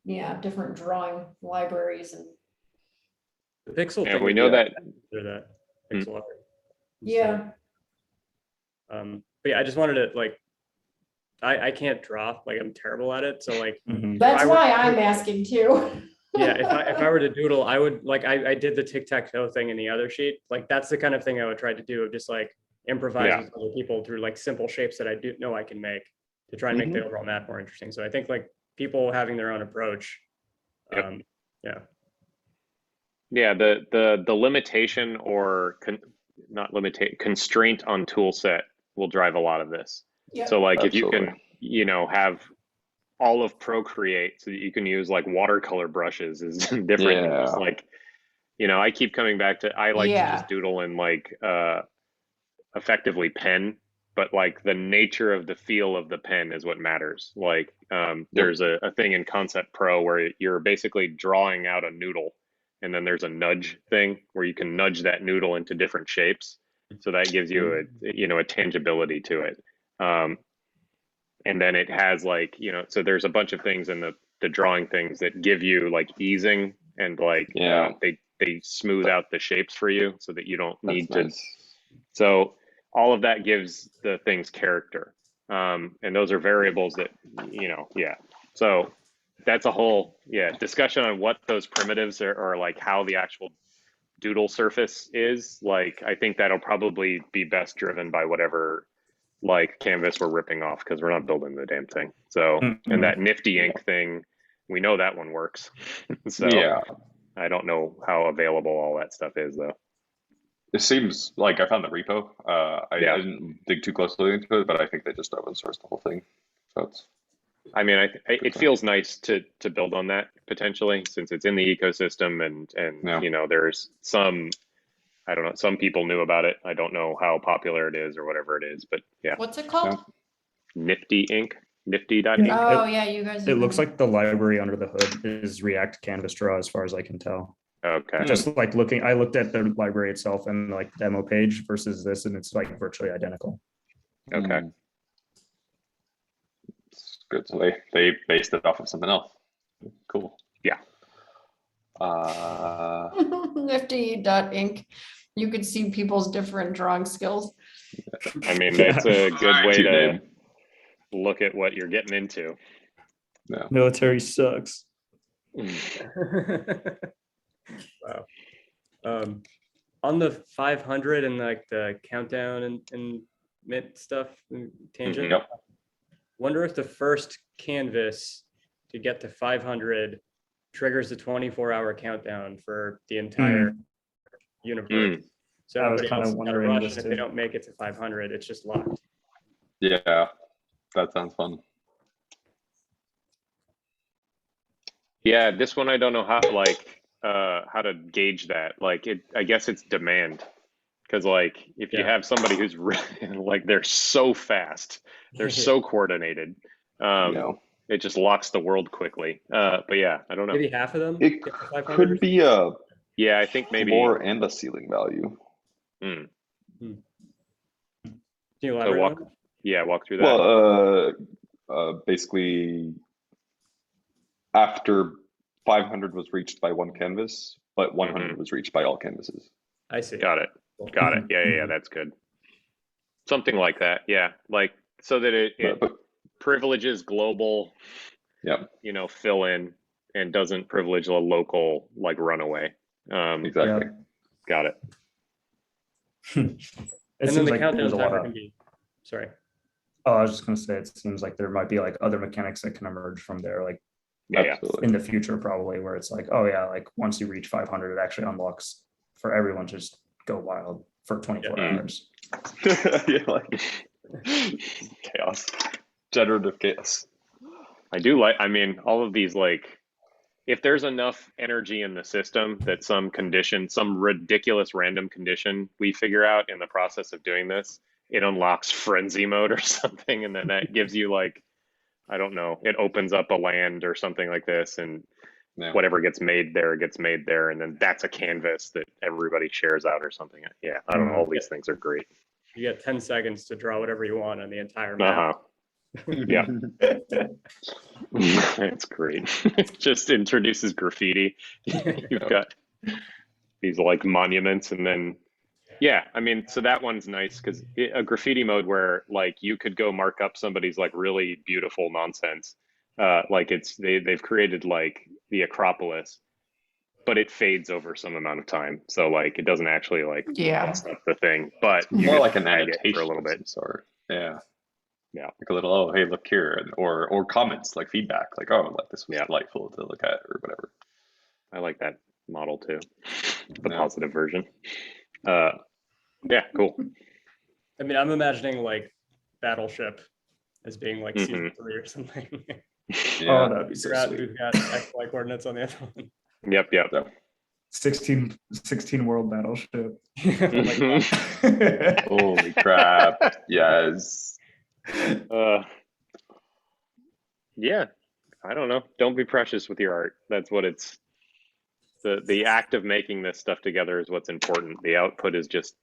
different drawing libraries and the pixel thing. We know that pixel art. Yeah. But yeah, I just wanted to like, I can't draw, like I'm terrible at it. So like, that's why I'm asking too. Yeah, if I were to doodle, I would like I did the tic-tac-toe thing in the other sheet. Like that's the kind of thing I would try to do, of just like improvise with other people through like simple shapes that I do know I can make to try and make the overall map more interesting. So I think like people having their own approach. The limitation or constraint on tool set will drive a lot of this. So like if you can, you know, have all of Procreate so that you can use like watercolor brushes is different than just like, you know, I keep coming back to, I like to just doodle in like effectively pen, but like the nature of the feel of the pen is what matters. Like there's a thing in Concept Pro where you're basically drawing out a noodle, and then there's a nudge thing where you can nudge that noodle into different shapes. So that gives you a tangibility to it. And then it has like, you know, so there's a bunch of things in the drawing things that give you like easing and like they smooth out the shapes for you so that you don't need to. So all of that gives the things character. And those are variables that, you know, So that's a whole, discussion on what those primitives are, or like how the actual doodle surface is. Like, I think that'll probably be best driven by whatever like canvas we're ripping off, because we're not building the damn thing. So, and that nifty ink thing, we know that one works. So I don't know how available all that stuff is though. It seems like I found the repo. I didn't dig too closely into it, but I think they just open sourced the whole thing. So it's. I mean, it feels nice to build on that potentially, since it's in the ecosystem, and you know, there's some, I don't know, some people knew about it. I don't know how popular it is or whatever it is, but yeah. What's it called? Nifty Ink. Nifty.ink. Oh yeah, you guys. It looks like the library under the hood is React Canvas Draw, as far as I can tell. Okay. Just like I looked at the library itself and like demo page versus this, and it's like virtually identical. Okay. It's good. So they based it off of something else. Cool. Yeah. Nifty.ink. You could see people's different drawing skills. I mean, it's a good way to look at what you're getting into. Yeah. Military sucks. Wow. On the 500 and like the countdown and mint stuff, tangent. Wonder if the first canvas to get to 500 triggers the 24-hour countdown for the entire universe. So I was everybody kind else of got a wondering rush, this and if too. they don't make it to 500, it's just locked. Yeah, that sounds fun. Yeah, this one I don't know how to gauge that. Like I guess it's demand. Because like if you have somebody who's like they're so fast, they're so coordinated, it just locks the world quickly. But yeah, I don't know. Maybe half of them. It could be a I think maybe floor and a ceiling value. Can you elaborate? Walk through that. Well, basically, after 500 was reached by one canvas, but 100 was reached by all canvases. I see. Got it. Yeah, that's good. Something like that. Yeah, like so that it privileges global, fill in, and doesn't privilege a local like runaway. Exactly. Got it. And then the countdown timer can be. Sorry. Oh, I was just going to say, it seems like there might be like other mechanics that can emerge from there, like Absolutely. in the future, probably, where it's like, oh yeah, like once you reach 500, it actually unlocks for everyone to just go wild for 24 hours. Like chaos, generative chaos. I mean, all of these, like, if there's enough energy in the system that some ridiculous random condition we figure out in the process of doing this, it unlocks frenzy mode or something, and then that gives you like, I don't know, it opens up a land or something like this, and whatever gets made there, and then that's a canvas that everybody shares out or something. Yeah, I don't know, all these things are great. You get 10 seconds to draw whatever you want on the entire map. Yeah. That's great. It just introduces graffiti. You've got these like monuments, and then I mean, so that one's nice because a graffiti mode where like you could go mark up somebody's like really beautiful nonsense. Like they've created like the Acropolis, but it fades over some amount of time. So like it doesn't actually like mess up the thing, but you more like an annotation for a little bit. Or yeah. Like a little, oh hey, look here, or comments like feedback, like oh, like this was delightful to look at or whatever. I like that model too, the positive version. Yeah, cool. I mean, I'm imagining like Battleship as being like season 3 or something. Oh, that'd be so sweet. We've got XY coordinates on the other one. Yep. 16 world Battleship. Holy crap! Yes. Yeah, I don't know. Don't be precious with your art. That's what it's. The act of making this stuff together is what's important. The output is just,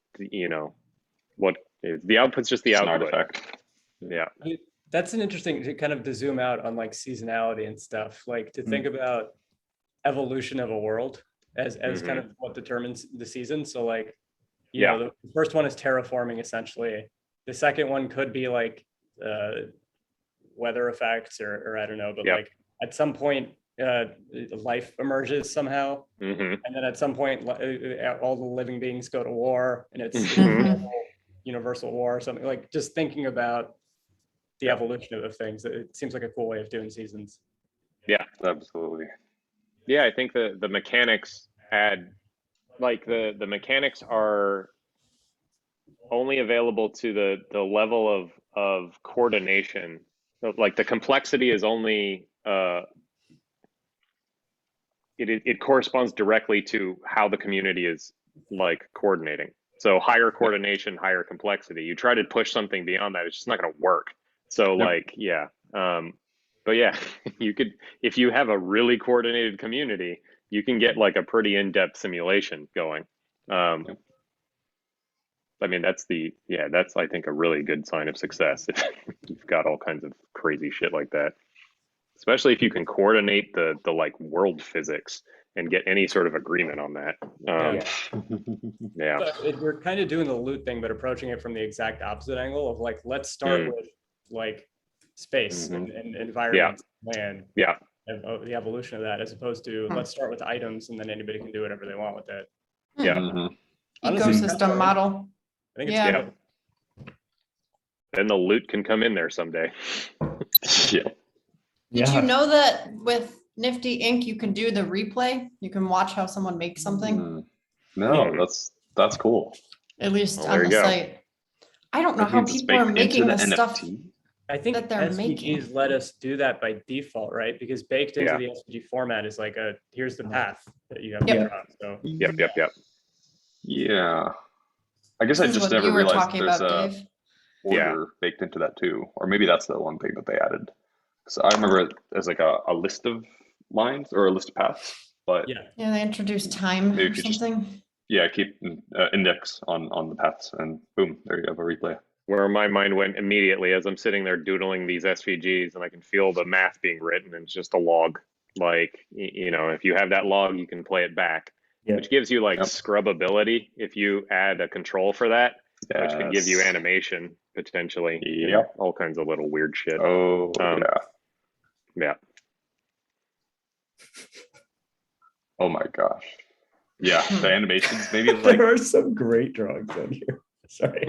what is the output's just the output. Artifact. Yeah. I mean, that's an interesting to zoom out on like seasonality and stuff, like to think about evolution of a world as kind of what determines the season. So like, you know, the first one is terraforming essentially. The second one could be like weather effects or I don't know, but like at some point life emerges somehow, and then at some point all the living beings go to war, and it's universal war or something. Like just thinking about the evolution of things, it seems like a cool way of doing seasons. Yeah, absolutely. Yeah, I think the mechanics add, like the mechanics are only available to the level of coordination. Like the complexity is only it corresponds directly to how the community is like coordinating. So higher coordination, higher complexity. You try to push something beyond that, it's just not going to work. So like, but yeah, you could, if you have a really coordinated community, you can get like a pretty in-depth simulation going. I mean, that's I think a really good sign of success if you've got all kinds of crazy shit like that. Especially if you can coordinate the like world physics and get any sort of agreement on that. But we're kind of doing the loot thing, but approaching it from the exact opposite angle of like, let's start with like space and environment, land, and the evolution of that, as opposed to let's start with items and then anybody can do whatever they want with it. Ecosystem model. I think it's good. Then the loot can come in there someday. Did you know that with Nifty Ink you can do the replay? You can watch how someone makes something. No, that's cool. At least on the site. I don't know how people are making the stuff. I think that they're SVGs let us do that by default, right? Because baked into the SVG format is like here's the path that you have to draw. So Yeah. I guess I This is just what never you were realized talking there's about, a Dave. order baked into that too, or maybe that's the one thing that they added. So I remember it as like a list of lines or a list of paths, but Yeah. Yeah, they introduced time maybe or if you just something. keep index on the paths, and boom, there you have a replay. Where my mind went immediately as I'm sitting there doodling these SVGs, and I can feel the math being written, and it's just a log. Like, you know, if you have that log, you can play it back, Yeah. which gives you like Yep. scrubbability if you add a control for that, which can give you Yes. animation potentially. and Yep. all kinds of little weird shit. Oh yeah. Yeah. Oh my gosh. Yeah, the animations maybe like There are some great drawings on here. Sorry.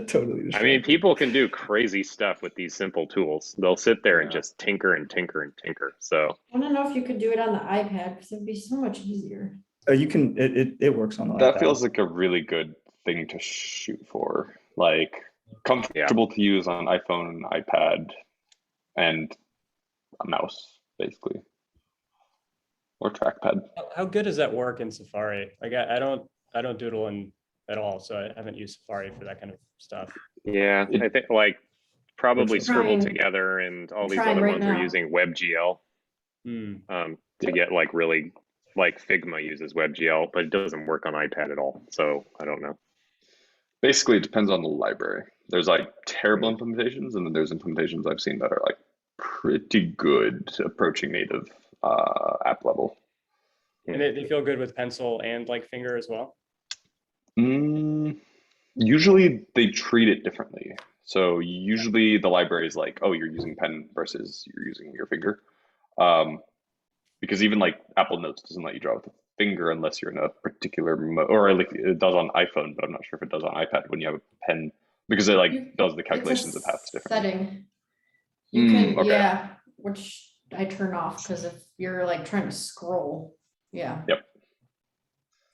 Totally. I mean, people can do crazy stuff with these simple tools. They'll sit there and just tinker and tinker and tinker. So I don't know if you could do it on the iPad because it'd be so much easier. You can. It works on the that iPad. feels like a really good thing to shoot for. Like comfortable to use on iPhone, iPad, and a mouse, basically. Or trackpad. How good does that work in Safari? Like I don't doodle in at all, so I haven't used Safari for that kind of stuff. yeah, I think like probably Which Scribble Trying- Together and all these trying other right ones are now. using WebGL Hmm. to get like really like Figma uses WebGL, but it doesn't work on iPad at all. So I don't know. Basically, it depends on the library. There's like terrible implementations, and then there's implementations I've seen that are like pretty good approaching native app level. And they feel good with pencil and like finger as well. Usually they treat it differently. So usually the library is like, oh, you're using pen versus you're using your finger. Because even like Apple Notes doesn't let you draw with a finger unless you're in a particular mode, or like it does on iPhone, but I'm not sure if it does on iPad when you have a pen, because it like does the calculations of paths differently. Setting. You can, okay. yeah, which I turn off because if you're like trying to scroll, yeah. Yep.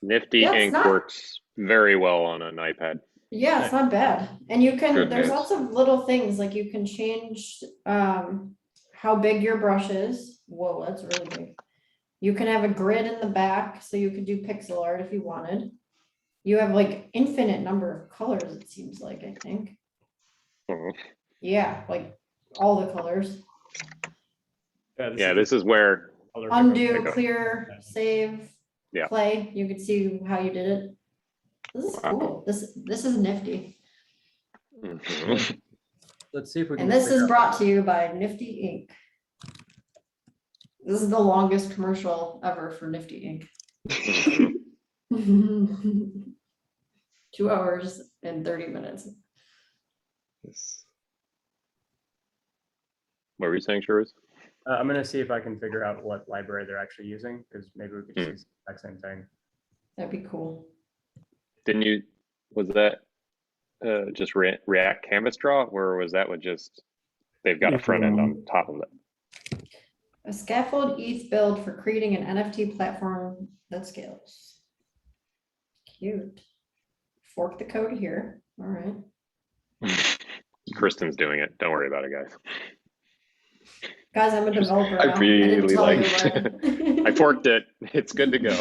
Nifty Yeah, it's Ink not- works very well on an iPad. Yeah, it's not bad. And you can, Good there's news. lots of little things, like you can change how big your brush is. Whoa, that's really big. You can have a grid in the back, so you could do pixel art if you wanted. You have like infinite number of colors, it seems like, I think. Mhm. Yeah, like all the colors. Yeah, this is where color Undo, pick up. clear, save, Yeah. play. You could see how you did it. This is Wow. cool. This is nifty. Mhm. Let's see if we can. And this figure is out- brought to you by Nifty Ink. This is the longest commercial ever for Nifty Ink. Mhm. 2 hours and 30 minutes. What were you saying, Shahruz? I'm gonna see if I can figure out what library they're actually using, because maybe we could see the exact same thing. That'd be cool. Didn't you, was that just React Canvas Draw, or was that with just, they've got a front end on top of it? A scaffold ETH build for creating an NFT platform that scales. Cute. Fork the code here. All right. Kristen's doing it. Don't worry about it, guys. Guys, I'm a developer I now. didn't really tell you like- already. I forked it. It's good to go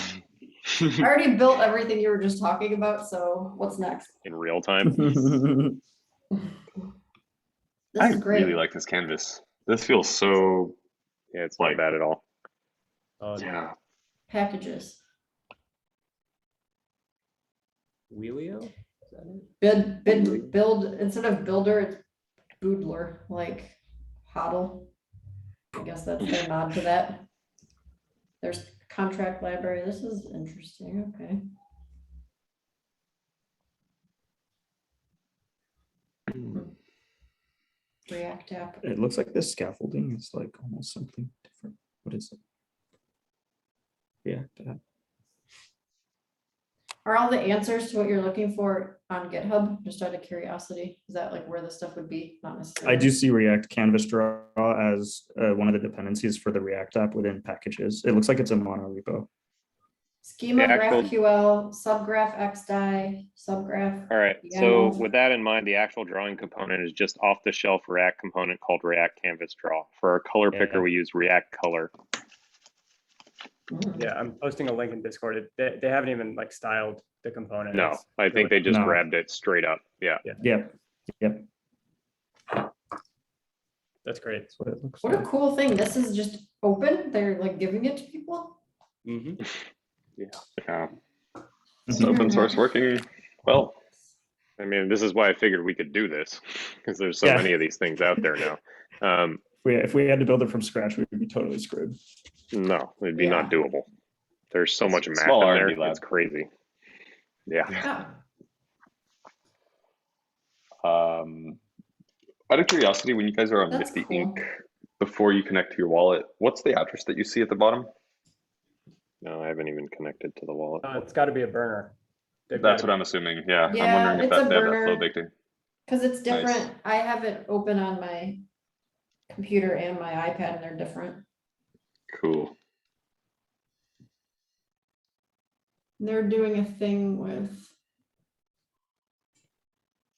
I already built everything you were just talking about, so what's next? in real time. This I is great. really like this canvas. This feels so Yeah, it's not bad at all. yeah. Packages. Wheelio? Is that it? Build, instead of builder, it's boodler, like hodl. I guess that's their nod to that. There's contract library. This is interesting. Okay. React app. It looks like this scaffolding is like almost something different. What is it? React app. Are all the answers to what you're looking for on GitHub? Just out of curiosity, is that like where the stuff would be? Not necessarily. I do see React Canvas Draw as one of the dependencies for the React app within packages. It looks like it's a mono repo. Schema, The actual- GraphQL, subgraph XDI, subgraph. All right. Yeah. So with that in mind, the actual drawing component is just off the shelf React component called React Canvas Draw. For our color picker, Yeah. we use React Color. Mm. Yeah, I'm posting a link in Discord. They haven't even like styled the component. No, It's I think they really- just No. grabbed it straight up. Yeah. Yep. That's great. That's what it looks What a like. cool thing. This is just open. They're like giving it to people. Mhm. Yeah. It's open source working well. I mean, this is why I figured we could do this because there's so Yeah. many of these things out there now. If we had to build it from scratch, we'd be totally screwed. No, it'd be not Yeah. doable. There's so much math Small in R&D there. lab. It's crazy. Yeah. Yeah. Out of curiosity, when you guys are on That's Nifty cool. Inc., before you connect to your wallet, what's the address that you see at the bottom? No, I haven't even connected to the wallet. It's got to be a burner. They've That's gotta what I'm assuming. Yeah, Yeah, I'm wondering if it's a they have that burner. flow baked in. Because it's Nice. different. I have it open on my computer and my iPad, and they're different. Cool. They're doing a thing with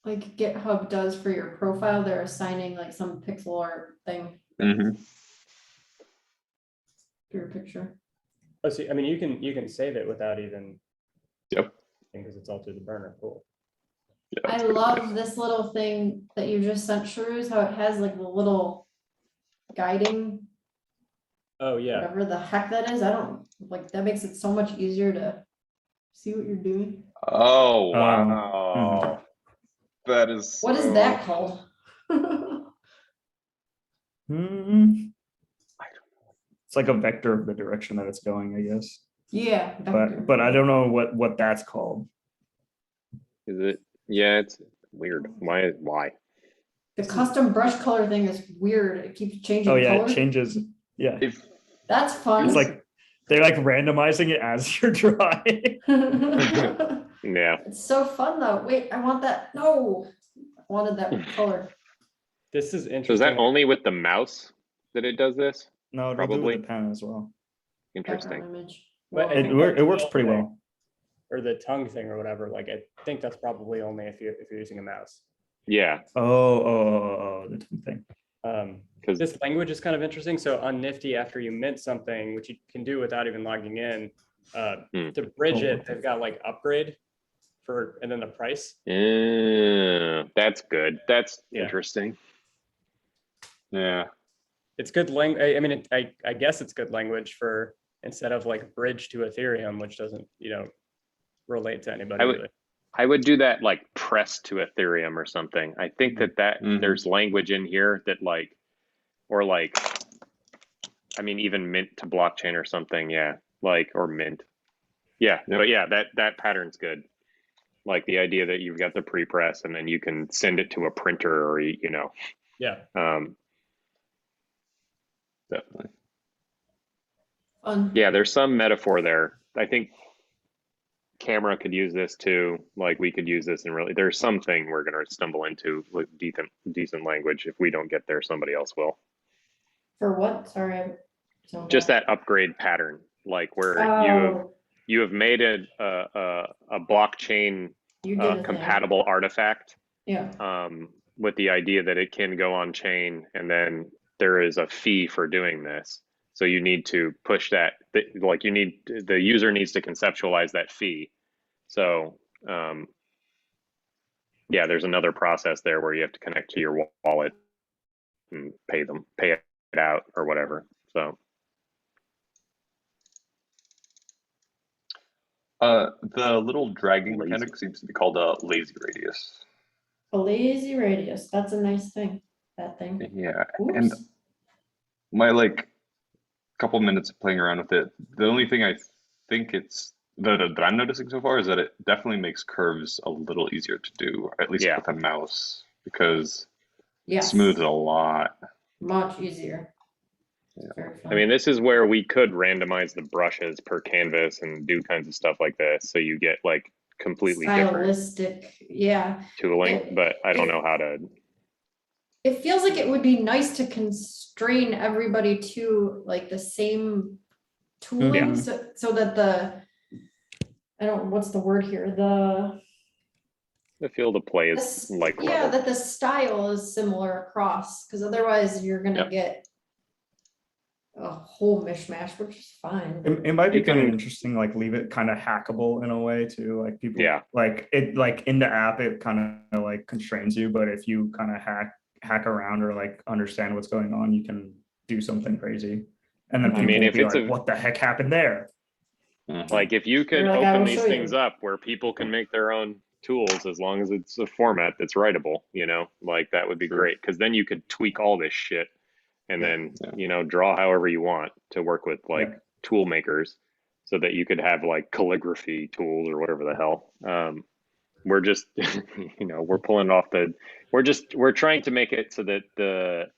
like GitHub does for your profile. They're assigning like some pixel art thing Hmm. to your picture. Oh, see, I mean, you can save it without even. Yep. Because it's all through the burner. Cool. Yeah, I that's pretty love cool. this little thing that you just sent, Shahruz, how it has like the little guiding, Oh yeah. whatever the heck that is. I don't like that makes it so much easier to see what you're doing. Oh, Um, wow. That is What is so- that called? It's like a vector of the direction that it's going, I guess. Yeah, vector. But I don't know what that's called. Is it? Yeah, it's weird. Why? The custom brush color thing is weird. It keeps changing Oh yeah, color. it changes. Yeah, If That's fun. it's like they're like randomizing it as you're drawing. Yeah. It's so fun though. Wait, I want that. No, I wanted that color. This is So interesting. is that only with the mouse that it does this? No, it'll do Probably. with the pen as well. Interesting. Background image. But I Whoa. think It that's works the pretty only- well. Or the tongue thing or whatever. Like I think that's probably only if you're using a mouse. Yeah. Oh, the thing. Because This language is kind of interesting. So on Nifty, after you mint something, which you can do without even logging in, to bridge it, they've got like upgrade and then the price. that's good. That's Yeah. interesting. yeah, It's good language. I mean, I guess it's good language for instead of like bridge to Ethereum, which doesn't, relate to anybody. Really. I would do that like press to Ethereum or something. I think that Mhm. there's language in here that like, or like, I mean, even mint to blockchain or something. Yeah. Like, or mint. Yeah. Yep. But yeah, that pattern's good. Like the idea that you've got the pre-press and then you can send it to a printer or, Yeah. definitely. Fun. yeah, there's some metaphor there. I think camera could use this too. Like we could use this and really, there's something we're going to stumble into with decent language. If we don't get there, somebody else will. For what? Sorry. I zoned Just out. that upgrade pattern, like where Oh, you have made a blockchain you did a thing. compatible artifact Yeah. with the idea that it can go on chain, and then there is a fee for doing this. So you need to push that, like the user needs to conceptualize that fee. So yeah, there's another process there where you have to connect to your wallet and pay it out or whatever. So The little dragging Lazy. mechanic seems to be called a lazy radius. A lazy radius. That's a nice thing. That thing. Yeah, Oops. and my couple minutes of playing around with it, the only thing I think that I'm noticing so far is that it definitely makes curves a little easier to do, at least Yeah. with a mouse, because it Yes. smooths a lot. Much easier. It's Yeah. very fun. I mean, this is where we could randomize the brushes per canvas and do kinds of stuff like this. So you get like completely different stylistic. Yeah. tooling, but I don't know how to. It feels like it would be nice to constrain everybody to like the same tooling, so that what's the word here? The field of play is like Yeah, level. that the style is similar across, because otherwise you're gonna Yep. get a whole mishmash, which is fine. It might be You kind of can- interesting, like leave it kind of hackable in a way too. Like people, Yeah. like it, like in the app, it kind of like constrains you. But if you kind of hack around or like understand what's going on, you can do something crazy. And then I people mean, will if be it's like, a- "What the heck happened there?" Like if you could You're like, I open will these show things you. up where people can make their own tools as long as it's a format that's writable, you know, like that would be Sure. great. Cause then you could tweak all this shit and then, Yeah. you know, draw however you want to work with like Yeah. tool makers so that you could have like calligraphy tools or whatever the hell. We're just, you know, we're pulling off we're trying to make it so that the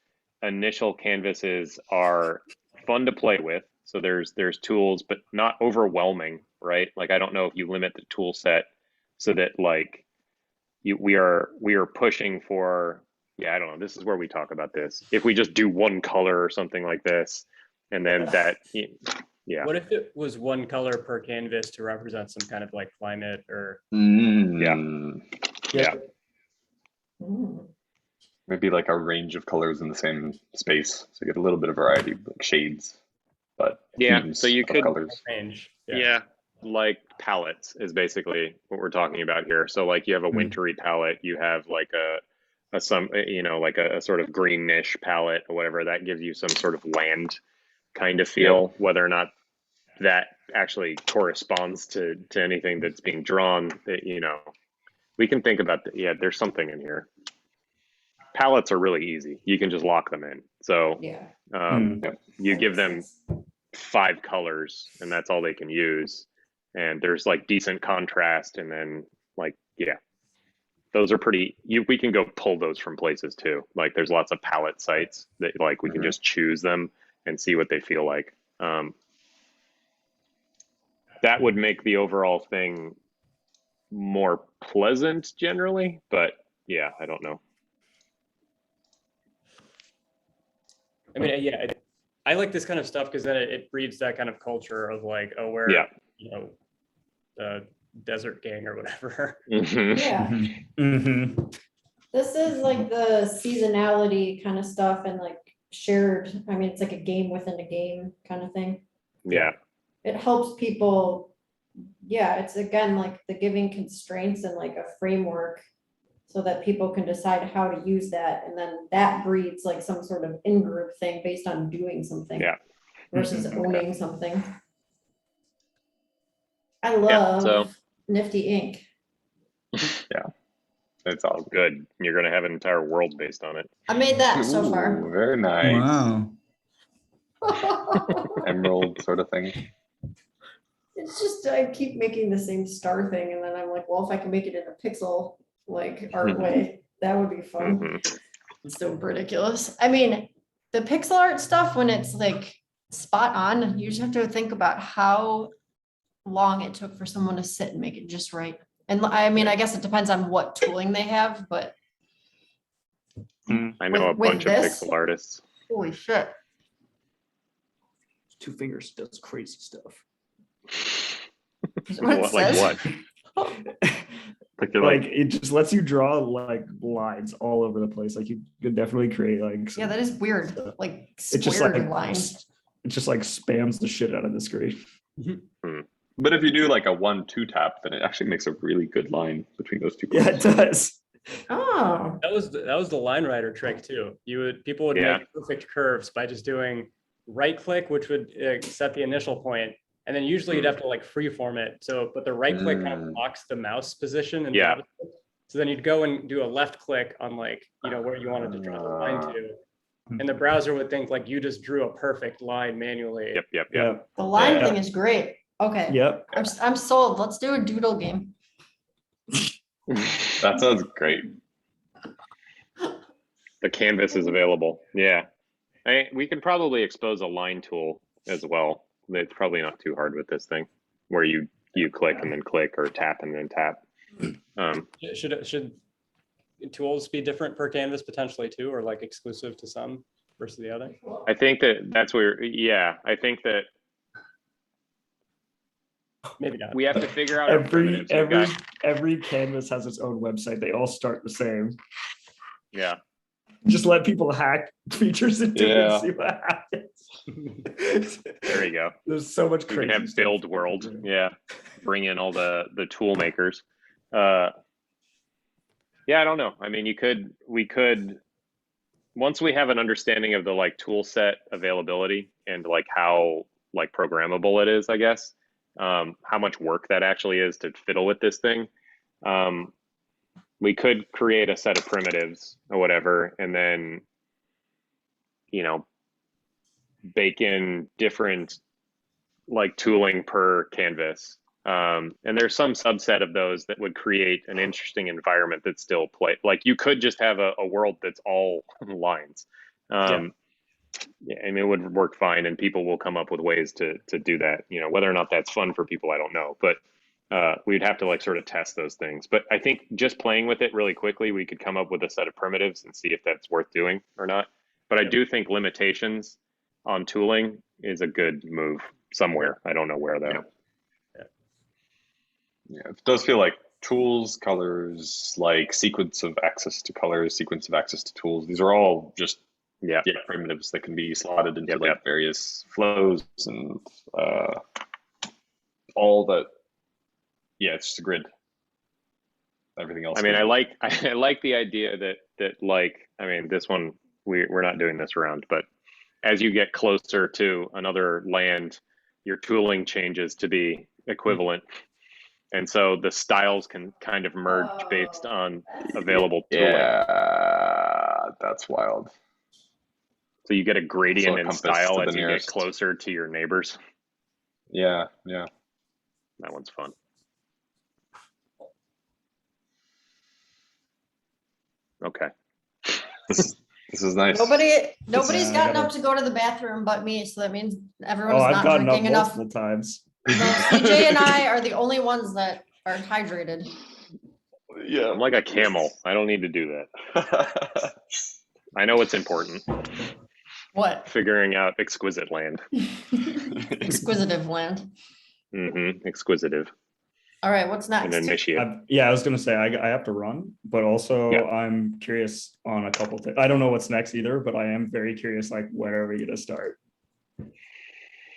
initial canvases are fun to play with. So there's tools, but not overwhelming, right? Like I don't know if you limit the tool set so that like we are pushing for, yeah, I don't know. This is where we talk about this. If we just do one color or something like this, and then that, yeah, What if it was one color per canvas to represent some kind of like climate or? Yeah. Mm. Maybe like a range of colors in the same space, so you get a little bit of variety, like shades, but Yeah, themes so you of could- colors. Range. Yeah, like palettes is basically what we're talking about here. So like you have a wintry palette, you have like a some, you know, like a sort of greenish palette or whatever that gives you some sort of land kind of feel, whether or not that actually corresponds to anything that's being drawn. That, you know, we can think about yeah, there's something in here. Palettes are really easy. You can just lock them in. So Yeah. you That give makes them sense. 5 colors and that's all they can use, and there's like decent contrast, and then like, yeah, those are pretty, we can go pull those from places too. Like there's lots of palette sites that like we can just choose them and see what they feel like. That would make the overall thing more pleasant generally, but yeah, I don't know. I mean, yeah, I like this kind of stuff because then it breeds that kind of culture of like, oh, we're, Yeah. you know, the desert gang or whatever. Mhm. Yeah. Mm-hmm. This is like the seasonality kind of stuff and like shared, I mean, it's like a game within a game kind of thing. Yeah. It helps people, yeah, it's again like the giving constraints and like a framework so that people can decide how to use that, and then that breeds like some sort of in-group thing based on doing something Yeah. versus Mhm. owning something. I love so- Nifty Ink. It's all good. Good. You're gonna have an entire world based on it. I made that so Ooh, far. very nice. Wow. Emerald sort of thing. It's just, I keep making the same star thing, and then I'm like, well, if I can make it in a pixel like art way, that would be fun. Mhm. It's so ridiculous. I mean, the pixel art stuff, when it's like spot on, you just have to think about how long it took for someone to sit and make it just right. And I mean, I guess it depends on what tooling they have, but I know a With bunch of this? pixel artists. holy shit. 2 fingers does crazy stuff. Is that what it What, like says? what? Like they're Like like, it just lets you draw like lines all over the place. Like you could definitely create like Yeah, that is weird, like it just squared like lines. it just like spams the shit out of the screen. But if you do like a 1-2 tap, then it actually makes a really good line between those two Yeah, it points. does. Oh, That was the line writer trick too. People would Yeah. make perfect curves by just doing right click, which would set the initial point, and then usually you'd have to like freeform it. So, but the right click kind of locks the mouse position and Yeah. so then you'd go and do a left click on like, you know, where you wanted to draw the line to, and the browser would think like you just drew a perfect line manually. yep. Yeah. the line Yeah. thing is great. Okay, Yep. I'm sold. Let's do a doodle game. That sounds great. The canvas is available. Yeah. We could probably expose a line tool as well. It's probably not too hard with this thing, where you click and then click, or tap and then tap. Should tools be different per canvas potentially too, or like exclusive to some versus the other? I think that's where, yeah, I think that Maybe not. we have to figure out our primitives. We've got- Every canvas has its own website. They all start the same. yeah. Just let people hack features into it and Yeah. see what happens. There you go. There's so much You crazy. can have stuff. build world. Yeah. Bring in all the tool makers. Yeah, I don't know. I mean, we could, once we have an understanding of the like tool set availability and like how like programmable it is, I guess, how much work that actually is to fiddle with this thing. We could create a set of primitives or whatever, and then, you know, bake in different like tooling per canvas. And there's some subset of those that would create an interesting environment that still play. Like you could just have a world that's all lines. Yeah, I mean, it would work fine, and people will come up with ways to do that. You know, whether or not that's fun for people, I don't know. But we'd have to like sort of test those things. But I think just playing with it really quickly, we could come up with a set of primitives and see if that's worth doing or not. But I do think limitations on tooling is a good move somewhere. I don't know where though. Yeah, it does feel like tools, colors, like sequence of access to colors, sequence of access to tools. These are all just primitives that can be slotted into like various flows and all that. Yeah, it's just a grid. Everything else. I mean, I like the idea that like, I mean, this one we're not doing this round, but as you get closer to another land, your tooling changes to be equivalent. And so the styles can kind of merge based on available tooling. Yeah, that's wild. So you get a gradient in style as you get closer to your neighbors. Yeah. That one's fun. Okay. This is nice. Nobody's gotten up to go to the bathroom but me, so that means everyone's I've not drinking enough. Multiple times. So CJ and I are the only ones that are hydrated. Yeah, I'm like a camel. I don't need to do that. I know what's important. What? Figuring out exquisite land. Exquisitive land. Mm-hmm. Exquisitive. All right, what's next? And initiate. I was gonna say I have to run, but also I'm curious on a couple things. I don't know what's next either, but I am very curious. Like, where are we gonna start?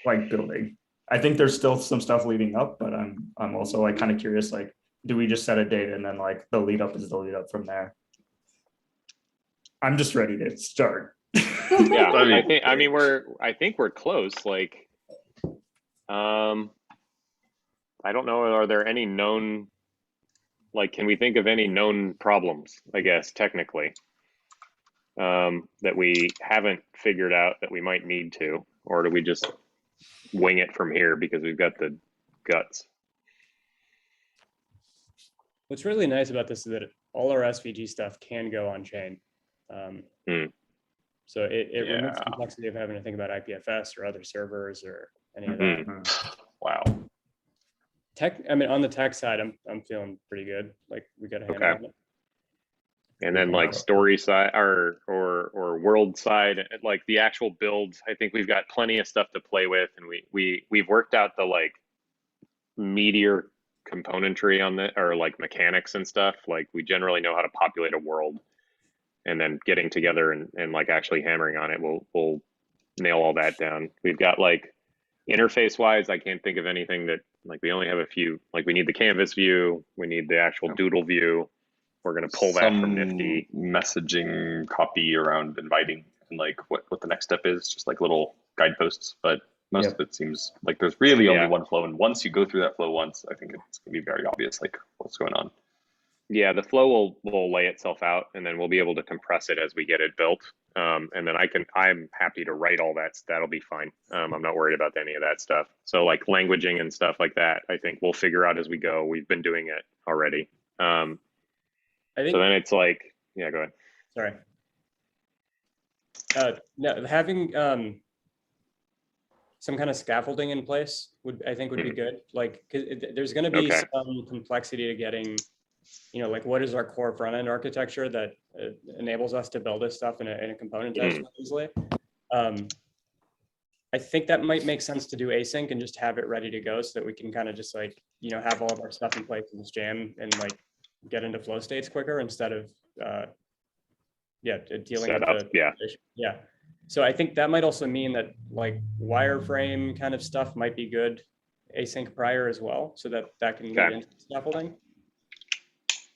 Like building. I think there's still some stuff leading up, but I'm also like kind of curious. Like, do we just set a date and then like the lead up is the lead up from there? I'm just ready to start. Yeah, I think we're close. Like, I don't know. Are there any known, like, can we think of any known problems, I guess, technically, that we haven't figured out that we might need to, or do we just wing it from here because we've got the guts? What's really nice about this is that all our SVG stuff can go on chain. So it removes the complexity of having to think about IPFS or other servers or any of that. Wow. I mean, on the tech side, I'm feeling pretty good. Like we got a handle on it. And then like story side or world side, like the actual builds, I think we've got plenty of stuff to play with, and we've worked out the like meteor componentry on the, or like mechanics and stuff. Like we generally know how to populate a world, and then getting together and like actually hammering on it, we'll nail all that down. We've got like interface wise, I can't think of anything that, like, we only have a few, like we need the canvas view, we need the actual doodle view. We're going to pull that from Nifty. Messaging copy around inviting and like what the next step is, just like little guideposts. But most of it seems like there's really only one flow. And once you go through that flow once, I think it's going to be very obvious like what's going on. Yeah, the flow will lay itself out, and then we'll be able to compress it as we get it built. And then I'm happy to write all that. That'll be fine. I'm not worried about any of that stuff. So like languaging and stuff like that, I think we'll figure out as we go. We've been doing it already. I think, so then it's like, yeah, go ahead. Sorry. No, having some kind of scaffolding in place would be good. Like, 'cause there's going to be some complexity to getting, like what is our core front end architecture that enables us to build this stuff in a component test easily. I think that might make sense to do async and just have it ready to go so that we can kind of just like, have all of our stuff in place in this jam and like get into flow states quicker instead of dealing Set with up, the yeah. yeah. So I think that might also mean that like wireframe kind of stuff might be good async prior as well, so that can lead Okay. into scaffolding.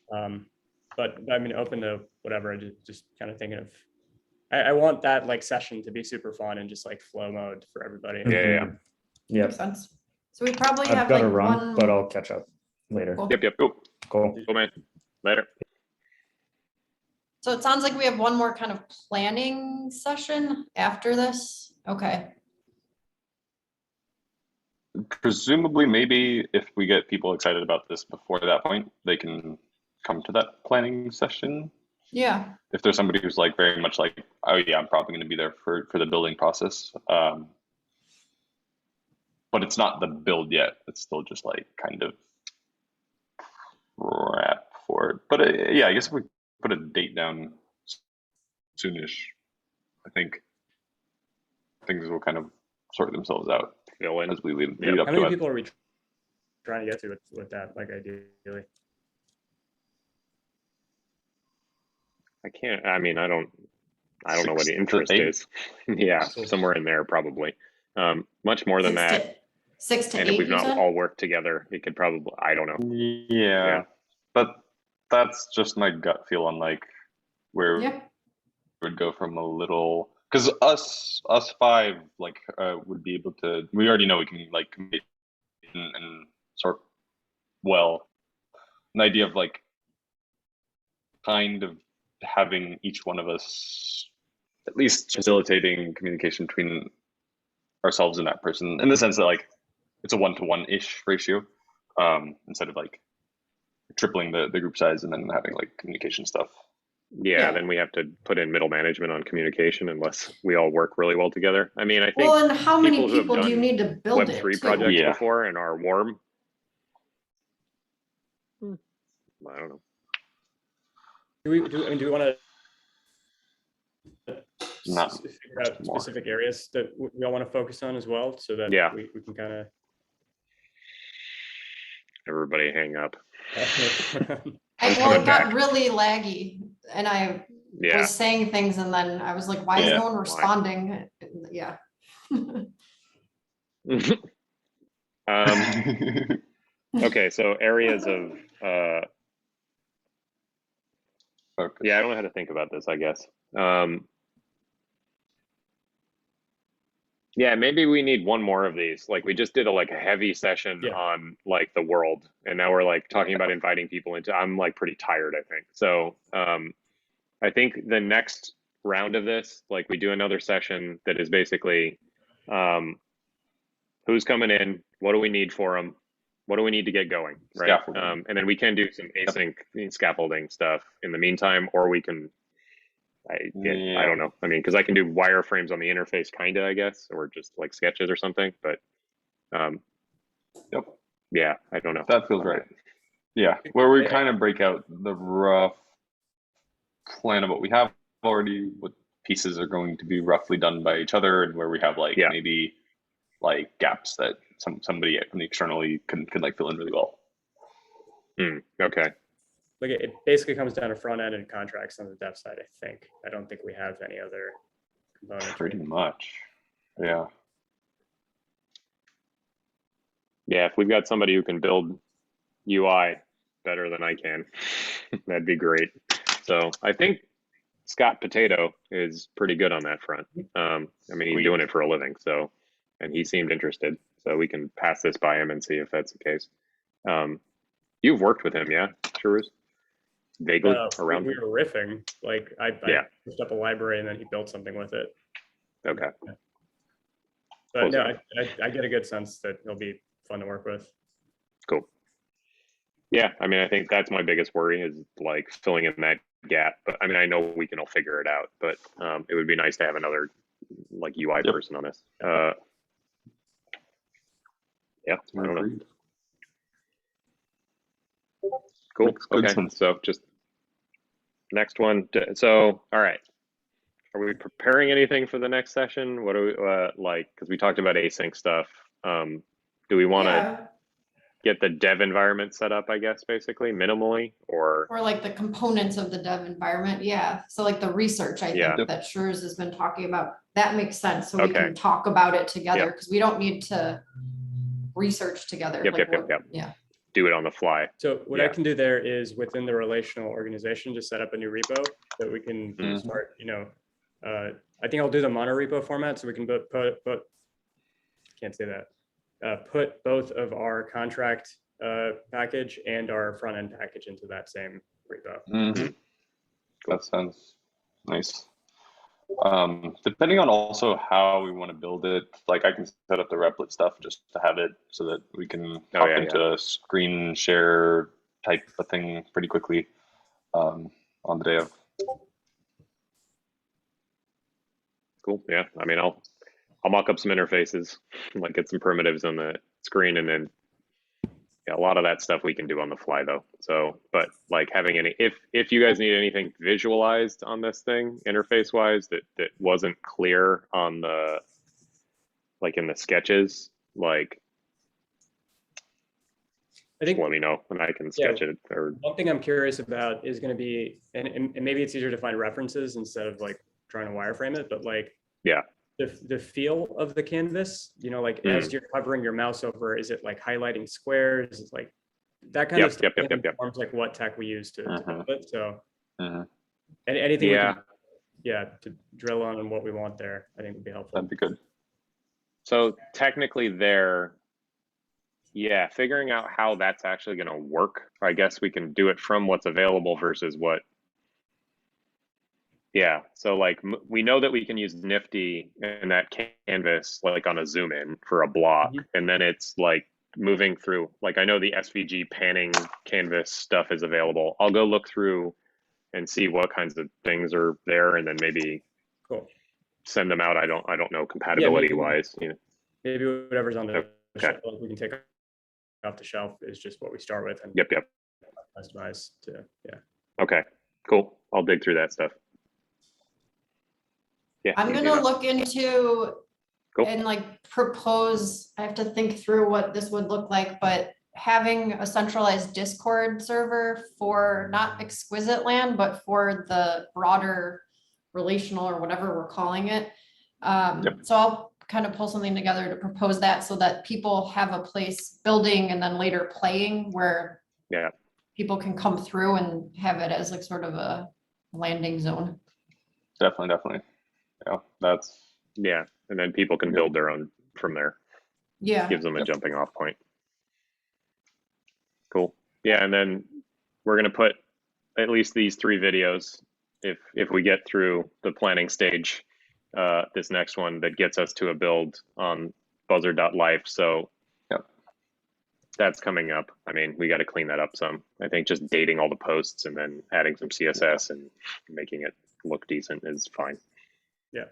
But I mean, open to whatever. I just kind of thinking of, I want that like session to be super fun and just like flow mode for everybody. Yeah. Makes sense. So we probably I've have got to like run, one. but I'll catch up later. Cool. Yep. Cool. Cool. Cool, man. Later. So it sounds like we have one more kind of planning session after this. Okay. Presumably, maybe if we get people excited about this before that point, they can come to that planning session. Yeah. If there's somebody who's like very much like, oh yeah, I'm probably going to be there for the building process. But it's not the build yet. It's still just like kind of wrap for it. But yeah, I guess if we put a date down soonish, I think things will kind of sort themselves out Fill in. as we lead Yep. up How to many it. people are we trying to get to with that, like ideally? I can't. I mean, I don't know what 6 the to interest 8? is. Yeah, somewhere in there probably. Much more than that. 6 to And 8. if we've You not said? all worked together, it could probably. I don't know. Yeah, but that's just my gut feel on like where Yeah. it would go from a little, because us 5 like would be able to. We already know we can like commit and sort well. An idea of like kind of having each one of us at least facilitating communication between ourselves and that person, in the sense that like it's a 1-to-1-ish ratio, instead of like tripling the group size and then having like communication stuff. Yeah, then we have to put in middle management on communication unless we all work really well together. I mean, I think Well, and how many people who have people do you done need to build it? Web3 too? projects Yeah. before and are warm. I don't know. Do we want to Not figure out more. specific areas that we all want to focus on as well, so that we can kind of Everybody hang up. Well, it got really laggy, and I Yeah. was saying things, and then I was like, "Why is Yeah. no one responding?" Yeah. Okay, so areas of Focus. yeah, I don't know how to think about this, I guess. Yeah, maybe we need one more of these. Like we just did a heavy session on like the world, and now we're like talking about inviting people into. I'm like pretty tired, I think. So I think the next round of this, like we do another session that is basically who's coming in, what do we need for them, what do we need to get going, right? And then we can do some async scaffolding stuff in the meantime, or we can. I don't know. I mean, because I can do wireframes on the interface, kinda, I guess, or just like sketches or something. But yeah, I don't know. That feels right. Yeah, where we kind of break out the rough plan of what we have already, what pieces are going to be roughly done by each other, and where we have like maybe like gaps that somebody from the externally can like fill in really well. Okay. Like it basically comes down to front end and contracts on the dev side, I think. I don't think we have any other components. Pretty much. Yeah. Yeah, if we've got somebody who can build UI better than I can, that'd be great. So I think Scott Potato is pretty good on that front. I mean, he's doing it for a living, so, and he seemed interested. So we can pass this by him and see if that's the case. You've worked with him, yeah, Shahruz? Vaguely around. We were riffing. Like I picked up a library and then he built something with it. Okay. But no, I get a good sense that he'll be fun to work with. Cool. Yeah, I mean, I think that's my biggest worry is like filling in that gap. But I mean, I know we can all figure it out. But it would be nice to have another like UI person on this. Yeah, I don't know. Cool. Okay, so just next one. So, all right. Are we preparing anything for the next session? What do we like? Because we talked about async stuff. Do we want to get the dev environment set up, I guess, basically minimally, or like the components of the dev environment, yeah. So like the research, I Yeah. think that Shahruz has been talking about, that makes sense. So we Okay. can talk about it together, Yep. because we don't need to research together. Yep, like yep, yep, what- yep. Yeah. do it on the fly. So what I Yeah. can do there is within the relational organization, just set up a new repo that we can Mhm. start, I think I'll do the monorepo format so we can put can't say that, put both of our contract package and our front end package into that same repo. Mhm. That sounds nice. Depending on also how we want to build it, like I can set up the Replit stuff just to have it so that we can hop yeah, into a screen share type of thing pretty quickly on the day of. Cool. Yeah. I mean, I'll mock up some interfaces, like get some primitives on the screen, and then yeah, a lot of that stuff we can do on the fly though. So, but like having any, if you guys need anything visualized on this thing interface wise that wasn't clear on the, like in the sketches, like I think let me know and I can sketch it. Or one thing I'm curious about is going to be, and maybe it's easier to find references instead of like trying to wireframe it, but like yeah, the feel of the canvas, like as you're hovering your mouse over, is it like highlighting squares? Is like that kind of stuff informs like what tech we use to build it. So and anything we can, to drill on and what we want there, I think would be helpful. That'd be good. So technically there, yeah, figuring out how that's actually going to work. I guess we can do it from what's available versus what. Yeah, so like we know that we can use Nifty in that canvas, like on a zoom in for a block, and then it's like moving through. Like I know the SVG panning canvas stuff is available. I'll go look through and see what kinds of things are there, and then maybe send them out. I don't know compatibility wise. Maybe whatever's on the Okay. shelf we can take off the shelf is just what we start with and Yep. customize to Okay, cool. I'll dig through that stuff. Yeah, I'm gonna look into and like propose, I have to think through what this would look like, but having a centralized Discord server for not exquisite.land, but for the broader relational or whatever we're calling it. So I'll kind of pull something together to propose that so that people have a place building and then later playing where people can come through and have it as like sort of a landing zone. Definitely. Yeah, and then people can build their own from there. Yeah, gives them a jumping off point. Cool. Yeah, and then we're gonna put at least these 3 videos if we get through the planning stage. This next one that gets us to a build on buzzer.life. So that's coming up. I mean, we got to clean that up some. I think just dating all the posts and then adding some CSS and making it look decent is fine. Yeah.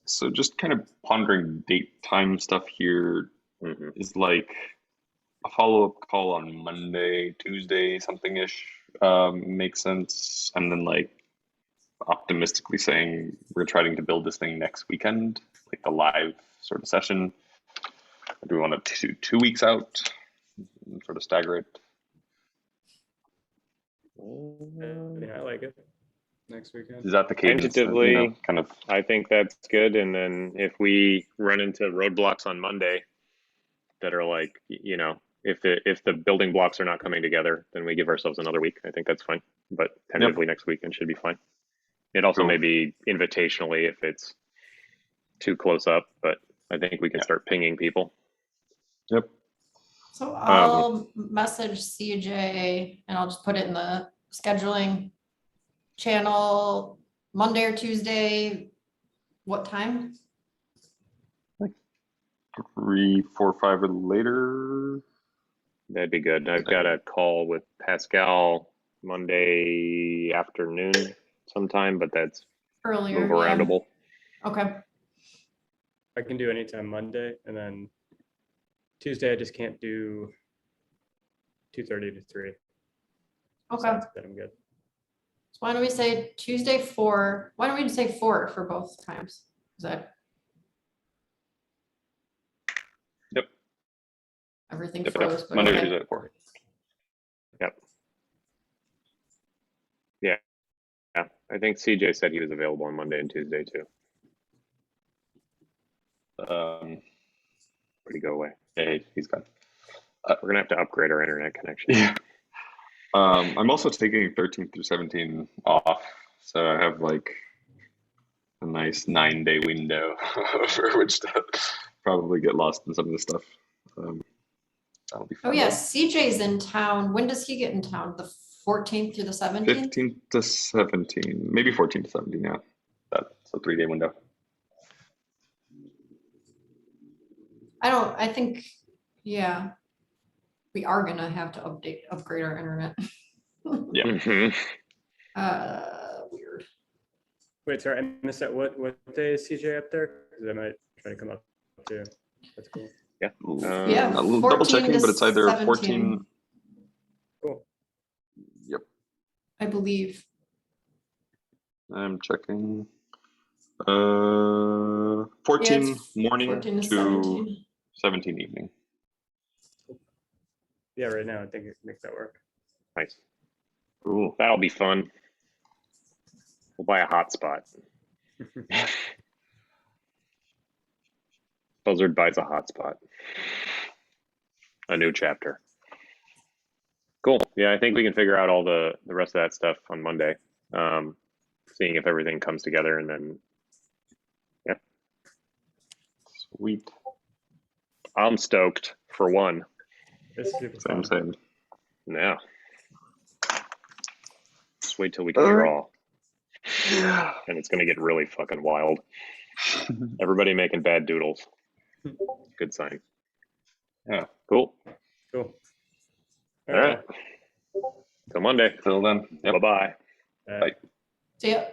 So just kind of pondering date time stuff here is like a follow-up call on Monday, Tuesday, something-ish makes sense. And then like optimistically saying we're trying to build this thing next weekend, like the live sort of session. Do we want to 2 weeks out and sort of stagger it? I like it. Next weekend. Is that the cadence? Tentatively, kind of. I think that's good. And then if we run into roadblocks on Monday that are like, if the building blocks are not coming together, then we give ourselves another week. I think that's fine. But tentatively next weekend should be fine. It also may be invitationally if it's too close up, but I think we can start pinging people. Yep. So I'll message CJ and I'll just put it in the scheduling channel Monday or Tuesday. What time? Like 3, 4, 5 or later. That'd be good. I've got a call with Pascal Monday afternoon sometime, but that's earlier. move aroundable. Okay. I can do anytime Monday, and then Tuesday I just can't do 2:30 to 3. Okay. That I'm good. So why don't we say Tuesday 4? Why don't we say 4 for both times? Is that? Yep. everything Yep, froze, but Monday, okay. Tuesday at 4. Yep. Yeah. I think CJ said he was available on Monday and Tuesday too. Where'd he go away? Yeah, he's gone. We're gonna have to upgrade our internet connection. Yeah. I'm also taking 13 through 17 off, so I have like a nice 9-day window for which to probably get lost in some of this stuff. That'll be fun. Oh yeah, CJ's in town. When does he get in town? The 14th through the 17th? 15 to 17, maybe 14 to 17. Yeah, that's a 3-day window. I think, yeah, we are gonna have to upgrade our internet. Yeah. Mhm. Weird. Wait, sorry, I missed that. What day is CJ up there? Because I might try to come up too. That's cool. Yeah. Yeah, A little 14 double checking, to but it's either 17. 14. Cool. Yep, I believe. I'm checking. 14 Yeah, it's morning 14 to to 17. 17 evening. Yeah, right now I think it makes that work. Nice. Cool. That'll be fun. We'll buy a hotspot. Buzzard buys a hotspot. A new chapter. Cool. Yeah, I think we can figure out all the rest of that stuff on Monday. Seeing if everything comes together, and then yeah. Sweet. I'm stoked for one. It's super fun. Same. Yeah. Just wait till we can All right. draw. Yeah. And it's gonna get really fucking wild. Everybody making bad doodles. Good sign. Yeah. Cool. Cool. All right. Till Monday. Till then. Yep. Bye-bye. Bye. Bye. So yeah.